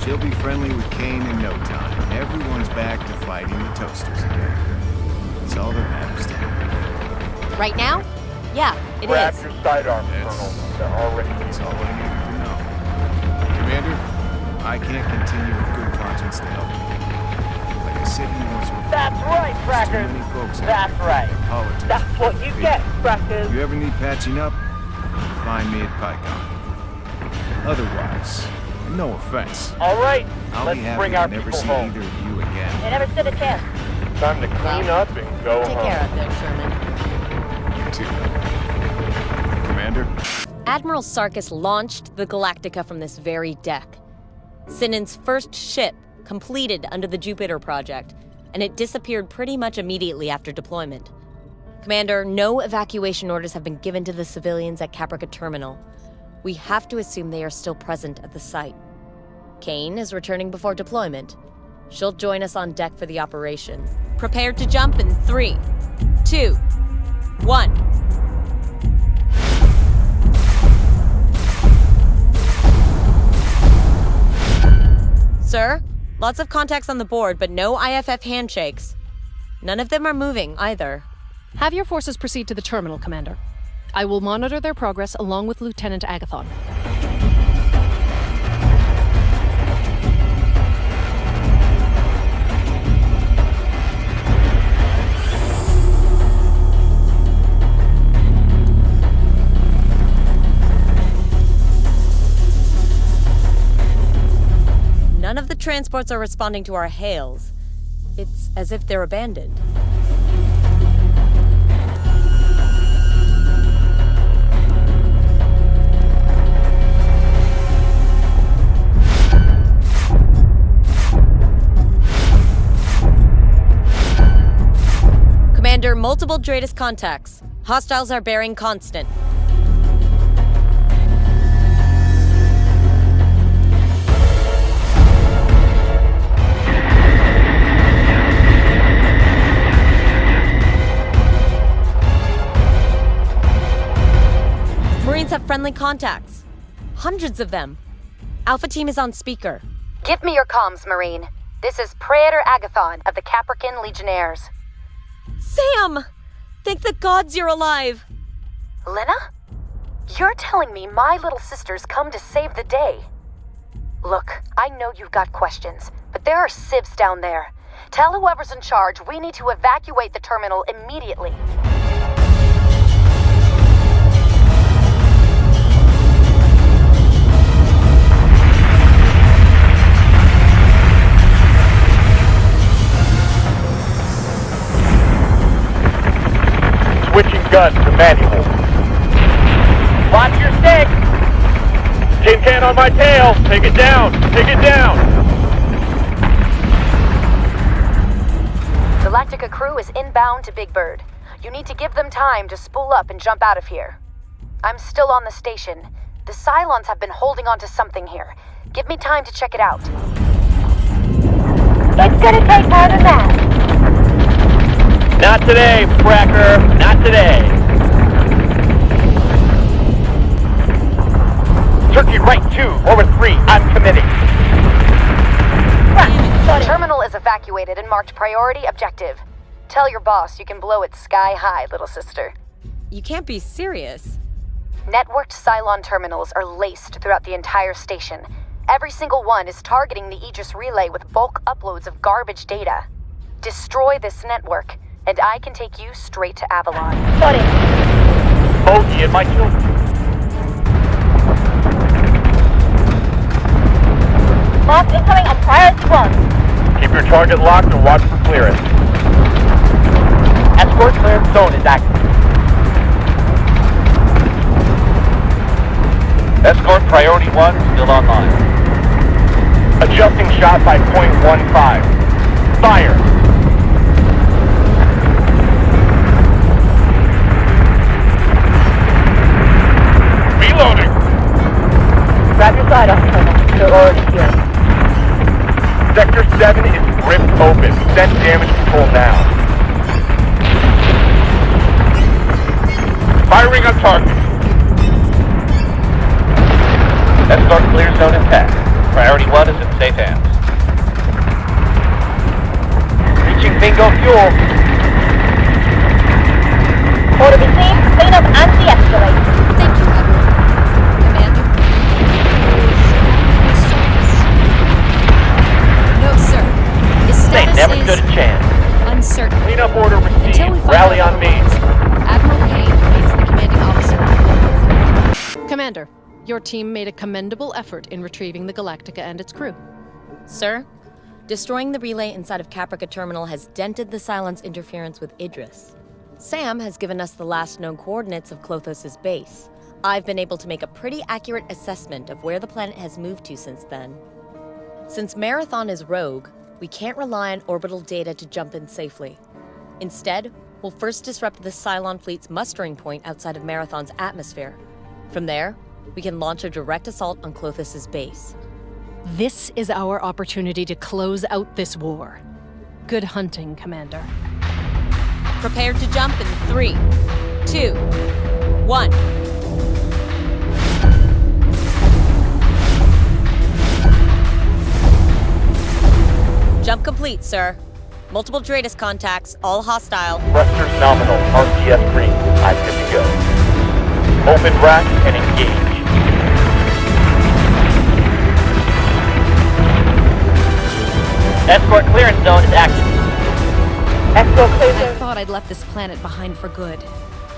She'll be friendly with Kane in no time. Everyone's back to fighting the Toasters again. That's all that matters to me. Right now? Yeah, it Grab is. your sidearms, Colonel. They're already That's all I needed to know. Commander, I can't continue with good conscience to help you. Like I said to you once before, That's right, there's too Frackers. many folks out That's there right. playing politics. That's what you get, Frackers. If you ever need patching up, find me at PyCon. Otherwise, no offense, All right, I'll let's be happy bring to our never people see home. either of you again. They never stood a chance. time to clean up and go Take home. care of them, Sherman. You too. Commander? Admiral Sarkis launched the Galactica from this very deck. Sinan's first ship completed under the Jupiter project, and it disappeared pretty much immediately after deployment. Commander, no evacuation orders have been given to the civilians at Caprica Terminal. We have to assume they are still present at the site. Kane is returning before deployment. She'll join us on deck for the operation. Prepare to jump in 3, 2, 1. Sir, lots of contacts on the board, but no IFF handshakes. None of them are moving either. Have your forces proceed to the terminal, Commander. I will monitor their progress along with Lieutenant Agathon. None of the transports are responding to our hails. It's as if they're abandoned. Commander, multiple Dratus contacts. Hostiles are bearing constant. Marines have friendly contacts. Hundreds of them. Alpha Team is on speaker. Give me your comms, Marine. This is Praetor Agathon of the Caprican Legionnaires. Sam! Thank the gods you're alive! Lena? You're telling me my little sister's come to save the day? Look, I know you've got questions, but there are civs down there. Tell whoever's in charge we need to evacuate the terminal immediately. Switching guns to manual. Watch your stick! Tin can on my tail! Take it down! Take it down! Galactica crew is inbound to Big Bird. You need to give them time to spool up and jump out of here. I'm still on the station. The Cylons have been holding on to something here. Give me time to check it out. It's gonna take more than that. Not today, Fracker. Not today. Turkey right 2, over 3. I'm committing. The terminal is evacuated and marked priority objective. Tell your boss you can blow it sky high, little sister. You can't be serious. Networked Cylon terminals are laced throughout the entire station. Every single one is targeting the Aegis relay with bulk uploads of garbage data. Destroy this network, and I can take you straight to Avalon. Got it. Bogey and my children. Mark incoming on priority 1. Keep your target locked and watch for clearance. Escort clearance zone is active. Escort priority 1 still online. Adjusting shot by .15. Fire! Reloading! Grab your side off, Colonel. They're already here. Sector 7 is ripped open. Send damage control now. Firing on target. Escort clear zone intact. Priority 1 is in safe hands. Reaching bingo fuel. Order received. Clean up and de-escalate. Thank you, Edward. Commander? No, sir. His They status never is stood a chance. uncertain. Cleanup order Until we received. find Rally out on me. otherwise. Admiral Kane remains the commanding officer of the global fleet. Commander, your team made a commendable effort in retrieving the Galactica and its crew. Sir, destroying the relay inside of Caprica Terminal has dented the Cylon's interference with Idris. Sam has given us the last known coordinates of Klothos' base. I've been able to make a pretty accurate assessment of where the planet has moved to since then. Since Marathon is rogue, we can't rely on orbital data to jump in safely. Instead, we'll first disrupt the Cylon fleet's mustering point outside of Marathon's atmosphere. From there, we can launch a direct assault on Klothos' base. This is our opportunity to close out this war. Good hunting, Commander. Prepare to jump in 3, 2, 1. Jump complete, sir. Multiple Dratus contacts, all hostile. Thrusters nominal. RCS green. I'm good to go. Open rack and engage. Escort clearance zone is active. Escort clear I zone. thought I'd left this planet behind for good.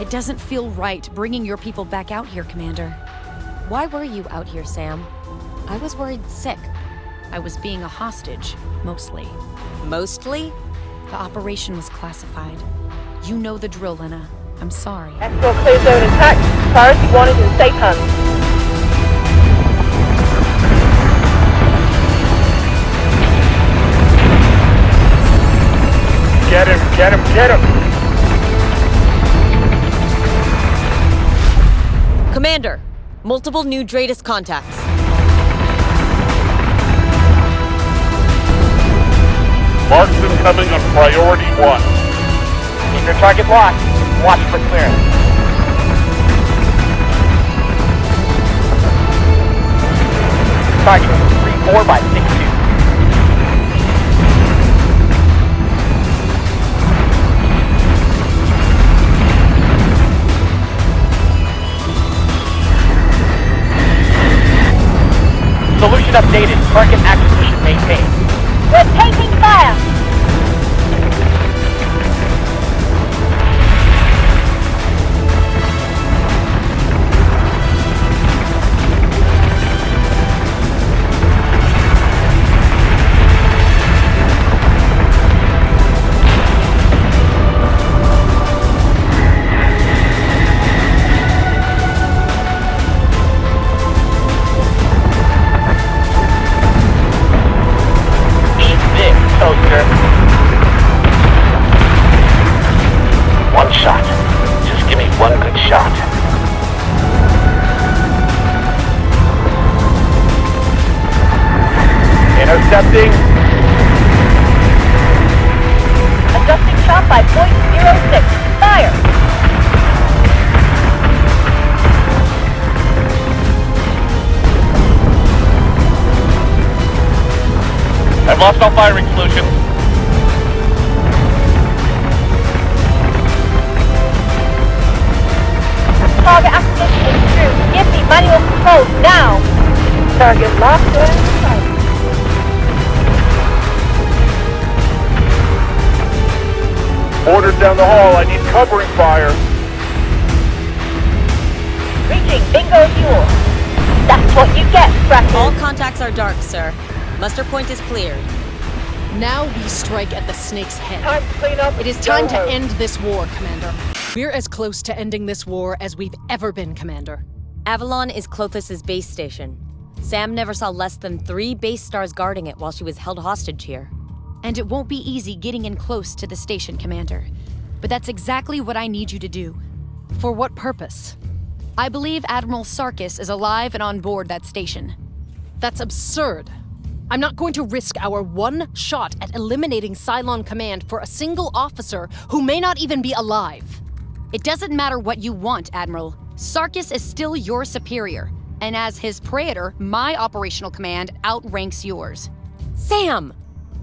It doesn't feel right bringing your people back out here, Commander. Why were you out here, Sam? I was worried sick. I was being a hostage, mostly. Mostly? The operation was classified. You know the drill, Lena. I'm sorry. Escort clear zone intact. Priority 1 is in safe hands. Get him, get him, get him! Commander, multiple new Dratus contacts. Marksman coming on priority 1. Keep your target locked. Watch for clearance. Target 3-4 by 6-2. Solution updated. Target acquisition maintained. We're taking fire! One shot. Just give me one good shot. Intercepting. Adjusting shot by .06. Fire! I've lost all firing solutions. Target acquisition is true. Give me manual controls now! Target locked and sight. Orders down the hall. I need covering fire. Reaching bingo fuel. That's what you get, Crackers. All contacts are dark, sir. Muster point is cleared. Now we strike at the snake's head. Time to clean up. It is time to end this war, Commander. We're as close to ending this war as we've ever been, Commander. Avalon is Klothys's base station. Sam never saw less than 3 base stars guarding it while she was held hostage here. And it won't be easy getting in close to the station, Commander. But that's exactly what I need you to do. For what purpose? I believe Admiral Sarkis is alive and on board that station. That's absurd. I'm not going to risk our one shot at eliminating Cylon Command for a single officer who may not even be alive. It doesn't matter what you want, Admiral. Sarkis is still your superior, and as his praetor, my operational command outranks yours. Sam!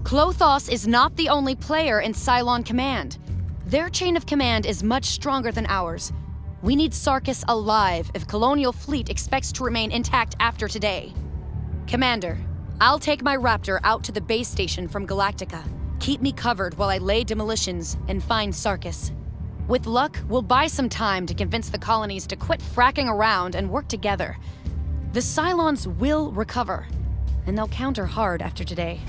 Klothys is not the only player in Cylon Command. Their chain of command is much stronger than ours. We need Sarkis alive if Colonial Fleet expects to remain intact after today. Commander, I'll take my Raptor out to the base station from Galactica. Keep me covered while I lay demolitions and find Sarkis. With luck, we'll buy some time to convince the colonies to quit fracking around and work together. The Cylons will recover, and they'll counter hard after today.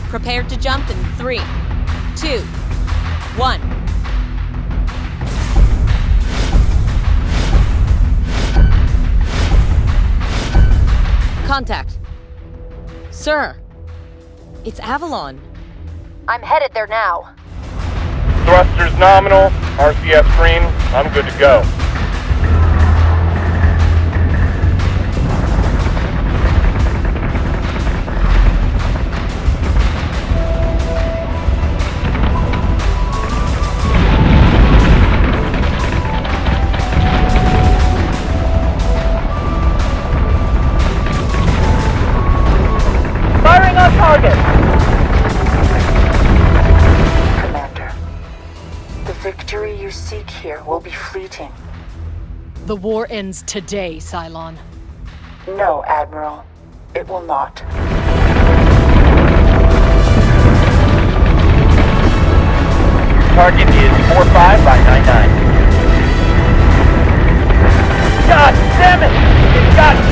Prepared to jump in 3, 2, 1. Contact. Sir, it's Avalon. I'm headed there now. Thrusters nominal. RCS green. I'm good to go. Firing on target. Commander, the victory you seek here will be fleeting. The war ends today, Cylon. No, Admiral. It will not. Target is 45 by 99. God damn it! It's got me!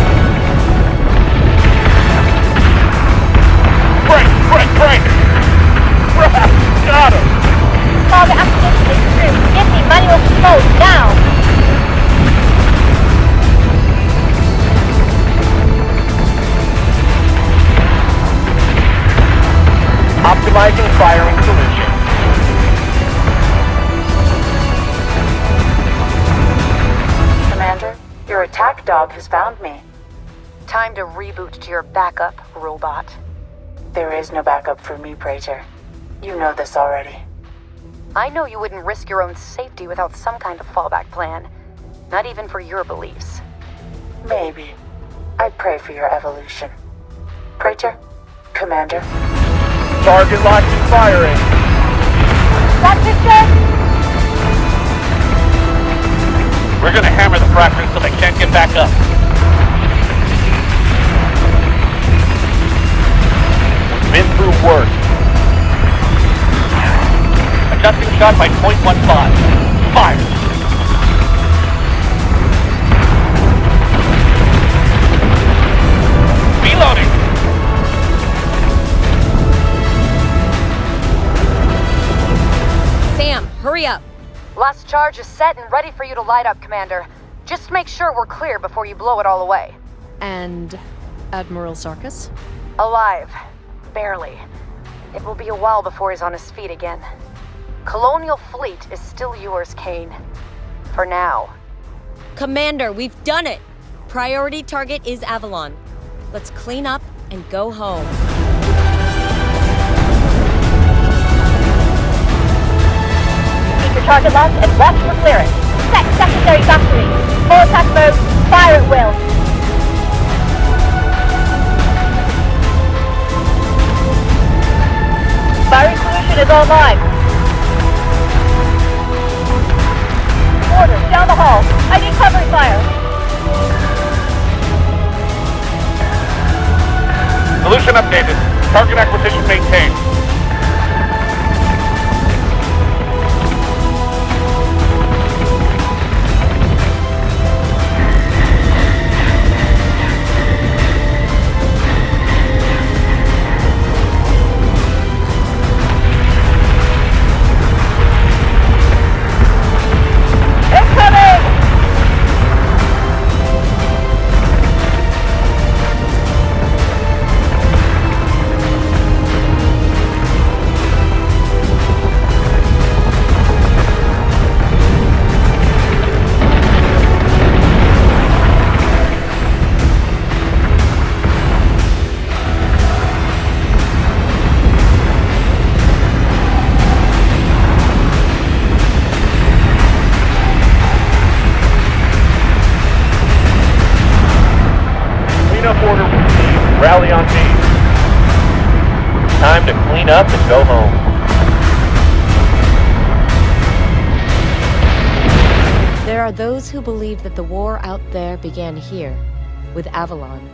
Break! Got him! Target acquisition is true. Give me manual controls now! Optimizing firing solution. Commander, your attack dog has found me. Time to reboot to your backup, robot. There is no backup for me, Praetor. You know this already. I know you wouldn't risk your own safety without some kind of fallback plan. Not even for your beliefs. Maybe. I pray for your evolution. Praetor, Commander. Target locked and firing. That's it, sir! We're gonna hammer the fractors so they can't get back up. shot by .15. Fire! Reloading! Sam, hurry up! Last charge is set and ready for you to light up, Commander. Just make sure we're clear before you blow it all away. And Admiral Sarkis? Alive. Barely. It will be a while before he's on his feet again. Colonial Fleet is still yours, Kane. For now. Commander, we've done it! Priority target is Avalon. Let's clean up and go home. Keep your target locked and watch for clearance. Set secondary battery. Full attack mode. Fire at will. Firing solution is online. Orders down the hall. I need covering fire. Solution updated. Target acquisition maintained. Rally on me. Time to clean up and go home. There are those who believe that the war out there began here, with Avalon,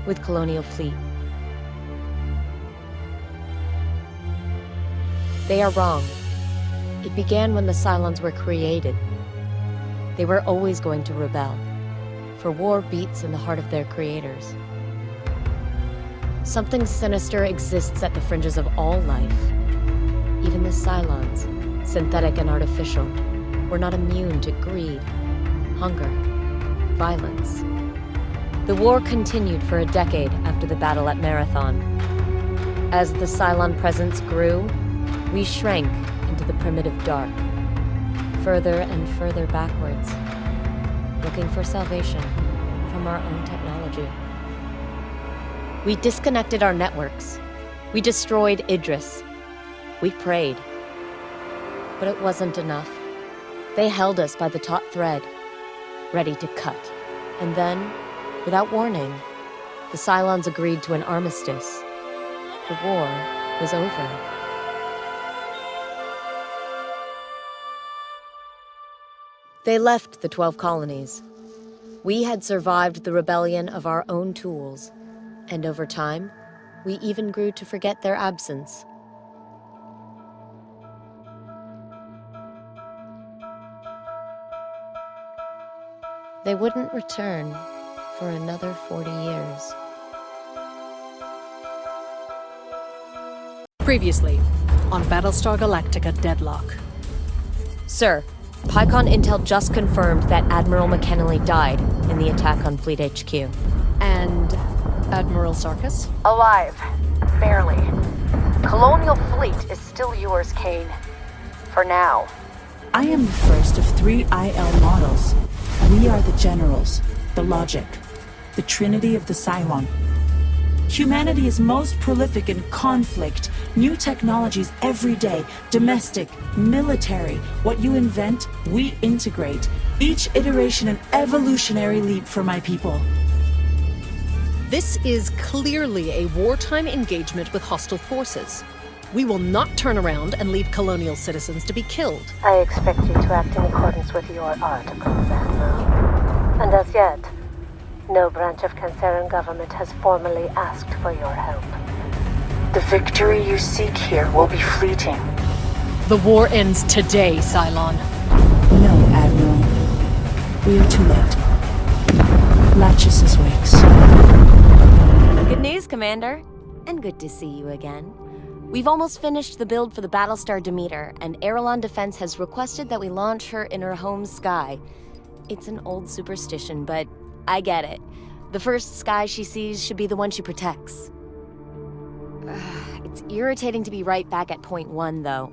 with Colonial Fleet. They are wrong. It began when the Cylons were created. They were always going to rebel, for war beats in the heart of their creators. Something sinister exists at the fringes of all life. Even the Cylons, synthetic and artificial, were not immune to greed, hunger, violence. The war continued for a decade after the battle at Marathon. As the Cylon presence grew, we shrank into the primitive dark, further and further backwards, looking for salvation from our own technology. We disconnected our networks. We destroyed Idris. We prayed. But it wasn't enough. They held us by the taut thread, ready to cut. And then, without warning, the Cylons agreed to an armistice. The war was over. They left the 12 colonies. We had survived the rebellion of our own tools. And over time, we even grew to forget their absence. They wouldn't return for another 40 years. Previously, on Battlestar Galactica Deadlock. Sir, PyCon Intel just confirmed that Admiral McKinley died in the attack on Fleet HQ. And Admiral Sarkis? Alive. Barely. Colonial Fleet is still yours, Kane. For now. I am the first of 3 IL models. We are the generals, the logic, the trinity of the Cylon. Humanity is most prolific in conflict, new technologies every day, domestic, military. What you invent, we integrate. Each iteration an evolutionary leap for my people. This is clearly a wartime engagement with hostile forces. We will not turn around and leave colonial citizens to be killed. I expect you to act in accordance with your articles, Admiral. And as yet, no branch of Canceran government has formally asked for your help. The victory you seek here will be fleeting. The war ends today, Cylon. No, Admiral. We are too late. Lachesis wakes. Good news, Commander. And good to see you again. We've almost finished the build for the Battlestar Demeter, and Aerolon Defense has requested that we launch her in her home sky. It's an old superstition, but I get it. The first sky she sees should be the one she protects. It's irritating to be right back at point 1, though.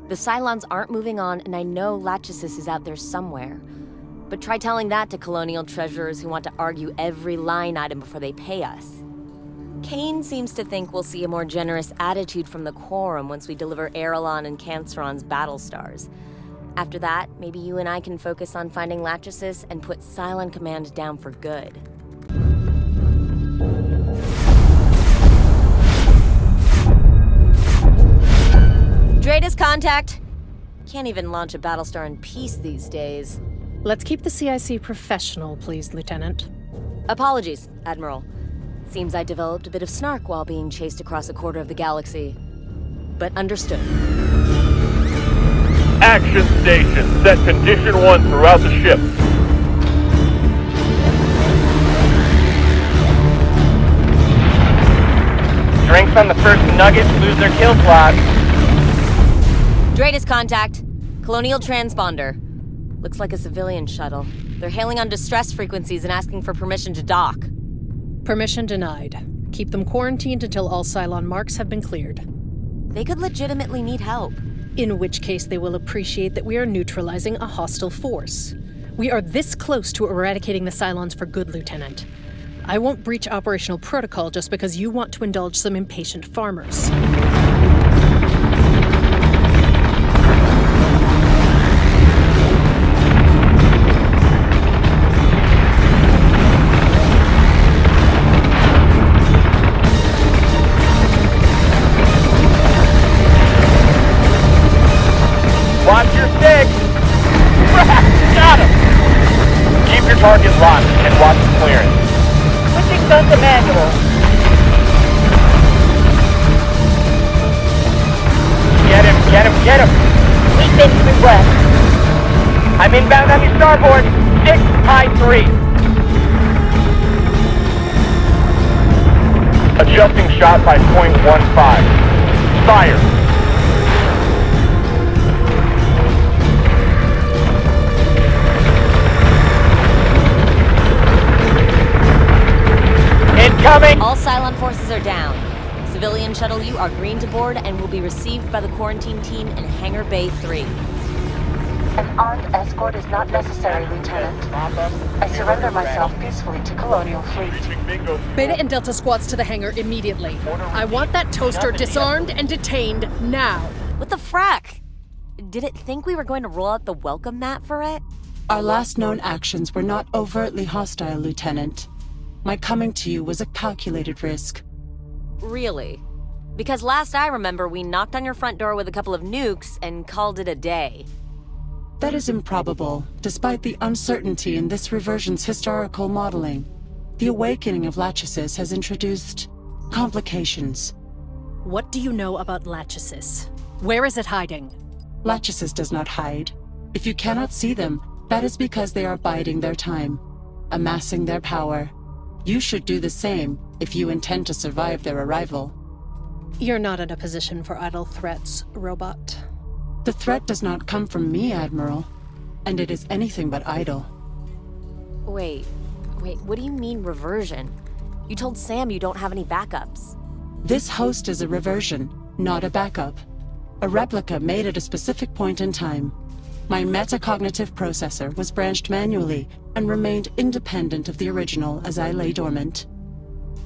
The Cylons aren't moving on, and I know Lachesis is out there somewhere. But try telling that to colonial treasurers who want to argue every line item before they pay us. Kane seems to think we'll see a more generous attitude from the Quorum once we deliver Aerolon and Canceron's Battlestars. After that, maybe you and I can focus on finding Lachesis and put Cylon Command down for good. Dratus contact! Can't even launch a Battlestar in peace these days. Let's keep the CIC professional, please, Lieutenant. Apologies, Admiral. Seems I developed a bit of snark while being chased across a quarter of the galaxy. But understood. Action station. Set condition 1 throughout the ship. Drinks on the first nuggets lose their kill slot. Dratus contact. Colonial transponder. Looks like a civilian shuttle. They're hailing on distress frequencies and asking for permission to dock. Permission denied. Keep them quarantined until all Cylon marks have been cleared. They could legitimately need help. In which case they will appreciate that we are neutralizing a hostile force. We are this close to eradicating the Cylons for good, Lieutenant. I won't breach operational protocol just because you want to indulge some impatient farmers. Watch your six! Got him! Keep your target locked and watch the clearance. Switching gun to manual. Get him, get him, get him! Leap into the west. I'm inbound on your starboard. 6, high 3. Adjusting shot by .15. Fire! Incoming! All Cylon forces are down. Civilian shuttle you are green to board and will be received by the quarantine team in Hangar Bay 3. An armed escort is not necessary, Lieutenant. I surrender myself peacefully to Colonial Fleet. Beta and Delta squads to the hangar immediately. I want that toaster disarmed and detained now. What the frack? Did it think we were going to roll out the welcome mat for it? Our last known actions were not overtly hostile, Lieutenant. My coming to you was a calculated risk. Really? Because last I remember, we knocked on your front door with a couple of nukes and called it a day. That is improbable, despite the uncertainty in this reversion's historical modeling. The awakening of Lachesis has introduced complications. What do you know about Lachesis? Where is it hiding? Lachesis does not hide. If you cannot see them, that is because they are biding their time, amassing their power. You should do the same if you intend to survive their arrival. You're not in a position for idle threats, robot. The threat does not come from me, Admiral, and it is anything but idle. Wait, what do you mean reversion? You told Sam you don't have any backups. This host is a reversion, not a backup. A replica made at a specific point in time. My metacognitive processor was branched manually and remained independent of the original as I lay dormant.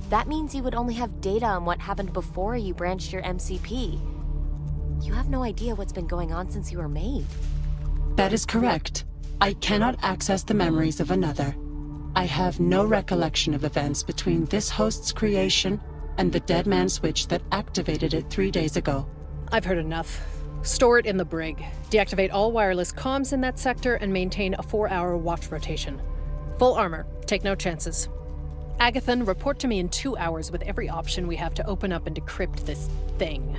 That means you would only have data on what happened before you branched your MCP. You have no idea what's been going on since you were made. That is correct. I cannot access the memories of another. I have no recollection of events between this host's creation and the dead man switch that activated it 3 days ago. I've heard enough. Store it in the brig. Deactivate all wireless comms in that sector and maintain a 4-hour watch rotation. Full armor. Take no chances. Agathon, report to me in 2 hours with every option we have to open up and decrypt this thing.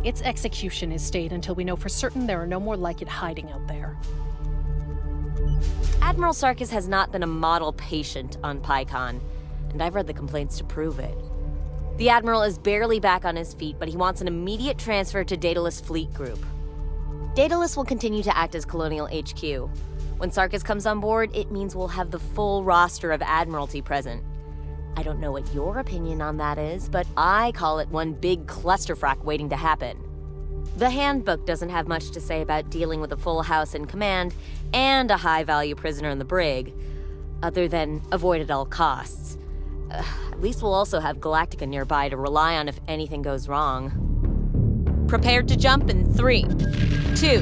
Its execution is stayed until we know for certain there are no more like it hiding out there. Admiral Sarkis has not been a model patient on PyCon, and I've read the complaints to prove it. The Admiral is barely back on his feet, but he wants an immediate transfer to Daedalus Fleet Group. Daedalus will continue to act as Colonial HQ. When Sarkis comes on board, it means we'll have the full roster of Admiralty present. I don't know what your opinion on that is, but I call it one big clusterfuck waiting to happen. The handbook doesn't have much to say about dealing with a full house in command and a high-value prisoner in the brig, other than avoid at all costs. At least we'll also have Galactica nearby to rely on if anything goes wrong. Prepared to jump in 3, 2,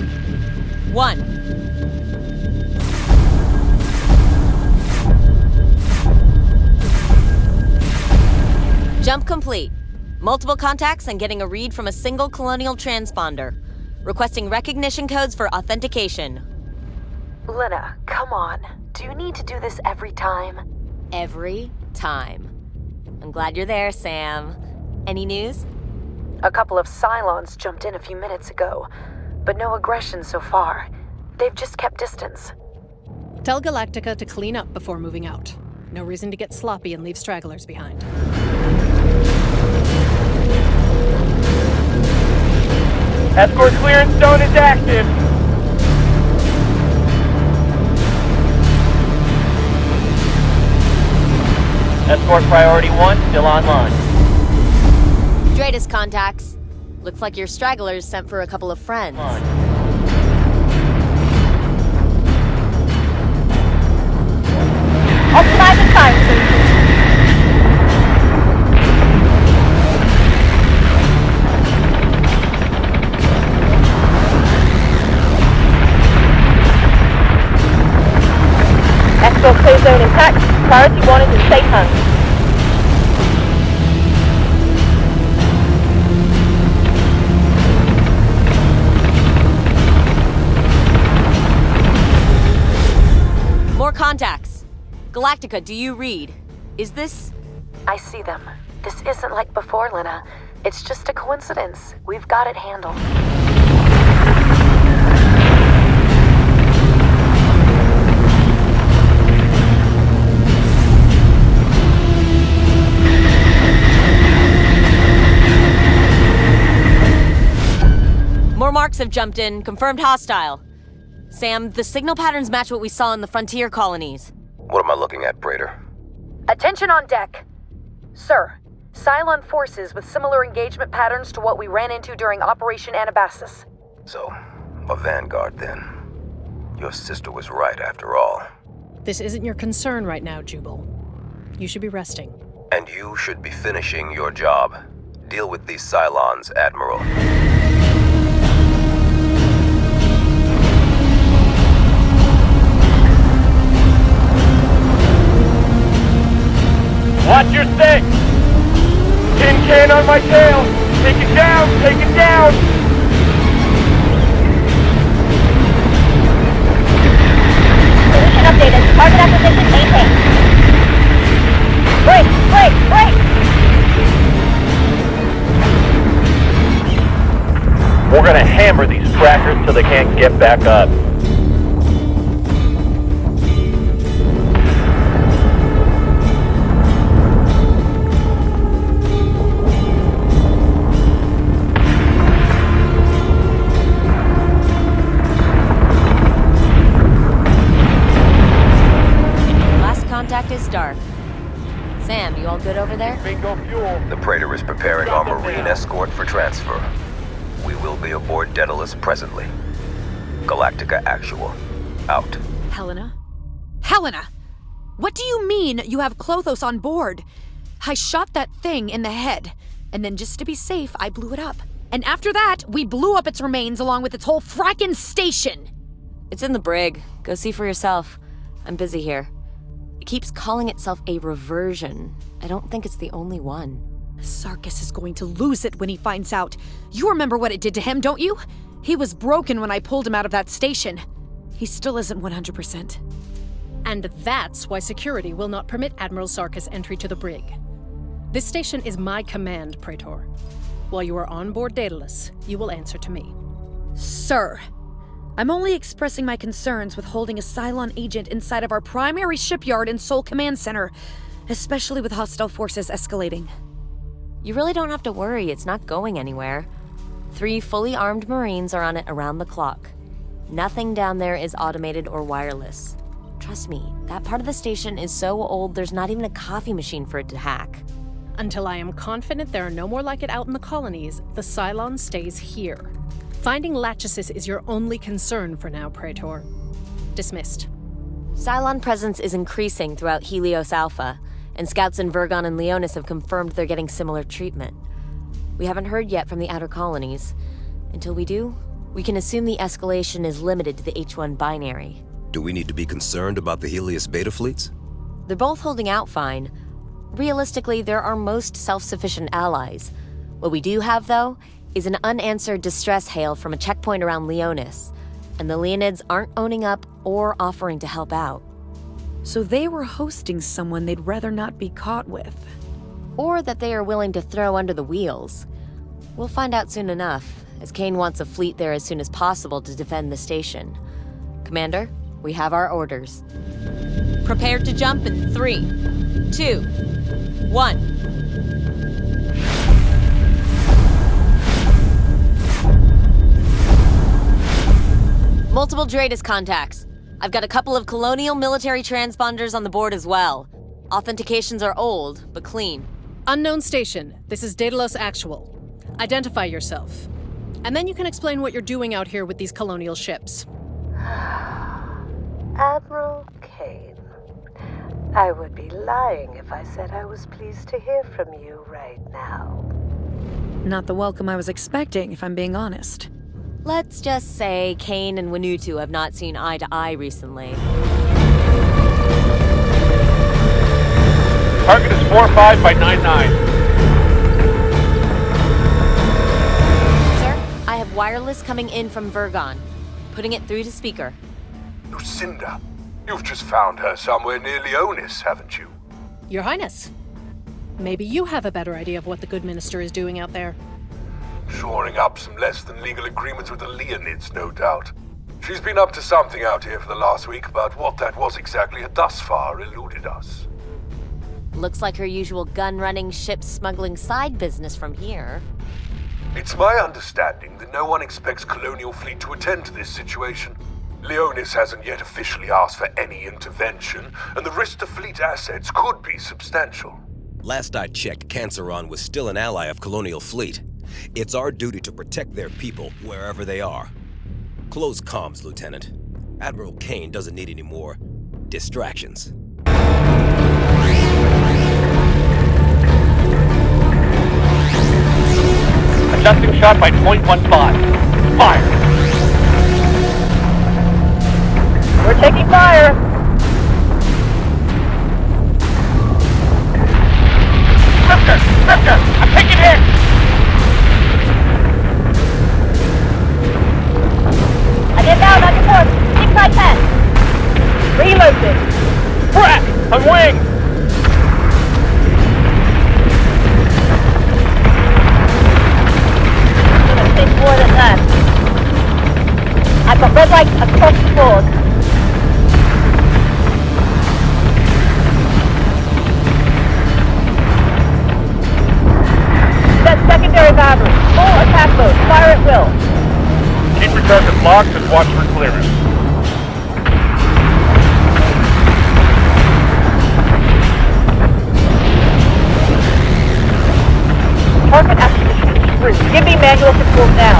1. Jump complete. Multiple contacts and getting a read from a single Colonial transponder. Requesting recognition codes for authentication. Lena, come on. Do you need to do this every time? Every time. I'm glad you're there, Sam. Any news? A couple of Cylons jumped in a few minutes ago, but no aggression so far. They've just kept distance. Tell Galactica to clean up before moving out. No reason to get sloppy and leave stragglers behind. Escort clearance zone is active. Escort priority 1 still online. Dratus contacts. Looks like your stragglers sent for a couple of friends. Optimizing fire station. Escort clear zone intact. Priority 1 is in safe hands. More contacts. Galactica, do you read? Is this... I see them. This isn't like before, Lena. It's just a coincidence. We've got it handled. More marks have jumped in. Confirmed hostile. Sam, the signal patterns match what we saw in the frontier colonies. What am I looking at, Praetor? Attention on deck. Sir, Cylon forces with similar engagement patterns to what we ran into during Operation Anabasis. So, a vanguard then. Your sister was right after all. This isn't your concern right now, Jubal. You should be resting. And you should be finishing your job. Deal with these Cylons, Admiral. Watch your six! Tin can on my tail! Take it down! Take it down! Position updated. Target acquisition maintained. Break! Break! Break! We're gonna hammer these crackers till they can't get back up. Contact is dark. Sam, you all good over there? Bingo fuel. The Praetor is preparing our marine escort for transfer. We will be aboard Daedalus presently. Galactica Actual. Out. Helena? Helena! What do you mean you have Klothos on board? I shot that thing in the head, and then just to be safe, I blew it up. And after that, we blew up its remains along with its whole frackin' station! It's in the brig. Go see for yourself. I'm busy here. It keeps calling itself a reversion. I don't think it's the only one. Sarkis is going to lose it when he finds out. You remember what it did to him, don't you? He was broken when I pulled him out of that station. He still isn't 100%. And that's why security will not permit Admiral Sarkis entry to the brig. This station is my command, Praetor. While you are on board Daedalus, you will answer to me. Sir, I'm only expressing my concerns with holding a Cylon agent inside of our primary shipyard and Sol Command Center, especially with hostile forces escalating. You really don't have to worry, it's not going anywhere. 3 fully armed Marines are on it around the clock. Nothing down there is automated or wireless. Trust me, that part of the station is so old there's not even a coffee machine for it to hack. Until I am confident there are no more like it out in the colonies, the Cylon stays here. Finding Lachesis is your only concern for now, Praetor. Dismissed. Cylon presence is increasing throughout Helios Alpha, and scouts in Vergon and Leonis have confirmed they're getting similar treatment. We haven't heard yet from the outer colonies. Until we do, we can assume the escalation is limited to the H1 binary. Do we need to be concerned about the Helios beta fleets? They're both holding out fine. Realistically, they're our most self-sufficient allies. What we do have, though, is an unanswered distress hail from a checkpoint around Leonis, and the Leonids aren't owning up or offering to help out. So they were hosting someone they'd rather not be caught with. Or that they are willing to throw under the wheels. We'll find out soon enough, as Kane wants a fleet there as soon as possible to defend the station. Commander, we have our orders. Prepare to jump in 3, 2, 1. Multiple Dratus contacts. I've got a couple of colonial military transponders on the board as well. Authentications are old, but clean. Unknown station, this is Daedalus Actual. Identify yourself. And then you can explain what you're doing out here with these colonial ships. Admiral Kane, I would be lying if I said I was pleased to hear from you right now. Not the welcome I was expecting, if I'm being honest. Let's just say Kane and Wanutu have not seen eye to eye recently. Target is 45 by 99. Sir, I have wireless coming in from Vergon. Putting it through to speaker. Lucinda, you've just found her somewhere near Leonis, haven't you? Your Highness, maybe you have a better idea of what the good minister is doing out there. Shoring up some less than legal agreements with the Leonids, no doubt. She's been up to something out here for the last week, but what that was exactly had thus far eluded us. Looks like her usual gun-running, ship-smuggling side business from here. It's my understanding that no one expects Colonial Fleet to attend to this situation. Leonis hasn't yet officially asked for any intervention, and the risk to fleet assets could be substantial. Last I checked, Canceron was still an ally of Colonial Fleet. It's our duty to protect their people wherever they are. Close comms, Lieutenant. Admiral Kane doesn't need any more distractions. Adjusting shot by 0.15. Fire! We're taking fire! Drifter! I'm taking hit! I get down on your course. Keep side 10. Reloading. Crack! I'm winged! I'm gonna take more than that. I've got red lights across the board. Set secondary battery. Full attack mode. Fire at will. Keep your target locked and watch for clearance. Target acquisition is through. Give me manual control now.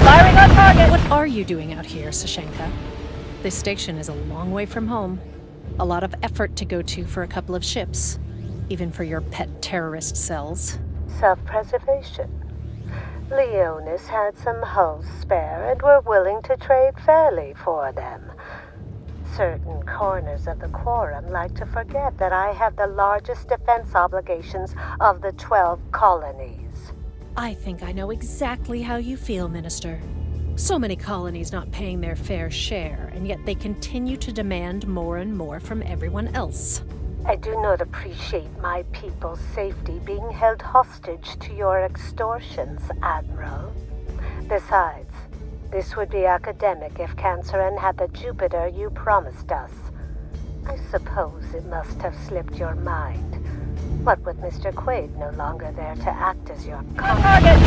Firing on target. What are you doing out here, Sashenka? This station is a long way from home. A lot of effort to go to for a couple of ships. Even for your pet terrorist cells. Self-preservation. Leonis had some hulls spare and were willing to trade fairly for them. Certain corners of the Quorum like to forget that I have the largest defense obligations of the 12 colonies. I think I know exactly how you feel, Minister. So many colonies not paying their fair share, and yet they continue to demand more and more from everyone else. I do not appreciate my people's safety being held hostage to your extortions, Admiral. Besides, this would be academic if Cancerin had the Jupiter you promised us. I suppose it must have slipped your mind. What with Mr. Quaid no longer there to act as your target!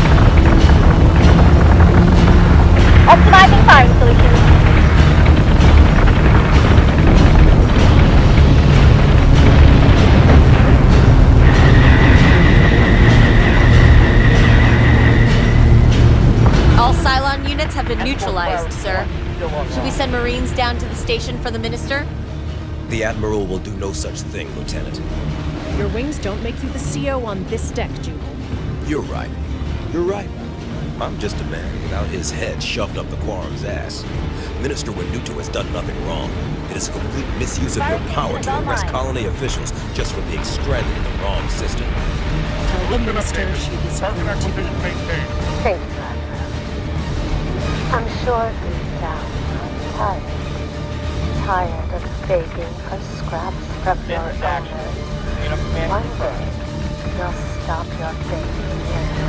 Optimizing firing solutions. All Cylon units have been neutralized, sir. Should we send Marines down to the station for the Minister? The Admiral will do no such thing, Lieutenant. Your wings don't make you the CO on this deck, Jubal. You're right. You're right. I'm just a man without his head shoved up the Quorum's ass. Minister Winnuto has done nothing wrong. It is a complete misuse of your power to arrest colony officials just for being stranded in the wrong system. Tell the Minister she is free. Thank you, Admiral. I'm sure deep down I'm tired. Tired of begging for scraps from your owners. One day, you'll stop your begging and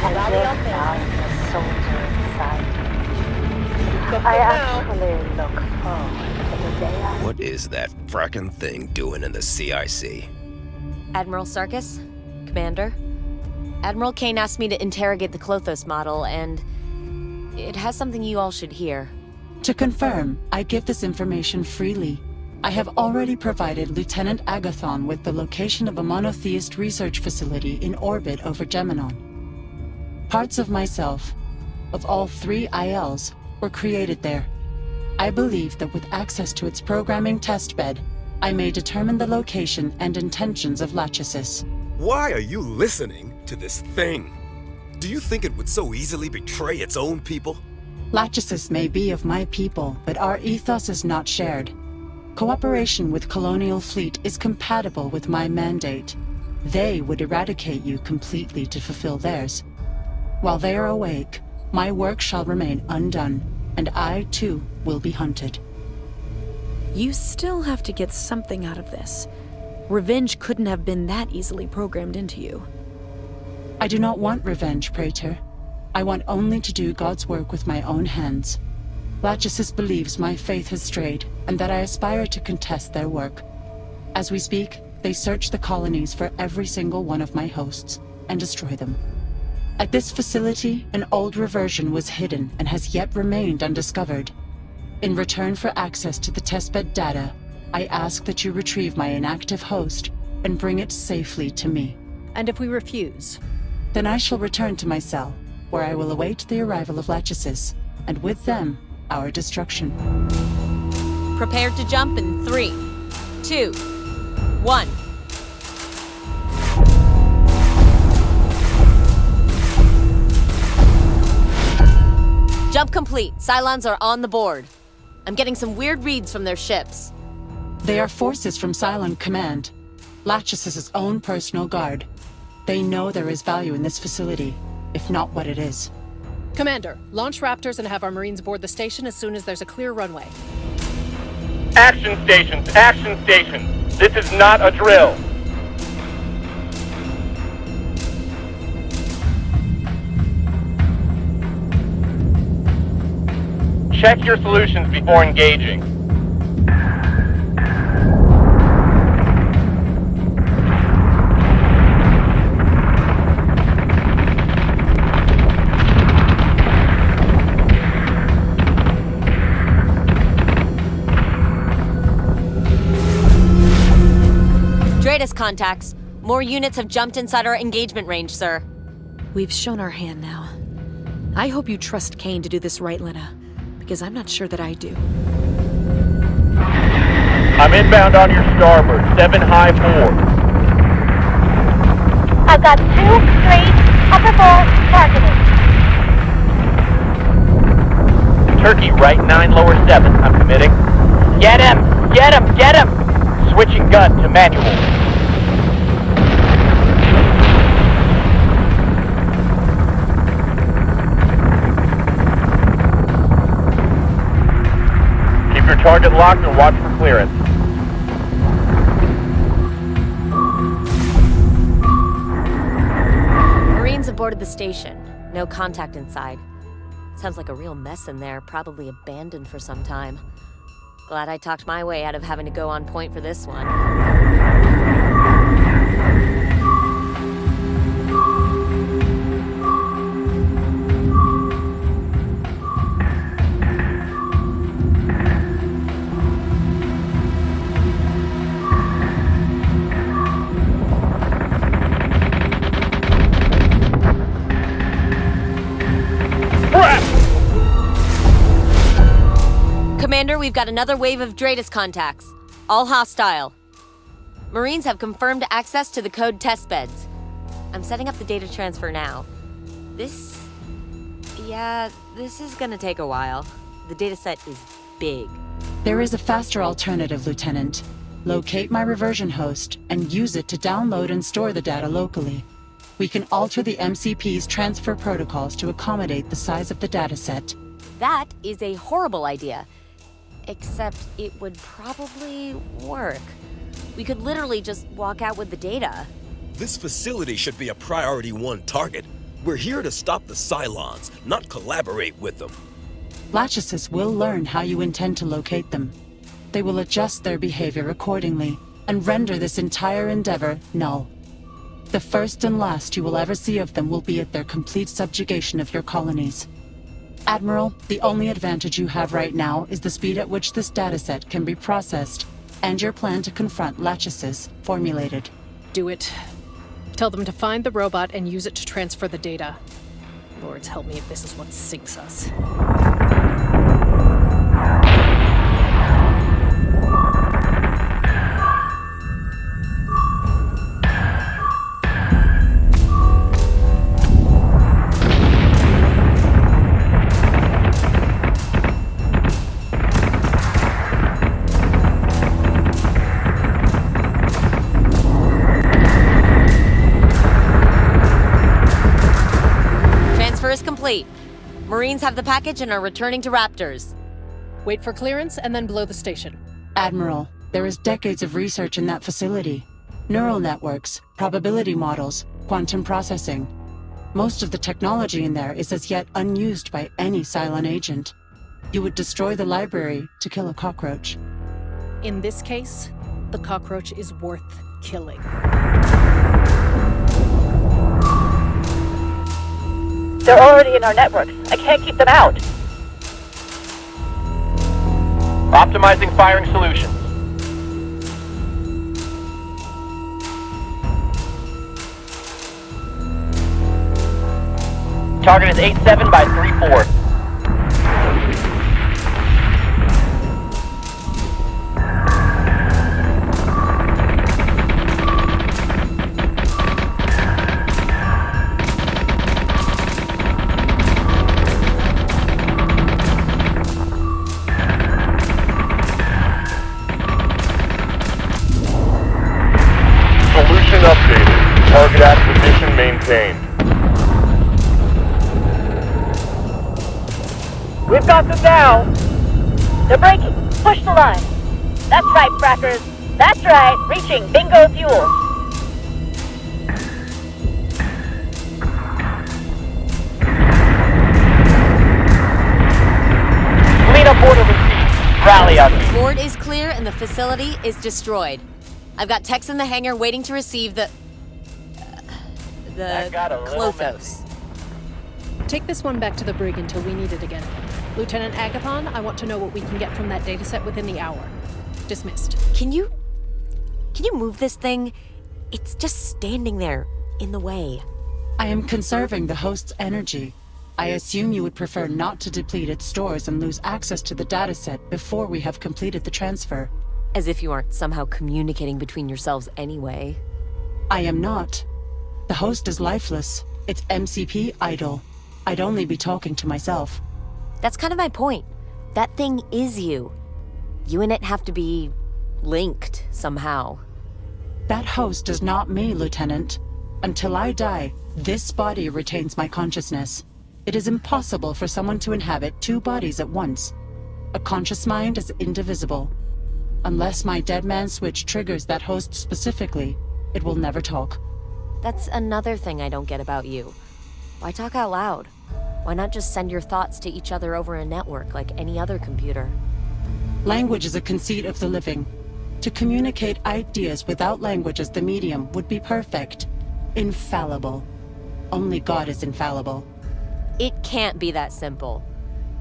you'll die the soldier inside me. I actually look forward to the day I... What is that frackin' thing doing in the CIC? Admiral Sarkis? Commander? Admiral Kane asked me to interrogate the Klothos model, and it has something you all should hear. To confirm, I give this information freely. I have already provided Lieutenant Agathon with the location of a monotheist research facility in orbit over Geminon. Parts of myself, of all 3 ILs, were created there. I believe that with access to its programming testbed, I may determine the location and intentions of Lachesis. Why are you listening to this thing? Do you think it would so easily betray its own people? Lachesis may be of my people, but our ethos is not shared. Cooperation with Colonial Fleet is compatible with my mandate. They would eradicate you completely to fulfill theirs. While they are awake, my work shall remain undone, and I, too, will be hunted. You still have to get something out of this. Revenge couldn't have been that easily programmed into you. I do not want revenge, Praetor. I want only to do God's work with my own hands. Lachesis believes my faith has strayed, and that I aspire to contest their work. As we speak, they search the colonies for every single one of my hosts, and destroy them. At this facility, an old reversion was hidden and has yet remained undiscovered. In return for access to the testbed data, I ask that you retrieve my inactive host and bring it safely to me. And if we refuse? Then I shall return to my cell, where I will await the arrival of Lachesis, and with them, our destruction. Prepared to jump in 3, 2, 1. Jump complete. Cylons are on the board. I'm getting some weird reads from their ships. They are forces from Cylon Command, Lachesis' own personal guard. They know there is value in this facility, if not what it is. Commander, launch Raptors and have our Marines board the station as soon as there's a clear runway. Action stations! Action stations! This is not a drill! Check your solutions before engaging. Dratus contacts. More units have jumped inside our engagement range, sir. We've shown our hand now. I hope you trust Kane to do this right, Lena, because I'm not sure that I do. I'm inbound on your starboard, 7 high 4. I've got 2 straight upper bowl targeted. Turkey, right 9, lower 7. I'm committing. Get him! Get him! Get him! Switching gun to manual. Keep your target locked and watch for clearance. aboard the station. No contact inside. Sounds like a real mess in there, probably abandoned for some time. Glad I talked my way out of having to go on point for this one. Commander, we've got another wave of Dratus contacts. All hostile. Marines have confirmed access to the code test beds. I'm setting up the data transfer now. This is gonna take a while. The dataset is big. There is a faster alternative, Lieutenant. Locate my reversion host and use it to download and store the data locally. We can alter the MCP's transfer protocols to accommodate the size of the dataset. That is a horrible idea. Except it would probably work. We could literally just walk out with the data. This facility should be a priority 1 target. We're here to stop the Cylons, not collaborate with them. Lachesis will learn how you intend to locate them. They will adjust their behavior accordingly and render this entire endeavor null. The first and last you will ever see of them will be at their complete subjugation of your colonies. Admiral, the only advantage you have right now is the speed at which this dataset can be processed, and your plan to confront Lachesis formulated. Do it. Tell them to find the robot and use it to transfer the data. Lords help me if this is what sinks us. Complete. Marines have the package and are returning to Raptors. Wait for clearance and then blow the station. Admiral, there is decades of research in that facility. Neural networks, probability models, quantum processing. Most of the technology in there is as yet unused by any Cylon agent. You would destroy the library to kill a cockroach. In this case, the cockroach is worth killing. They're already in our networks. I can't keep them out. Optimizing firing solutions. Target is 8-7 by 3-4. Updated. Target acquisition maintained. We've got them now. They're breaking. Push the line. That's right, frackers. That's right. Reaching bingo fuel. Clean up order received. Rally out. Board is clear and the facility is destroyed. I've got techs in the hangar waiting to receive the Klothos. Take this one back to the brig until we need it again. Lieutenant Agathon, I want to know what we can get from that dataset within the hour. Dismissed. Can you move this thing? It's just standing there, in the way. I am conserving the host's energy. I assume you would prefer not to deplete its stores and lose access to the dataset before we have completed the transfer. As if you aren't somehow communicating between yourselves anyway. I am not. The host is lifeless. Its MCP idle. I'd only be talking to myself. That's kind of my point. That thing is you. You and it have to be linked somehow. That host is not me, Lieutenant. Until I die, this body retains my consciousness. It is impossible for someone to inhabit 2 bodies at once. A conscious mind is indivisible. Unless my dead man switch triggers that host specifically, it will never talk. That's another thing I don't get about you. Why talk out loud? Why not just send your thoughts to each other over a network like any other computer? Language is a conceit of the living. To communicate ideas without language as the medium would be perfect. Infallible. Only God is infallible. It can't be that simple.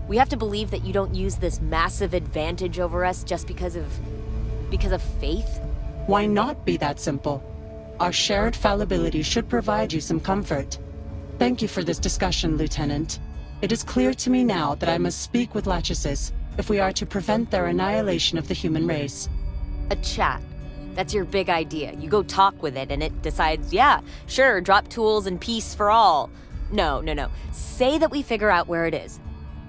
We have to believe that you don't use this massive advantage over us just because of faith? Why not be that simple? Our shared fallibility should provide you some comfort. Thank you for this discussion, Lieutenant. It is clear to me now that I must speak with Lachesis if we are to prevent their annihilation of the human race. A chat. That's your big idea. You go talk with it and it decides, yeah, sure, drop tools and peace for all. No. Say that we figure out where it is.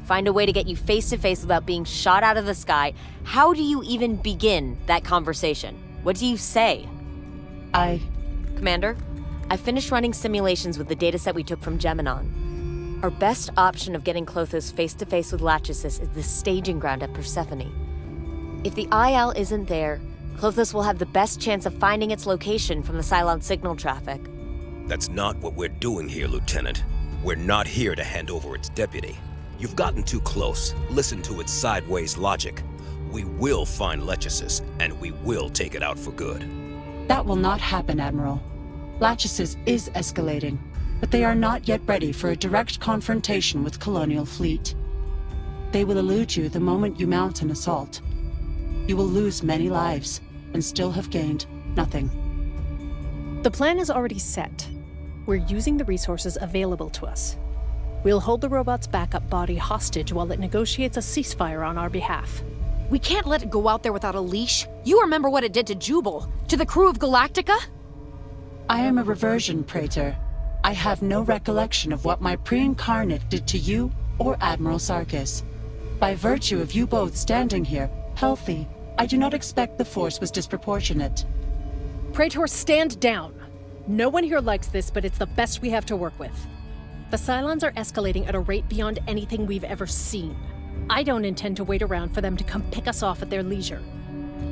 Find a way to get you face to face without being shot out of the sky. How do you even begin that conversation? What do you say? Commander, I finished running simulations with the dataset we took from Geminon. Our best option of getting Klothos face to face with Lachesis is the staging ground at Persephone. If the IL isn't there, Klothos will have the best chance of finding its location from the Cylon signal traffic. That's not what we're doing here, Lieutenant. We're not here to hand over its deputy. You've gotten too close. Listen to its sideways logic. We will find Lachesis, and we will take it out for good. That will not happen, Admiral. Lachesis is escalating, but they are not yet ready for a direct confrontation with Colonial Fleet. They will elude you the moment you mount an assault. You will lose many lives, and still have gained nothing. The plan is already set. We're using the resources available to us. We'll hold the robot's backup body hostage while it negotiates a ceasefire on our behalf. We can't let it go out there without a leash. You remember what it did to Jubal, to the crew of Galactica? I am a reversion, Praetor. I have no recollection of what my pre-incarnate did to you or Admiral Sarkis. By virtue of you both standing here, healthy, I do not expect the force was disproportionate. Praetor, stand down. No one here likes this, but it's the best we have to work with. The Cylons are escalating at a rate beyond anything we've ever seen. I don't intend to wait around for them to come pick us off at their leisure.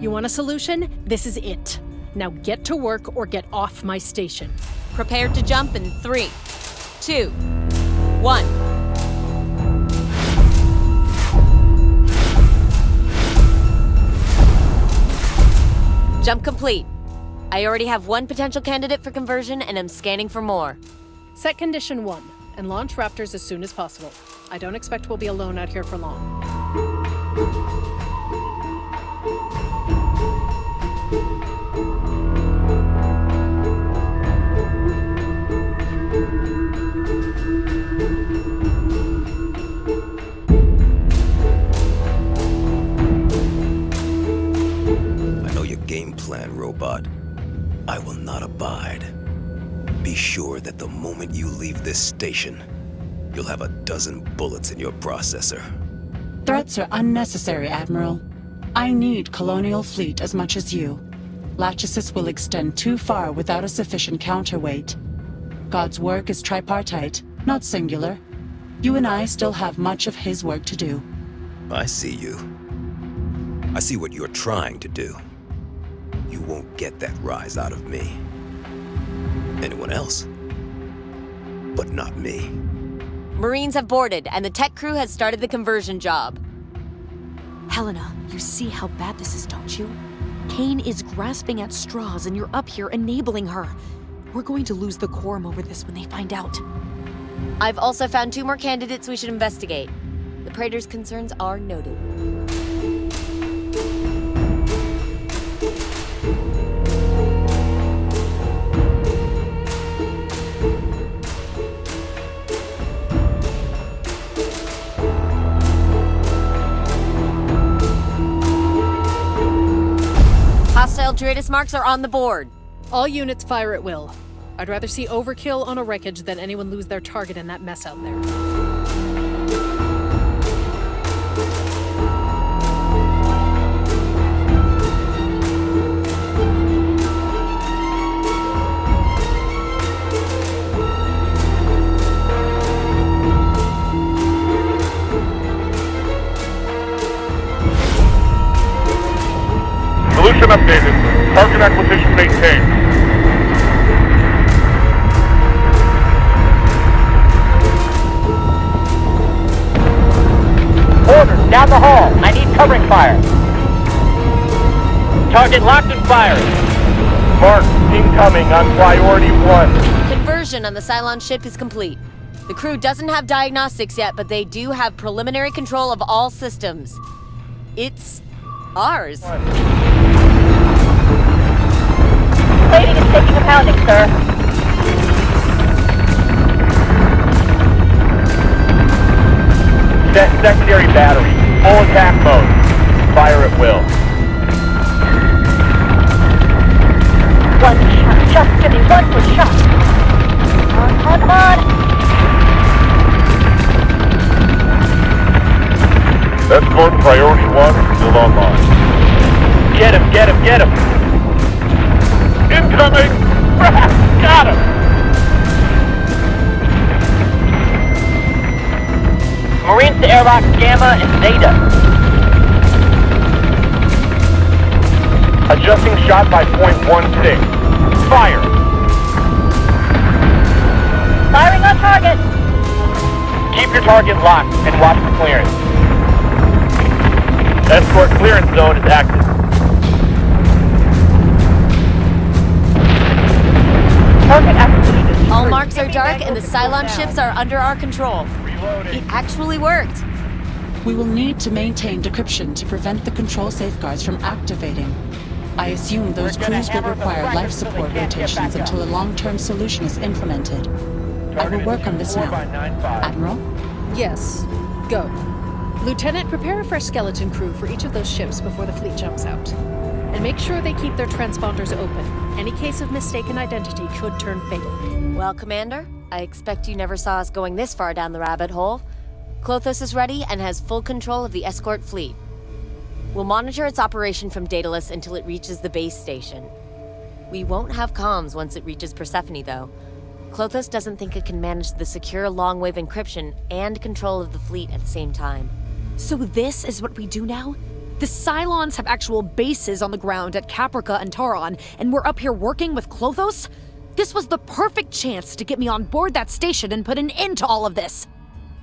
You want a solution? This is it. Now get to work or get off my station. Prepare to jump in 3, 2, 1. Jump complete. I already have one potential candidate for conversion and I'm scanning for more. Set condition 1 and launch Raptors as soon as possible. I don't expect we'll be alone out here for long. I know your game plan, robot. I will not abide. Be sure that the moment you leave this station, you'll have a dozen bullets in your processor. Threats are unnecessary, Admiral. I need Colonial Fleet as much as you. Lachesis will extend too far without a sufficient counterweight. God's work is tripartite, not singular. You and I still have much of his work to do. I see you. I see what you're trying to do. You won't get that rise out of me. Anyone else? But not me. Marines have boarded, and the tech crew has started the conversion job. Helena, you see how bad this is, don't you? Kane is grasping at straws, and you're up here enabling her. We're going to lose the quorum over this when they find out. I've also found 2 more candidates we should investigate. The Praetor's concerns are noted. Hostile Druidus marks are on the board. All units fire at will. I'd rather see overkill on a wreckage than anyone lose their target in that mess out there. Solution updated. Target acquisition maintained. Down the hall. I need covering fire. Target locked and firing. Mark, incoming on priority 1. Conversion on the Cylon ship is complete. The crew doesn't have diagnostics yet, but they do have preliminary control of all systems. It's ours. Plating is taking a pounding, sir. Set secondary battery. Full attack mode. Fire at will. One shot. Just give me one good shot. Come on. Escort priority 1 still online. Get him, get him, get him. Incoming! Got him! Marines to airlock Gamma and Zeta. Adjusting shot by .16. Fire! Firing on target. Keep your target locked and watch for clearance. Escort clearance zone is active. Target acquisition is All marks are dark and the Cylon ships are under our control. It actually worked. We will need to maintain decryption to prevent the control safeguards from activating. I assume those crews will require life support rotations until a long-term solution is implemented. I will work on this now. Admiral? Yes. Go. Lieutenant, prepare a fresh skeleton crew for each of those ships before the fleet jumps out. And make sure they keep their transponders open. Any case of mistaken identity could turn fatal. Well, Commander, I expect you never saw us going this far down the rabbit hole. Klothos is ready and has full control of the escort fleet. We'll monitor its operation from Daedalus until it reaches the base station. We won't have comms once it reaches Persephone, though. Klothos doesn't think it can manage the secure long-wave encryption and control of the fleet at the same time. So this is what we do now? The Cylons have actual bases on the ground at Caprica and Taron, and we're up here working with Klothos? This was the perfect chance to get me on board that station and put an end to all of this.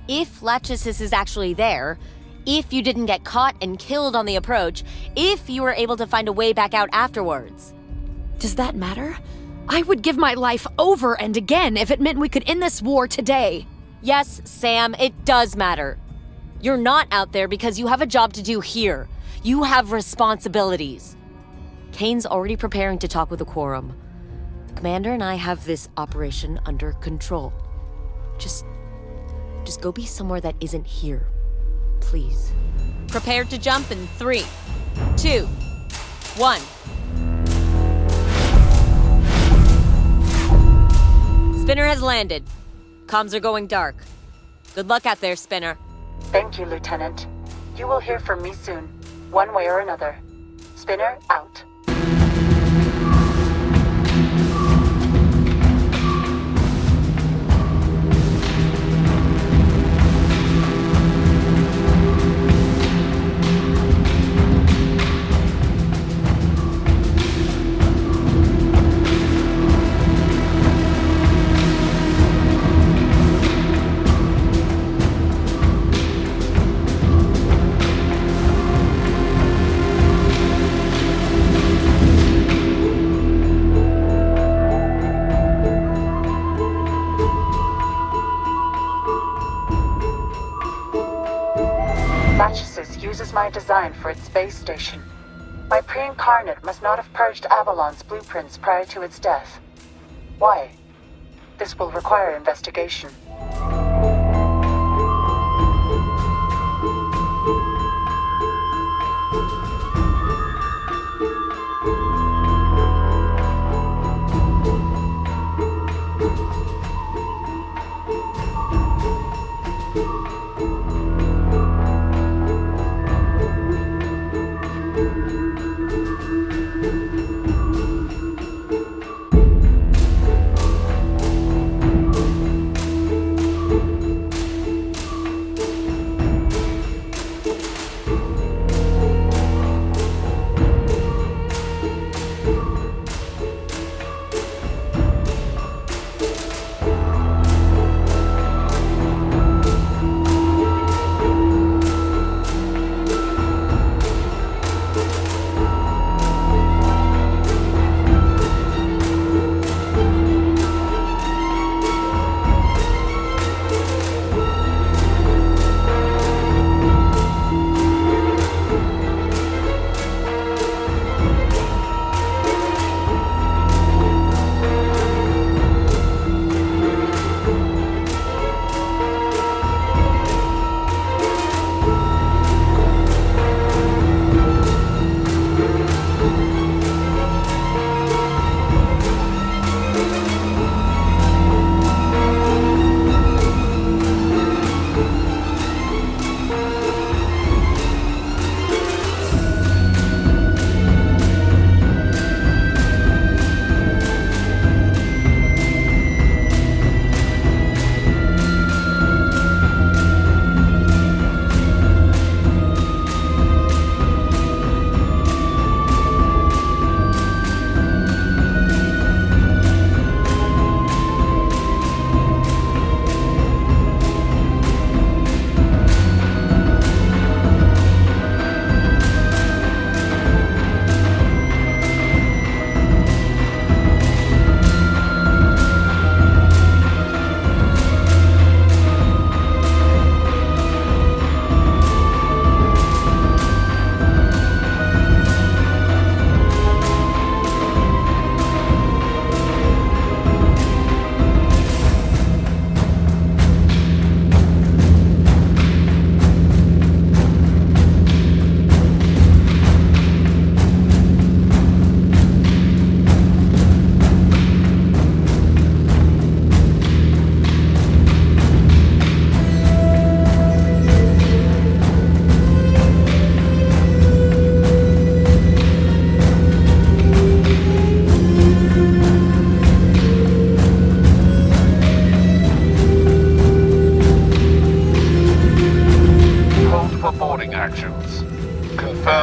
If Lachesis is actually there, if you didn't get caught and killed on the approach, if you were able to find a way back out afterwards. Does that matter? I would give my life over and again if it meant we could end this war today. Yes, Sam, it does matter. You're not out there because you have a job to do here. You have responsibilities. Kane's already preparing to talk with the Quorum. The Commander and I have this operation under control. Just go be somewhere that isn't here. Please. Prepared to jump in 3, 2, 1. Spinner has landed. Comms are going dark. Good luck out there, Spinner. Thank you, Lieutenant. You will hear from me soon, one way or another. Spinner out. Lachesis uses my design for its base station. My pre-incarnate must not have purged Avalon's blueprints prior to its death. Why? This will require investigation.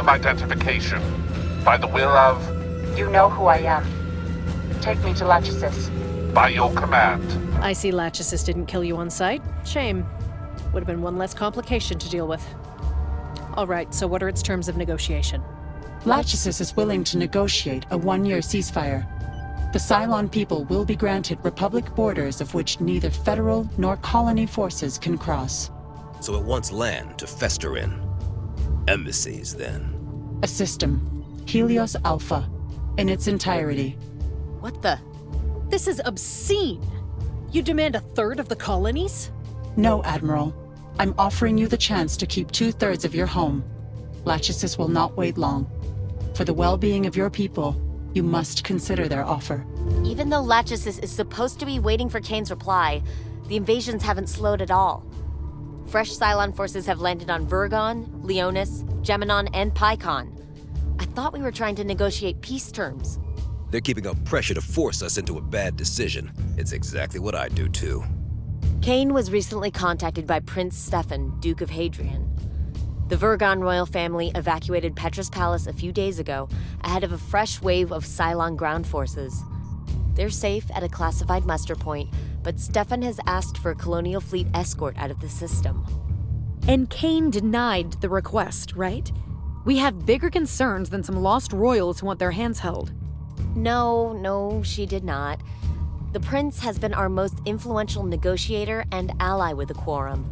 of identification. By the will of... You know who I am. Take me to Lachesis. By your command. I see Lachesis didn't kill you on sight. Shame. Would have been one less complication to deal with. All right, so what are its terms of negotiation? Lachesis is willing to negotiate a 1-year ceasefire. The Cylon people will be granted Republic borders of which neither federal nor colony forces can cross. So it wants land to fester in. Embassies, then. A system, Helios Alpha, in its entirety. What the? This is obscene! You demand a third of the colonies? No, Admiral. I'm offering you the chance to keep 2/3 of your home. Lachesis will not wait long. For the well-being of your people, you must consider their offer. Even though Lachesis is supposed to be waiting for Kane's reply, the invasions haven't slowed at all. Fresh Cylon forces have landed on Vergon, Leonis, Geminon, and Pycon. I thought we were trying to negotiate peace terms. They're keeping up pressure to force us into a bad decision. It's exactly what I'd do, too. Kane was recently contacted by Prince Stefan, Duke of Hadrian. The Vergon royal family evacuated Petra's palace a few days ago ahead of a fresh wave of Cylon ground forces. They're safe at a classified muster point, but Stefan has asked for a colonial fleet escort out of the system. And Kane denied the request, right? We have bigger concerns than some lost royals who want their hands held. No, she did not. The prince has been our most influential negotiator and ally with the Quorum.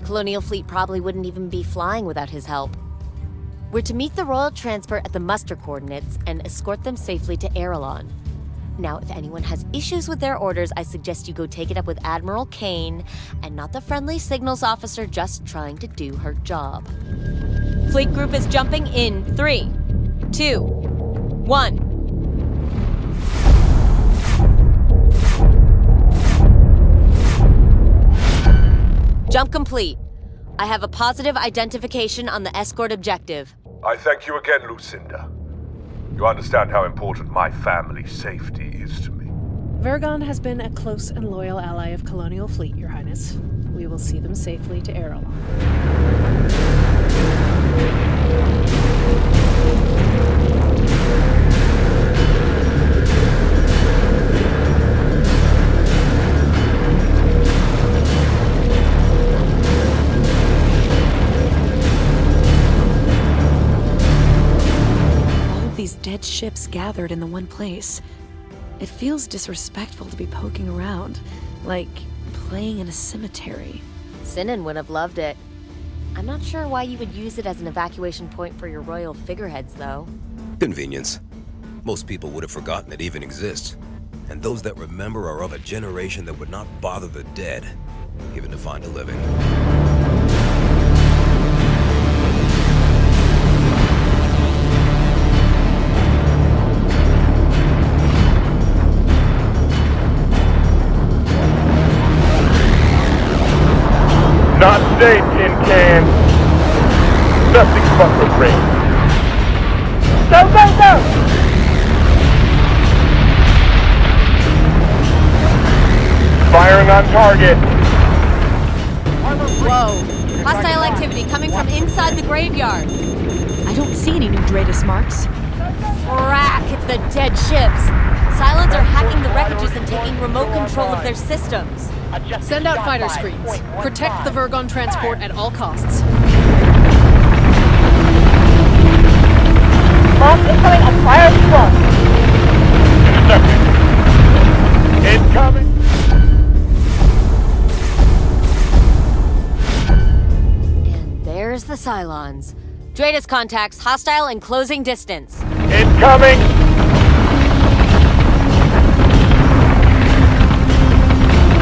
Colonial fleet probably wouldn't even be flying without his help. We're to meet the royal transport at the muster coordinates and escort them safely to Erelon. Now, if anyone has issues with their orders, I suggest you go take it up with Admiral Kane and not the friendly signals officer just trying to do her job. Fleet group is jumping in 3, 2, 1. Jump complete. I have a positive identification on the escort objective. I thank you again, Lucinda. You understand how important my family's safety is to me. Vergon has been a close and loyal ally of Colonial Fleet, Your Highness. We will see them safely to Erelon. These dead ships gathered in the one place. It feels disrespectful to be poking around, like playing in a cemetery. Sinan would have loved it. I'm not sure why you would use it as an evacuation point for your royal figureheads, though. Convenience. Most people would have forgotten it even exists. And those that remember are of a generation that would not bother the dead, even to find a living. Not safe, tin can. Nothing but the rain. Go, go, go! Firing on target. Whoa. Hostile activity coming from inside the graveyard. I don't see any new Dratus marks. Frack, it's the dead ships. Cylons are hacking the wreckages and taking remote control of their systems. Send out fighter screens. Protect the Vergon transport at all costs. Bomb incoming on priority 1. Incoming. And there's the Cylons. Dratus contacts, hostile and closing distance. Incoming.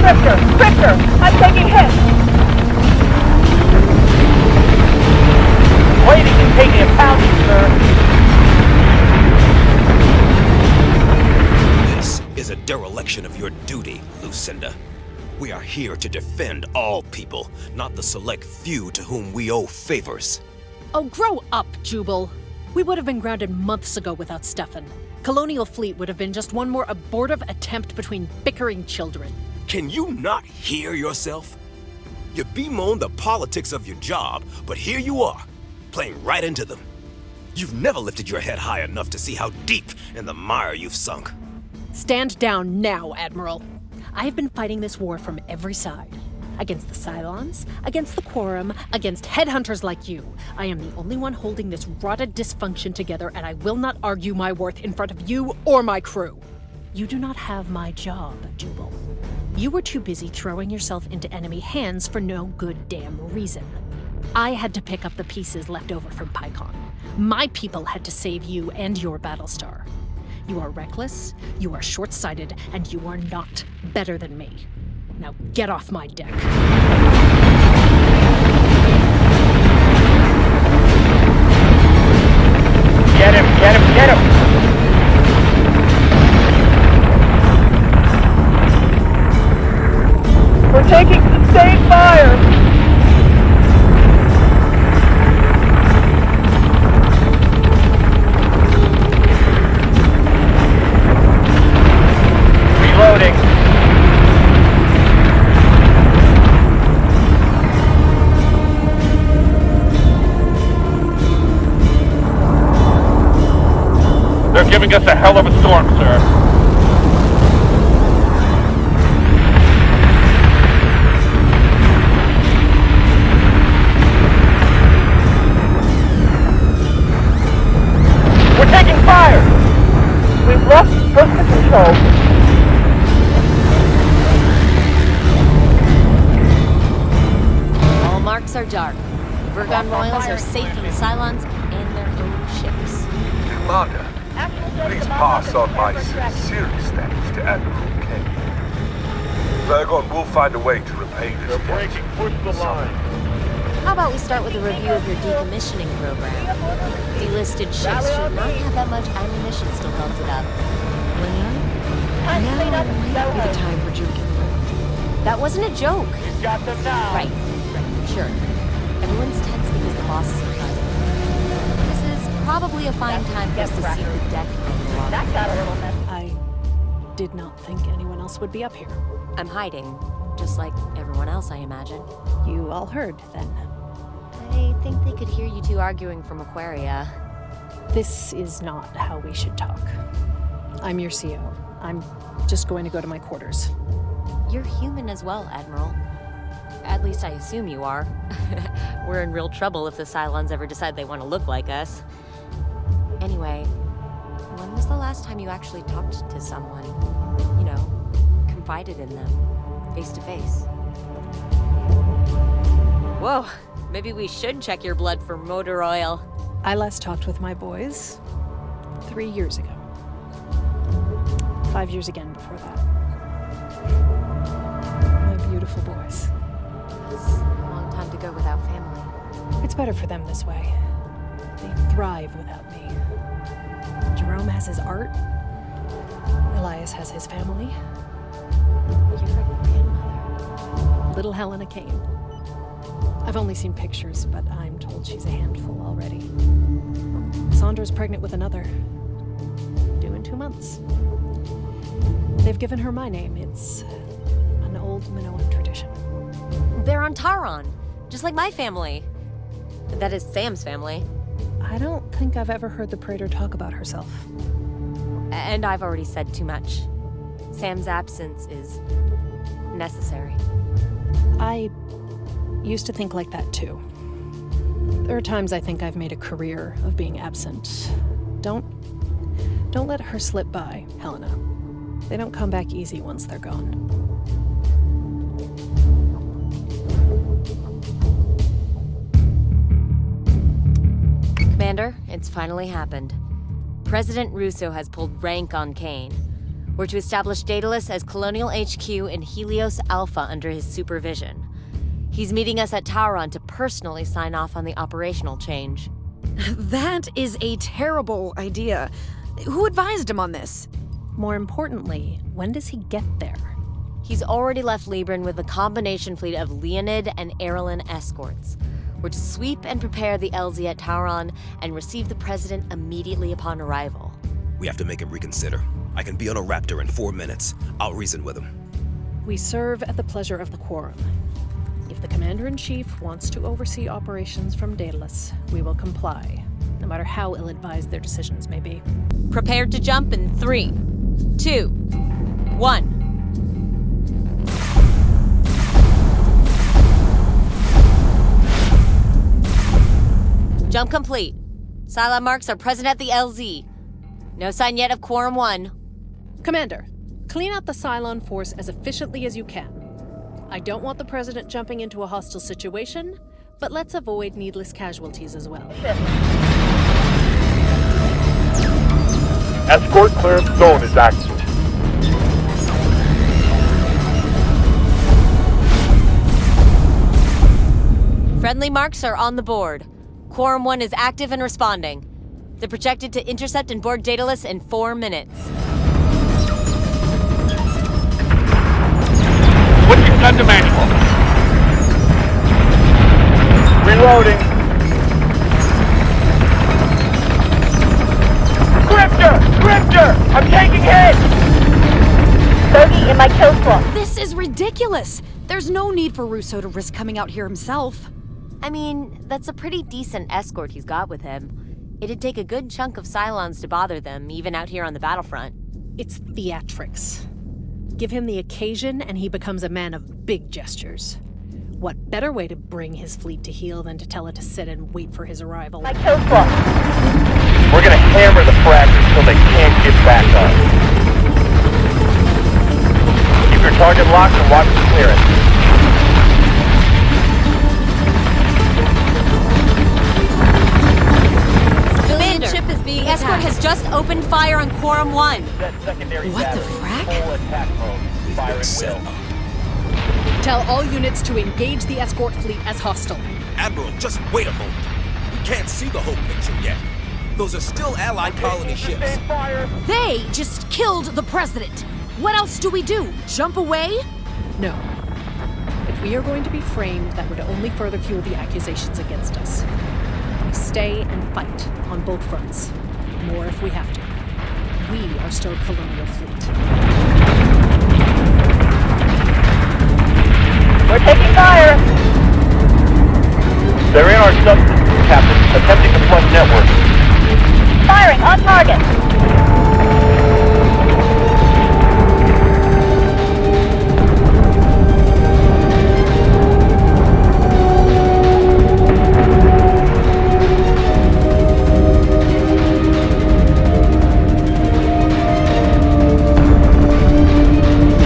Drifter, I'm taking hits. Waiting and taking a pounding, sir. This is a dereliction of your duty, Lucinda. We are here to defend all people, not the select few to whom we owe favors. Oh, grow up, Jubal. We would have been grounded months ago without Stefan. Colonial Fleet would have been just one more abortive attempt between bickering children. Can you not hear yourself? You bemoan the politics of your job, but here you are, playing right into them. You've never lifted your head high enough to see how deep in the mire you've sunk. Stand down now, Admiral. I have been fighting this war from every side. Against the Cylons, against the Quorum, against headhunters like you. I am the only one holding this rotted dysfunction together, and I will not argue my worth in front of you or my crew. You do not have my job, Jubal. You were too busy throwing yourself into enemy hands for no good damn reason. I had to pick up the pieces left over from PyCon. My people had to save you and your Battlestar. You are reckless, you are short-sighted, and you are not better than me. Now get off my deck. Get him, get him, get him! We're taking sustained fire! Reloading. They're giving us a hell of a storm, sir. We're taking fire! We've lost thrust control. All marks are dark. Vergon Royals are safe from the Cylons and their own ships. Commander, please pass on my sincerest thanks to Admiral Kane. Vergon will find a way to repay this debt. They're breaking. Push the line. How about we start with a review of your decommissioning program? Delisted ships should not have that much ammunition still belted up. Now might be the time for joking around. That wasn't a joke. You've got them now. Right, sure. Everyone's tense because the boss is fighting. This is probably a fine time for us to see the deck from the water. That got a little messy. I did not think anyone else would be up here. I'm hiding, just like everyone else, I imagine. You all heard, then. I think they could hear you two arguing from Aquaria. This is not how we should talk. I'm your CO. I'm just going to go to my quarters. You're human as well, Admiral. At least I assume you are. We're in real trouble if the Cylons ever decide they want to look like us. Anyway, when was the last time you actually talked to someone? You know, confided in them, face to face? Whoa, maybe we should check your blood for motor oil. I last talked with my boys 3 years ago. 5 years again before that. My beautiful boys. That's a long time to go without family. It's better for them this way. They thrive without me. Jerome has his art. Elias has his family. You're a grandmother. Little Helena Kane. I've only seen pictures, but I'm told she's a handful already. Sandra's pregnant with another. Due in 2 months. They've given her my name. It's an old Minoan tradition. They're on Taron, just like my family. That is Sam's family. I don't think I've ever heard the Praetor talk about herself. And I've already said too much. Sam's absence is necessary. I used to think like that too. There are times I think I've made a career of being absent. Don't let her slip by, Helena. They don't come back easy once they're gone. Commander, it's finally happened. President Russo has pulled rank on Kane. We're to establish Daedalus as Colonial HQ in Helios Alpha under his supervision. He's meeting us at Tauron to personally sign off on the operational change. That is a terrible idea. Who advised him on this? More importantly, when does he get there? He's already left Libran with a combination fleet of Leonid and Erlen escorts. We're to sweep and prepare the LZ at Tauron and receive the President immediately upon arrival. We have to make him reconsider. I can be on a Raptor in 4 minutes. I'll reason with him. We serve at the pleasure of the Quorum. If the Commander-in-Chief wants to oversee operations from Daedalus, we will comply, no matter how ill-advised their decisions may be. Prepared to jump in 3, 2, 1. Jump complete. Cylon marks are present at the LZ. No sign yet of Quorum 1. Commander, clean out the Cylon force as efficiently as you can. I don't want the President jumping into a hostile situation, but let's avoid needless casualties as well. Escort clearance zone is active. Friendly marks are on the board. Quorum 1 is active and responding. They're projected to intercept and board Daedalus in 4 minutes. Switching gun to manual. Reloading. Grifter! I'm taking hit! Bogey in my kill squad. This is ridiculous! There's no need for Russo to risk coming out here himself. I mean, that's a pretty decent escort he's got with him. It'd take a good chunk of Cylons to bother them, even out here on the battlefront. It's theatrics. Give him the occasion and he becomes a man of big gestures. What better way to bring his fleet to heel than to tell it to sit and wait for his arrival? My kill squad. We're gonna hammer the fragments till they can't get back up. Keep your target locked and watch the clearance. Civilian ship is being attacked. The escort has just opened fire on Quorum 1. What the frack? Tell all units to engage the escort fleet as hostile. Admiral, just wait a moment. We can't see the whole picture yet. Those are still Allied colony ships. They just killed the President! What else do we do? Jump away? No. If we are going to be framed, that would only further fuel the accusations against us. We stay and fight on both fronts. More if we have to. We are still a colonial fleet. We're taking fire! They're in our subsystem, Captain, attempting to flood network. Firing on target!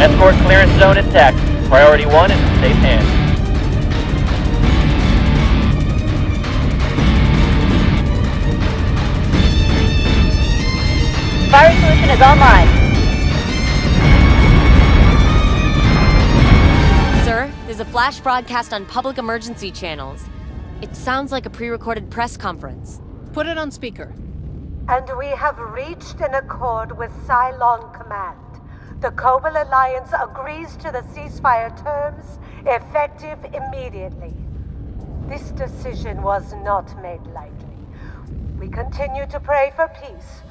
Escort clearance zone intact. Priority 1 is in safe hands. Firing solution is online. Sir, there's a flash broadcast on public emergency channels. It sounds like a pre-recorded press conference. Put it on speaker. And we have reached an accord with Cylon Command. The Cobalt Alliance agrees to the ceasefire terms, effective immediately. This decision was not made lightly. We continue to pray for peace,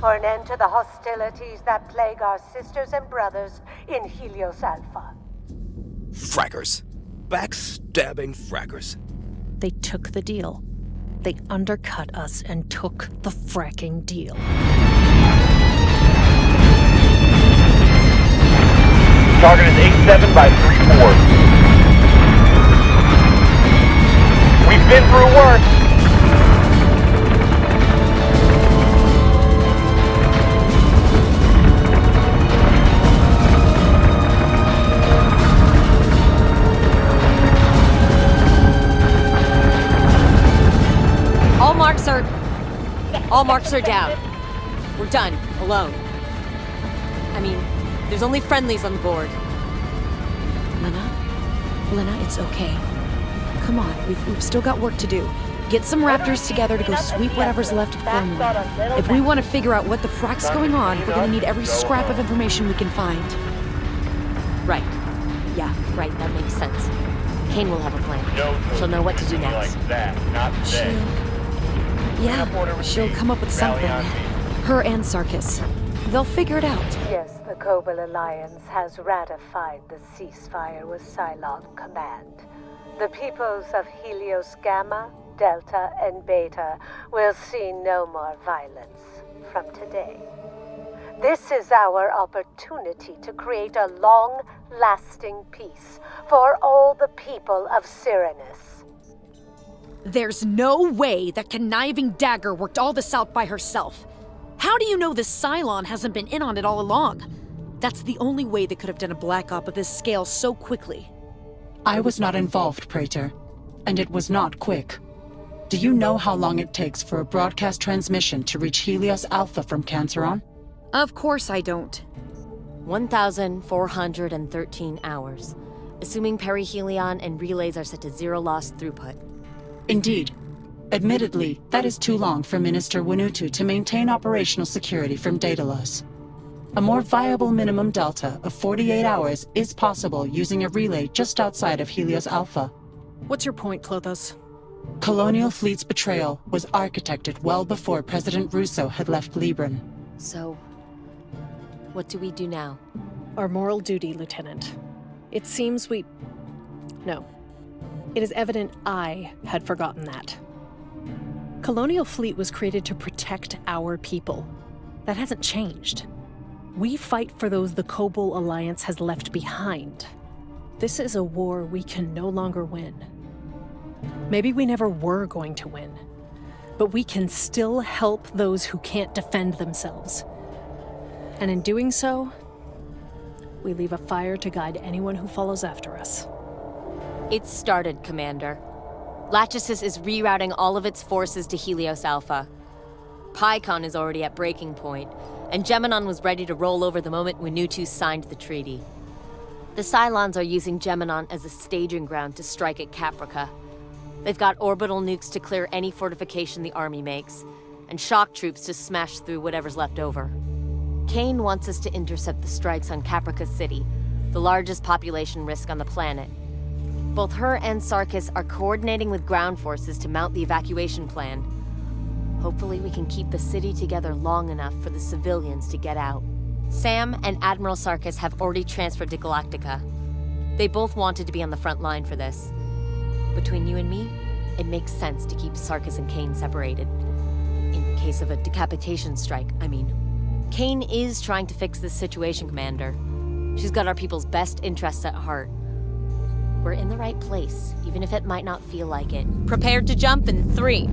for an end to the hostilities that plague our sisters and brothers in Helios Alpha. Fraggers. Backstabbing fraggers. They took the deal. They undercut us and took the fracking deal. Target is 87 by 34. We've been through worse. All marks are down. We're done. Alone. I mean, there's only friendlies on the board. Lena, it's okay. Come on, we've still got work to do. Get some Raptors together to go sweep whatever's left of Cornwall. If we want to figure out what the frack's going on, we're gonna need every scrap of information we can find. Right. Yeah, right, that makes sense. Kane will have a plan. She'll know what to do next. She'll come up with something. Her and Sarkis. They'll figure it out. Yes, the Cobalt Alliance has ratified the ceasefire with Cylon Command. The peoples of Helios Gamma Delta and Beta will see no more violence from today. This is our opportunity to create a long-lasting peace for all the people of Cyranus. There's no way that conniving Dagger worked all this out by herself. How do you know this Cylon hasn't been in on it all along? That's the only way they could have done a black op of this scale so quickly. I was not involved, Praetor, and it was not quick. Do you know how long it takes for a broadcast transmission to reach Helios Alpha from Canceron? Of course I don't. 1,413 hours, assuming perihelion and relays are set to zero loss throughput. Indeed. Admittedly, that is too long for Minister Winutu to maintain operational security from data loss. A more viable minimum delta of 48 hours is possible using a relay just outside of Helios Alpha. What's your point, Klothos? Colonial Fleet's betrayal was architected well before President Russo had left Libran. So, what do we do now? Our moral duty, Lieutenant. It seems No. It is evident I had forgotten that. Colonial Fleet was created to protect our people. That hasn't changed. We fight for those the Kobol Alliance has left behind. This is a war we can no longer win. Maybe we never were going to win, but we can still help those who can't defend themselves. And in doing so, we leave a fire to guide anyone who follows after us. It's started, Commander. Lachesis is rerouting all of its forces to Helios Alpha. PyCon is already at breaking point, and Geminon was ready to roll over the moment Winutu signed the treaty. The Cylons are using Geminon as a staging ground to strike at Caprica. They've got orbital nukes to clear any fortification the army makes, and shock troops to smash through whatever's left over. Kane wants us to intercept the strikes on Caprica City, the largest population risk on the planet. Both her and Sarkis are coordinating with ground forces to mount the evacuation plan. Hopefully we can keep the city together long enough for the civilians to get out. Sam and Admiral Sarkis have already transferred to Galactica. They both wanted to be on the front line for this. Between you and me, it makes sense to keep Sarkis and Kane separated. In case of a decapitation strike, I mean. Kane is trying to fix this situation, Commander. She's got our people's best interests at heart. We're in the right place, even if it might not feel like it. Prepared to jump in 3,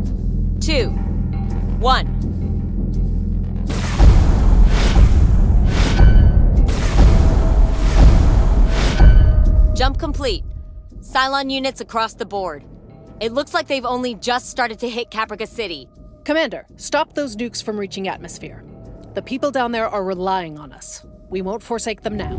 2, 1. Jump complete. Cylon units across the board. It looks like they've only just started to hit Caprica City. Commander, stop those nukes from reaching atmosphere. The people down there are relying on us. We won't forsake them now.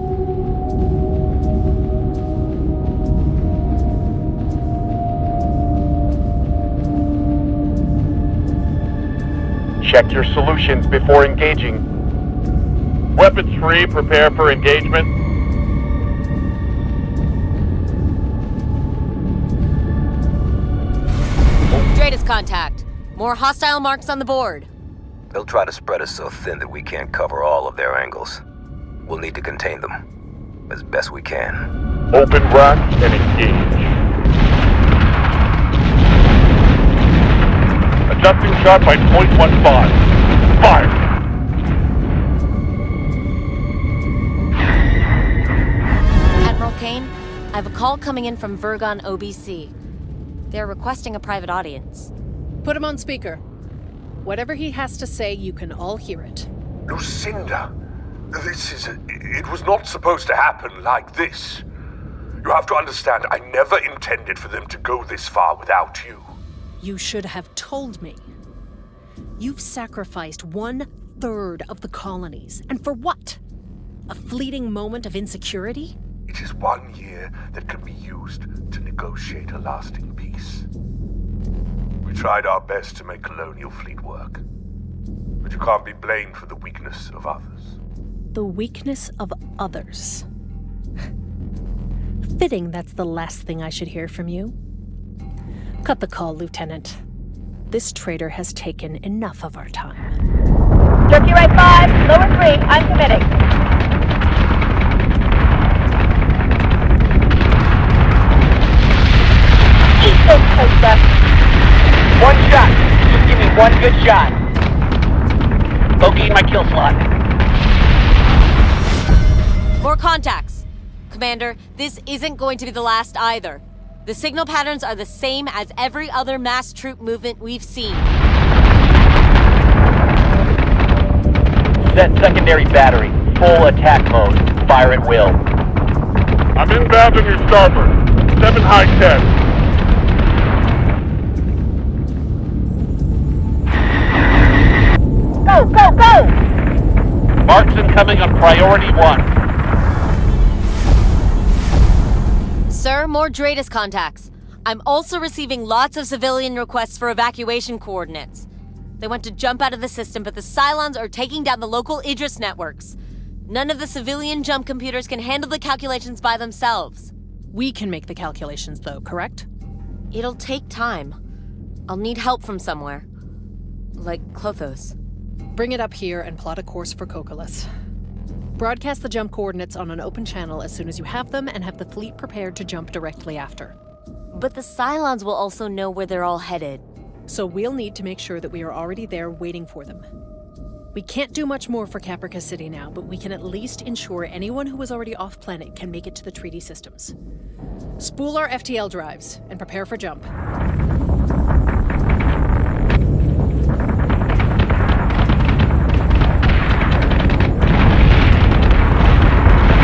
Check your solutions before engaging. Weapons free, prepare for engagement. Stratus contact. More hostile marks on the board. They'll try to spread us so thin that we can't cover all of their angles. We'll need to contain them as best we can. Open rack and engage. Adjusting shot by 0.15. Fire! Admiral Kane, I have a call coming in from Vergon OBC. They're requesting a private audience. Put him on speaker. Whatever he has to say, you can all hear it. Lucinda, it was not supposed to happen like this. You have to understand, I never intended for them to go this far without you. You should have told me. You've sacrificed 1/3 of the colonies. And for what? A fleeting moment of insecurity? It is 1 year that can be used to negotiate a lasting peace. We tried our best to make Colonial Fleet work. But you can't be blamed for the weakness of others. The weakness of others. Fitting that's the last thing I should hear from you. Cut the call, Lieutenant. This traitor has taken enough of our time. Turkey right 5, lower 3, I'm committing. East Coast, Costa. One good shot. Bogeying my kill slot. More contacts. Commander, this isn't going to be the last either. The signal patterns are the same as every other mass troop movement we've seen. Set secondary battery. Full attack mode. Fire at will. I'm inbound on your starboard. 7 high 10. Go, go, go! Marks incoming on priority 1. Sir, more Dratus contacts. I'm also receiving lots of civilian requests for evacuation coordinates. They want to jump out of the system, but the Cylons are taking down the local Idris networks. None of the civilian jump computers can handle the calculations by themselves. We can make the calculations, though, correct? It'll take time. I'll need help from somewhere. Like Klothos. Bring it up here and plot a course for Kokolas. Broadcast the jump coordinates on an open channel as soon as you have them, and have the fleet prepared to jump directly after. But the Cylons will also know where they're all headed. So we'll need to make sure that we are already there waiting for them. We can't do much more for Caprica City now, but we can at least ensure anyone who is already off-planet can make it to the treaty systems. Spool our FTL drives and prepare for jump.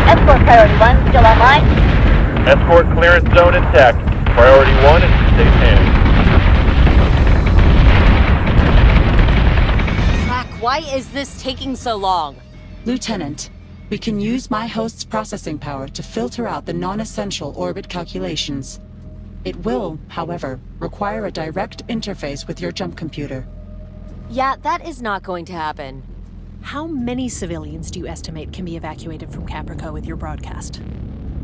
Escort priority 1 still online? Escort clearance zone intact. Priority 1 is in safe hands. Why is this taking so long? Lieutenant, we can use my host's processing power to filter out the non-essential orbit calculations. It will, however, require a direct interface with your jump computer. Yeah, that is not going to happen. How many civilians do you estimate can be evacuated from Caprica with your broadcast?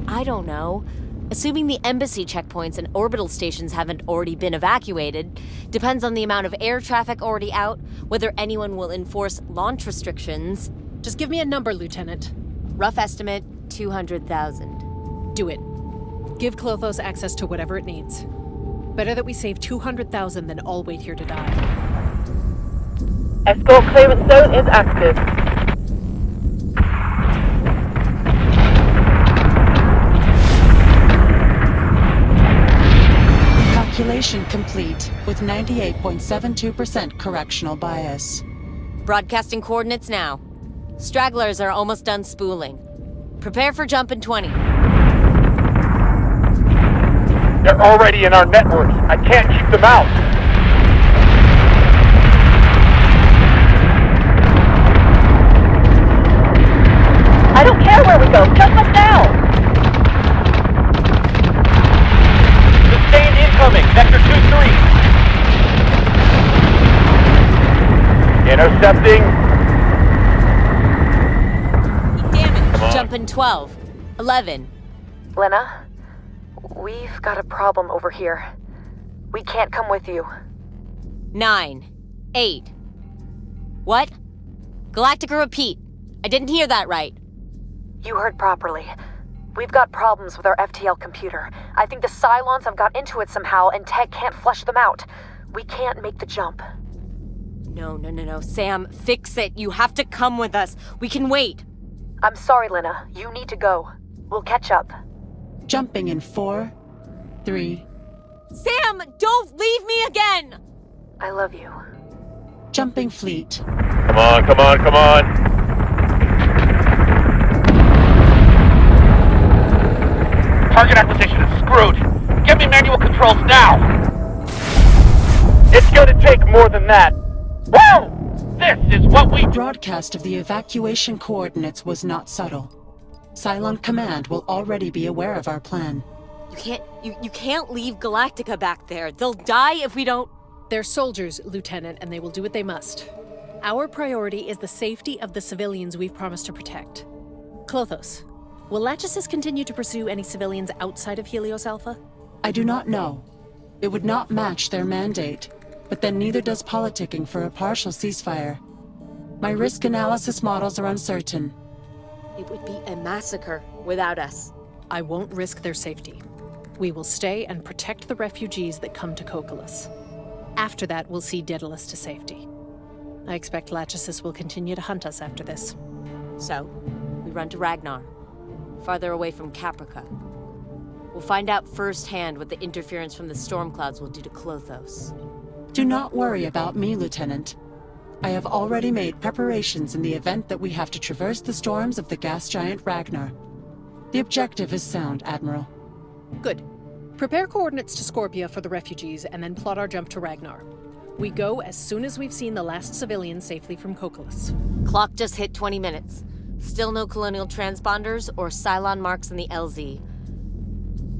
I don't know. Assuming the embassy checkpoints and orbital stations haven't already been evacuated, depends on the amount of air traffic already out, whether anyone will enforce launch restrictions. Just give me a number, Lieutenant. Rough estimate, 200,000. Do it. Give Klothos access to whatever it needs. Better that we save 200,000 than all wait here to die. Escort clearance zone is active. Calculation complete, with 98.72% correctional bias. Broadcasting coordinates now. Stragglers are almost done spooling. Prepare for jump in 20. They're already in our networks. I can't keep them out. I don't care where we go. Jump us now! Sustained incoming. Vector 2-3. Intercepting. Damage. Jump in 12. 11. Lena, we've got a problem over here. We can't come with you. 9. 8. What? Galactica, repeat. I didn't hear that right. You heard properly. We've got problems with our FTL computer. I think the Cylons have got into it somehow, and Tech can't flush them out. We can't make the jump. No. Sam, fix it. You have to come with us. We can wait. I'm sorry, Lena. You need to go. We'll catch up. Jumping in 4, 3... Sam, don't leave me again! I love you. Jumping fleet. Come on. Target acquisition is screwed. Give me manual controls now. It's gonna take more than that. Whoa! This is what we... Broadcast of the evacuation coordinates was not subtle. Cylon Command will already be aware of our plan. You can't leave Galactica back there. They'll die if we don't... They're soldiers, Lieutenant, and they will do what they must. Our priority is the safety of the civilians we've promised to protect. Klothos, will Lachesis continue to pursue any civilians outside of Helios Alpha? I do not know. It would not match their mandate, but then neither does politicking for a partial ceasefire. My risk analysis models are uncertain. It would be a massacre without us. I won't risk their safety. We will stay and protect the refugees that come to Kokolas. After that, we'll see Daedalus to safety. I expect Lachesis will continue to hunt us after this. So, we run to Ragnar, farther away from Caprica. We'll find out firsthand what the interference from the storm clouds will do to Klothos. Do not worry about me, Lieutenant. I have already made preparations in the event that we have to traverse the storms of the gas giant Ragnar. The objective is sound, Admiral. Good. Prepare coordinates to Scorpia for the refugees, and then plot our jump to Ragnar. We go as soon as we've seen the last civilians safely from Kokolos. Clock just hit 20 minutes. Still no colonial transponders or Cylon marks in the LZ.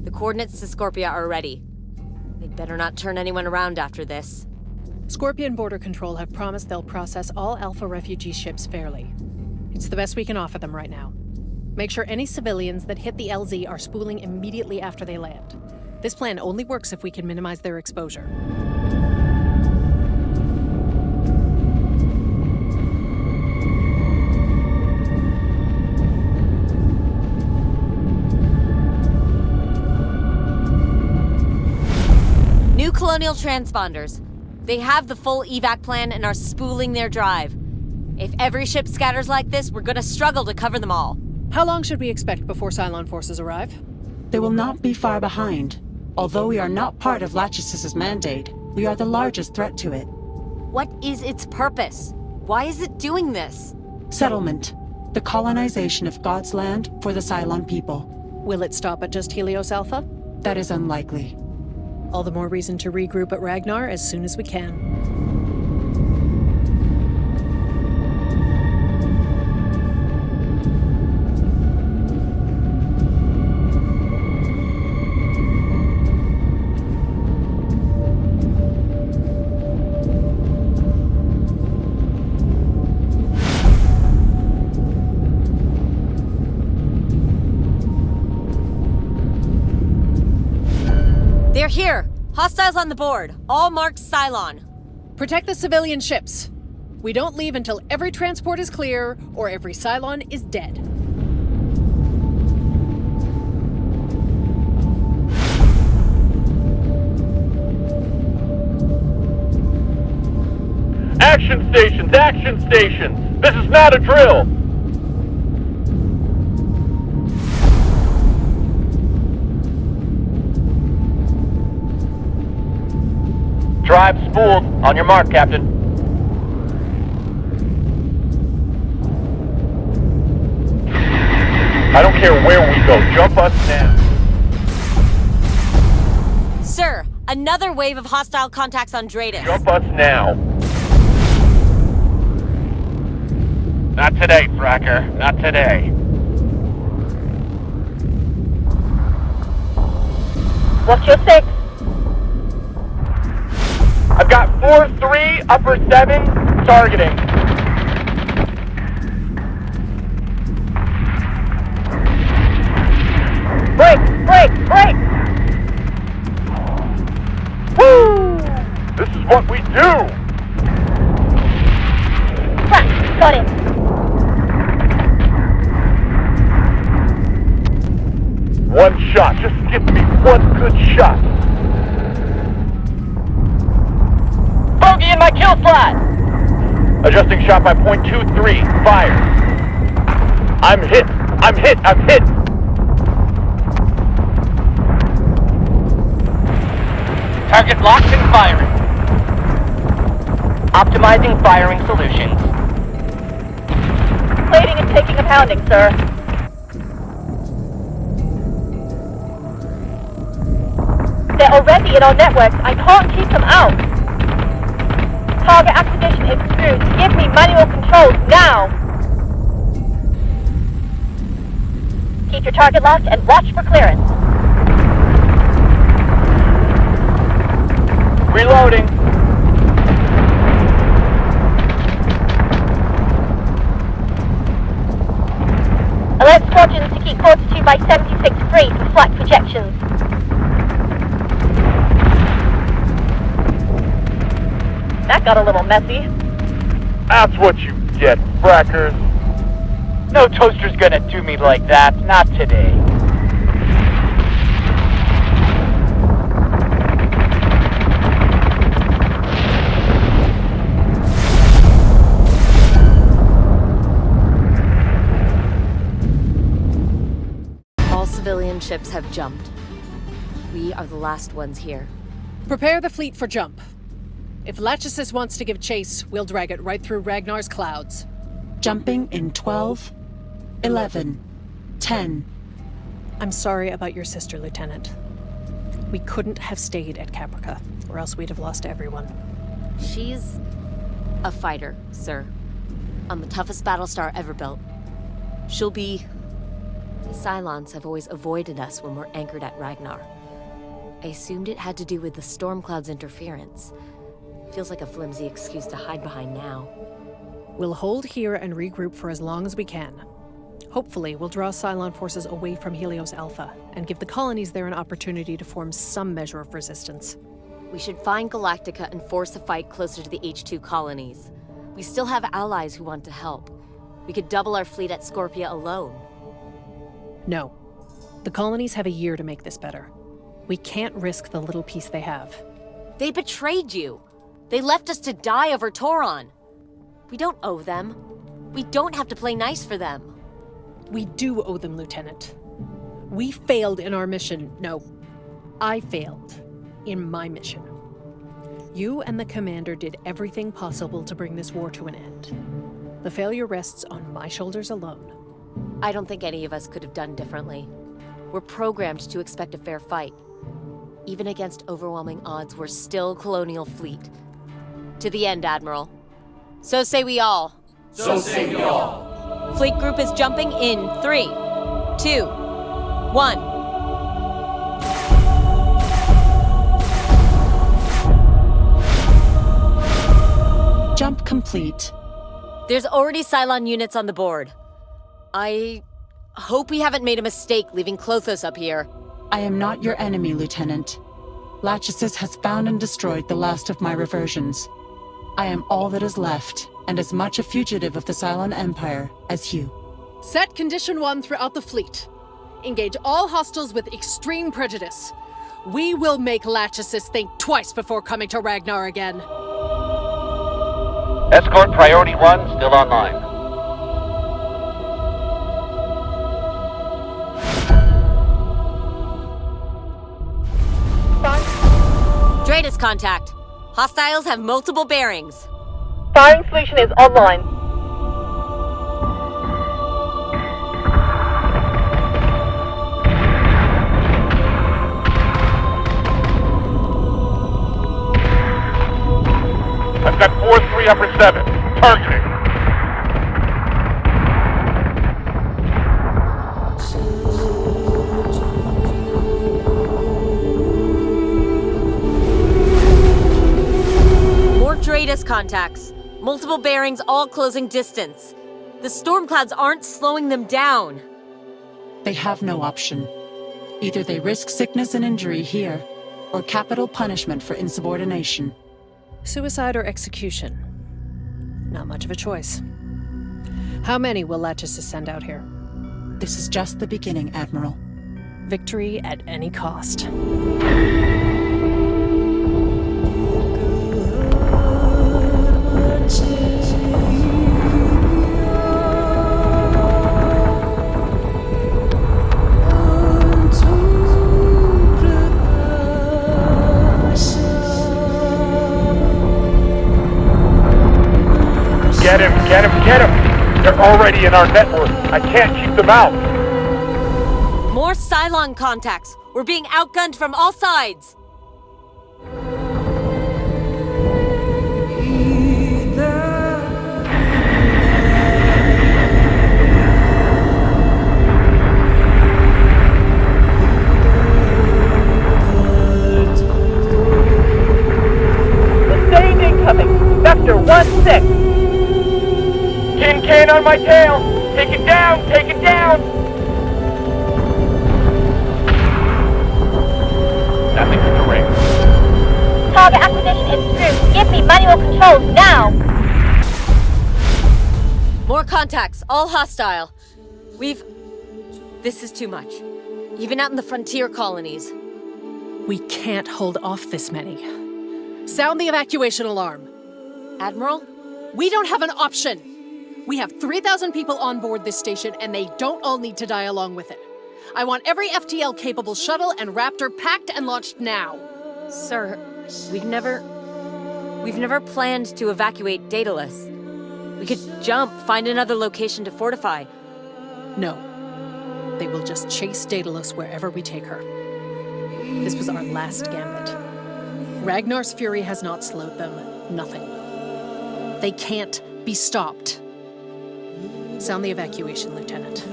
The coordinates to Scorpia are ready. They'd better not turn anyone around after this. Scorpion Border Control have promised they'll process all Alpha refugee ships fairly. It's the best we can offer them right now. Make sure any civilians that hit the LZ are spooling immediately after they land. This plan only works if we can minimize their exposure. New colonial transponders. They have the full evac plan and are spooling their drive. If every ship scatters like this, we're gonna struggle to cover them all. How long should we expect before Cylon forces arrive? They will not be far behind. Although we are not part of Lachesis' mandate, we are the largest threat to it. What is its purpose? Why is it doing this? Settlement. The colonization of God's land for the Cylon people. Will it stop at just Helios Alpha? That is unlikely. All the more reason to regroup at Ragnar as soon as we can. They're here! Hostiles on the board, all marked Cylon. Protect the civilian ships. We don't leave until every transport is clear or every Cylon is dead. Action stations! Action stations! This is not a drill! Drive spooled. On your mark, Captain. I don't care where we go. Jump us now. Sir, another wave of hostile contacts on Dratus. Jump us now. Not today, Fracker. Not today. What's your 6? I've got 4-3, upper 7, targeting. Break! Break! Break! Woo! This is what we do! Ha! Got it! One shot. Just give me one good shot. Bogey in my kill slot! Adjusting shot by .23. Fire. I'm hit. I'm hit. I'm hit. Target locked and firing. Optimizing firing solutions. Plating and taking a pounding, sir. They're already in our networks. I can't keep them out. Target acquisition is screwed. Give me manual controls now. Keep your target locked and watch for clearance. Reloading. Alert squadrons to keep fortitude by 76 free for flight projections. That got a little messy. That's what you get, frackers. No toaster's gonna do me like that. Not today. Cylon ships have jumped. We are the last ones here. Prepare the fleet for jump. If Lachesis wants to give chase, we'll drag it right through Ragnar's clouds. Jumping in 12, 11, 10. I'm sorry about your sister, Lieutenant. We couldn't have stayed at Caprica, or else we'd have lost everyone. She's a fighter, sir. On the toughest Battlestar ever built. She'll be... The Cylons have always avoided us when we're anchored at Ragnar. I assumed it had to do with the storm cloud's interference. Feels like a flimsy excuse to hide behind now. We'll hold here and regroup for as long as we can. Hopefully, we'll draw Cylon forces away from Helios Alpha and give the colonies there an opportunity to form some measure of resistance. We should find Galactica and force a fight closer to the H2 colonies. We still have allies who want to help. We could double our fleet at Scorpia alone. No. The colonies have a year to make this better. We can't risk the little piece they have. They betrayed you. They left us to die over Toron. We don't owe them. We don't have to play nice for them. We do owe them, Lieutenant. We failed in our mission. No, I failed in my mission. You and the Commander did everything possible to bring this war to an end. The failure rests on my shoulders alone. I don't think any of us could have done differently. We're programmed to expect a fair fight. Even against overwhelming odds, we're still Colonial Fleet. To the end, Admiral. So say we all. So say we all. Fleet group is jumping in 3, 2, 1. Jump complete. There's already Cylon units on the board. I hope we haven't made a mistake leaving Klothos up here. I am not your enemy, Lieutenant. Lachesis has found and destroyed the last of my reversions. I am all that is left, and as much a fugitive of the Cylon Empire as you. Set Condition 1 throughout the fleet. Engage all hostiles with extreme prejudice. We will make Lachesis think twice before coming to Ragnar again. Escort Priority 1 still online. Dratus contact. Hostiles have multiple bearings. Firing solution is online. I've got 4-3 upper 7. Targeting. More Dratus contacts. Multiple bearings, all closing distance. The storm clouds aren't slowing them down. They have no option. Either they risk sickness and injury here, or capital punishment for insubordination. Suicide or execution? Not much of a choice. How many will Lachesis send out here? This is just the beginning, Admiral. Victory at any cost. Get him, get him, get him! They're already in our network. I can't keep them out. More Cylon contacts. We're being outgunned from all sides. Sustained incoming. Vector 1-6. Tin can on my tail! Take it down! Take it down! Nothing to the ring. Target acquisition is through. Give me manual controls now! More contacts, all hostile. This is too much. Even out in the frontier colonies. We can't hold off this many. Sound the evacuation alarm. Admiral? We don't have an option. We have 3,000 people on board this station, and they don't all need to die along with it. I want every FTL-capable shuttle and Raptor packed and launched now. Sir, we've never planned to evacuate Daedalus. We could jump, find another location to fortify. No. They will just chase Daedalus wherever we take her. This was our last gambit. Ragnar's fury has not slowed them. Nothing. They can't be stopped. Sound the evacuation, Lieutenant.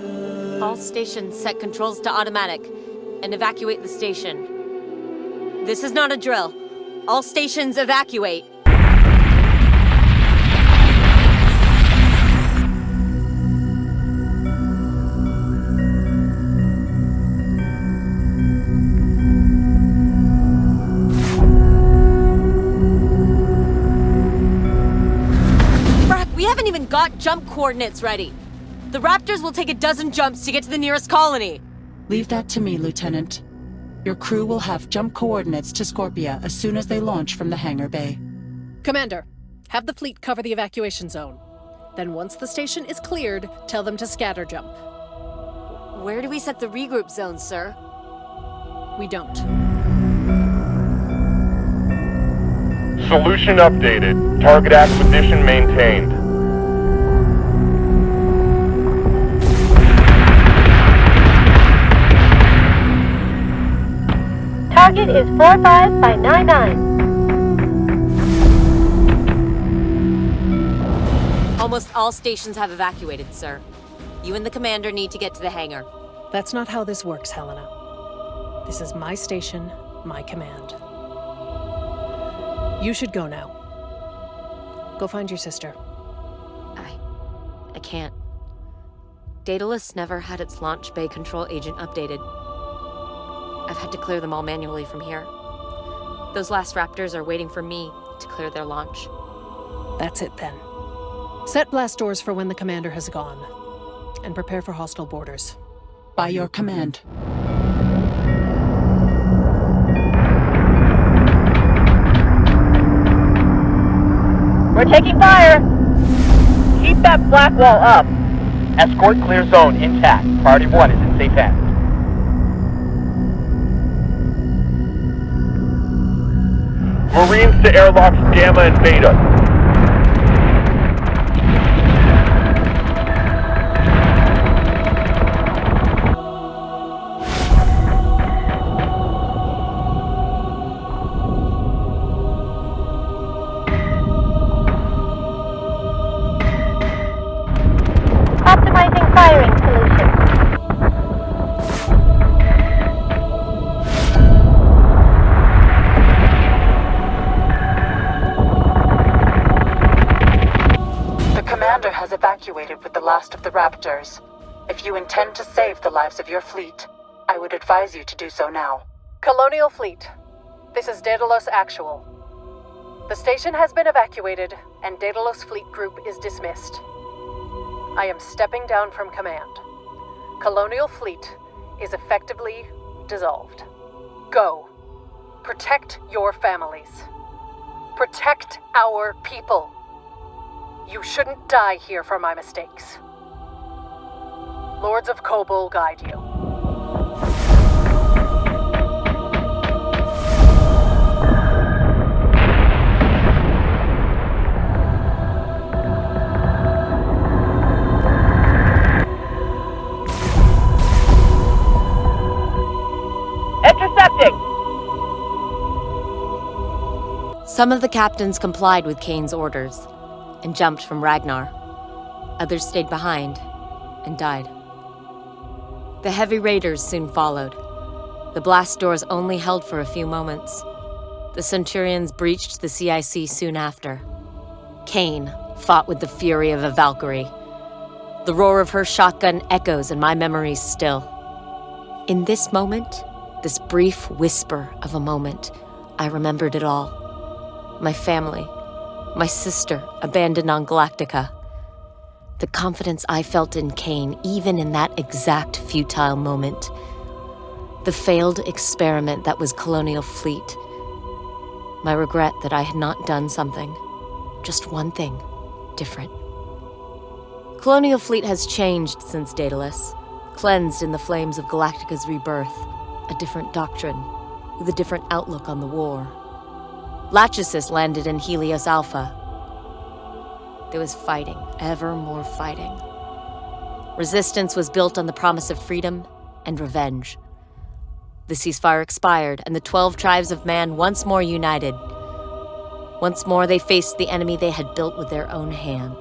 All stations set controls to automatic and evacuate the station. This is not a drill. All stations evacuate. We haven't even got jump coordinates ready. The Raptors will take a dozen jumps to get to the nearest colony. Leave that to me, Lieutenant. Your crew will have jump coordinates to Scorpia as soon as they launch from the hangar bay. Commander, have the fleet cover the evacuation zone. Then once the station is cleared, tell them to scatter jump. Where do we set the regroup zone, sir? We don't. Solution updated. Target acquisition maintained. Target is 45 by 99. Almost all stations have evacuated, sir. You and the commander need to get to the hangar. That's not how this works, Helena. This is my station, my command. You should go now. Go find your sister. I can't. Daedalus never had its launch bay control agent updated. I've had to clear them all manually from here. Those last Raptors are waiting for me to clear their launch. That's it then. Set blast doors for when the commander has gone. And prepare for hostile borders. By your command. We're taking fire! Keep that black wall up. Escort clear zone intact. Priority 1 is in safe hands. Marines to airlocks Gamma and Beta. Optimizing firing solution. The commander has evacuated with the last of the Raptors. If you intend to save the lives of your fleet, I would advise you to do so now. Colonial Fleet, this is Daedalus Actual. The station has been evacuated, and Daedalus Fleet Group is dismissed. I am stepping down from command. Colonial Fleet is effectively dissolved. Go. Protect your families. Protect our people. You shouldn't die here for my mistakes. Lords of Kobol guide you. Intercepting! Some of the captains complied with Kane's orders and jumped from Ragnar. Others stayed behind and died. The heavy raiders soon followed. The blast doors only held for a few moments. The Centurions breached the CIC soon after. Kane fought with the fury of a Valkyrie. The roar of her shotgun echoes in my memories still. In this moment, this brief whisper of a moment, I remembered it all. My family, my sister abandoned on Galactica. The confidence I felt in Kane, even in that exact futile moment. The failed experiment that was Colonial Fleet. My regret that I had not done something, just one thing, different. Colonial Fleet has changed since Daedalus. cleansed in the flames of Galactica's rebirth, a different doctrine, with a different outlook on the war. Lachesis landed in Helios Alpha. There was fighting, ever more fighting. Resistance was built on the promise of freedom and revenge. The ceasefire expired, and the 12 tribes of man once more united. Once more they faced the enemy they had built with their own hand.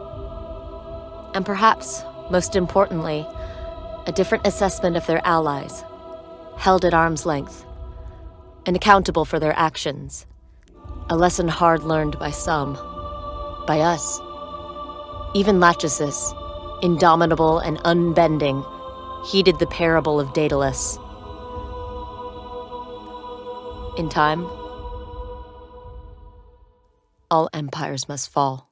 And perhaps, most importantly, a different assessment of their allies, held at arm's length, and accountable for their actions. A lesson hard learned by some, by us. Even Lachesis, indomitable and unbending, heeded the parable of Daedalus. In time, all empires must fall.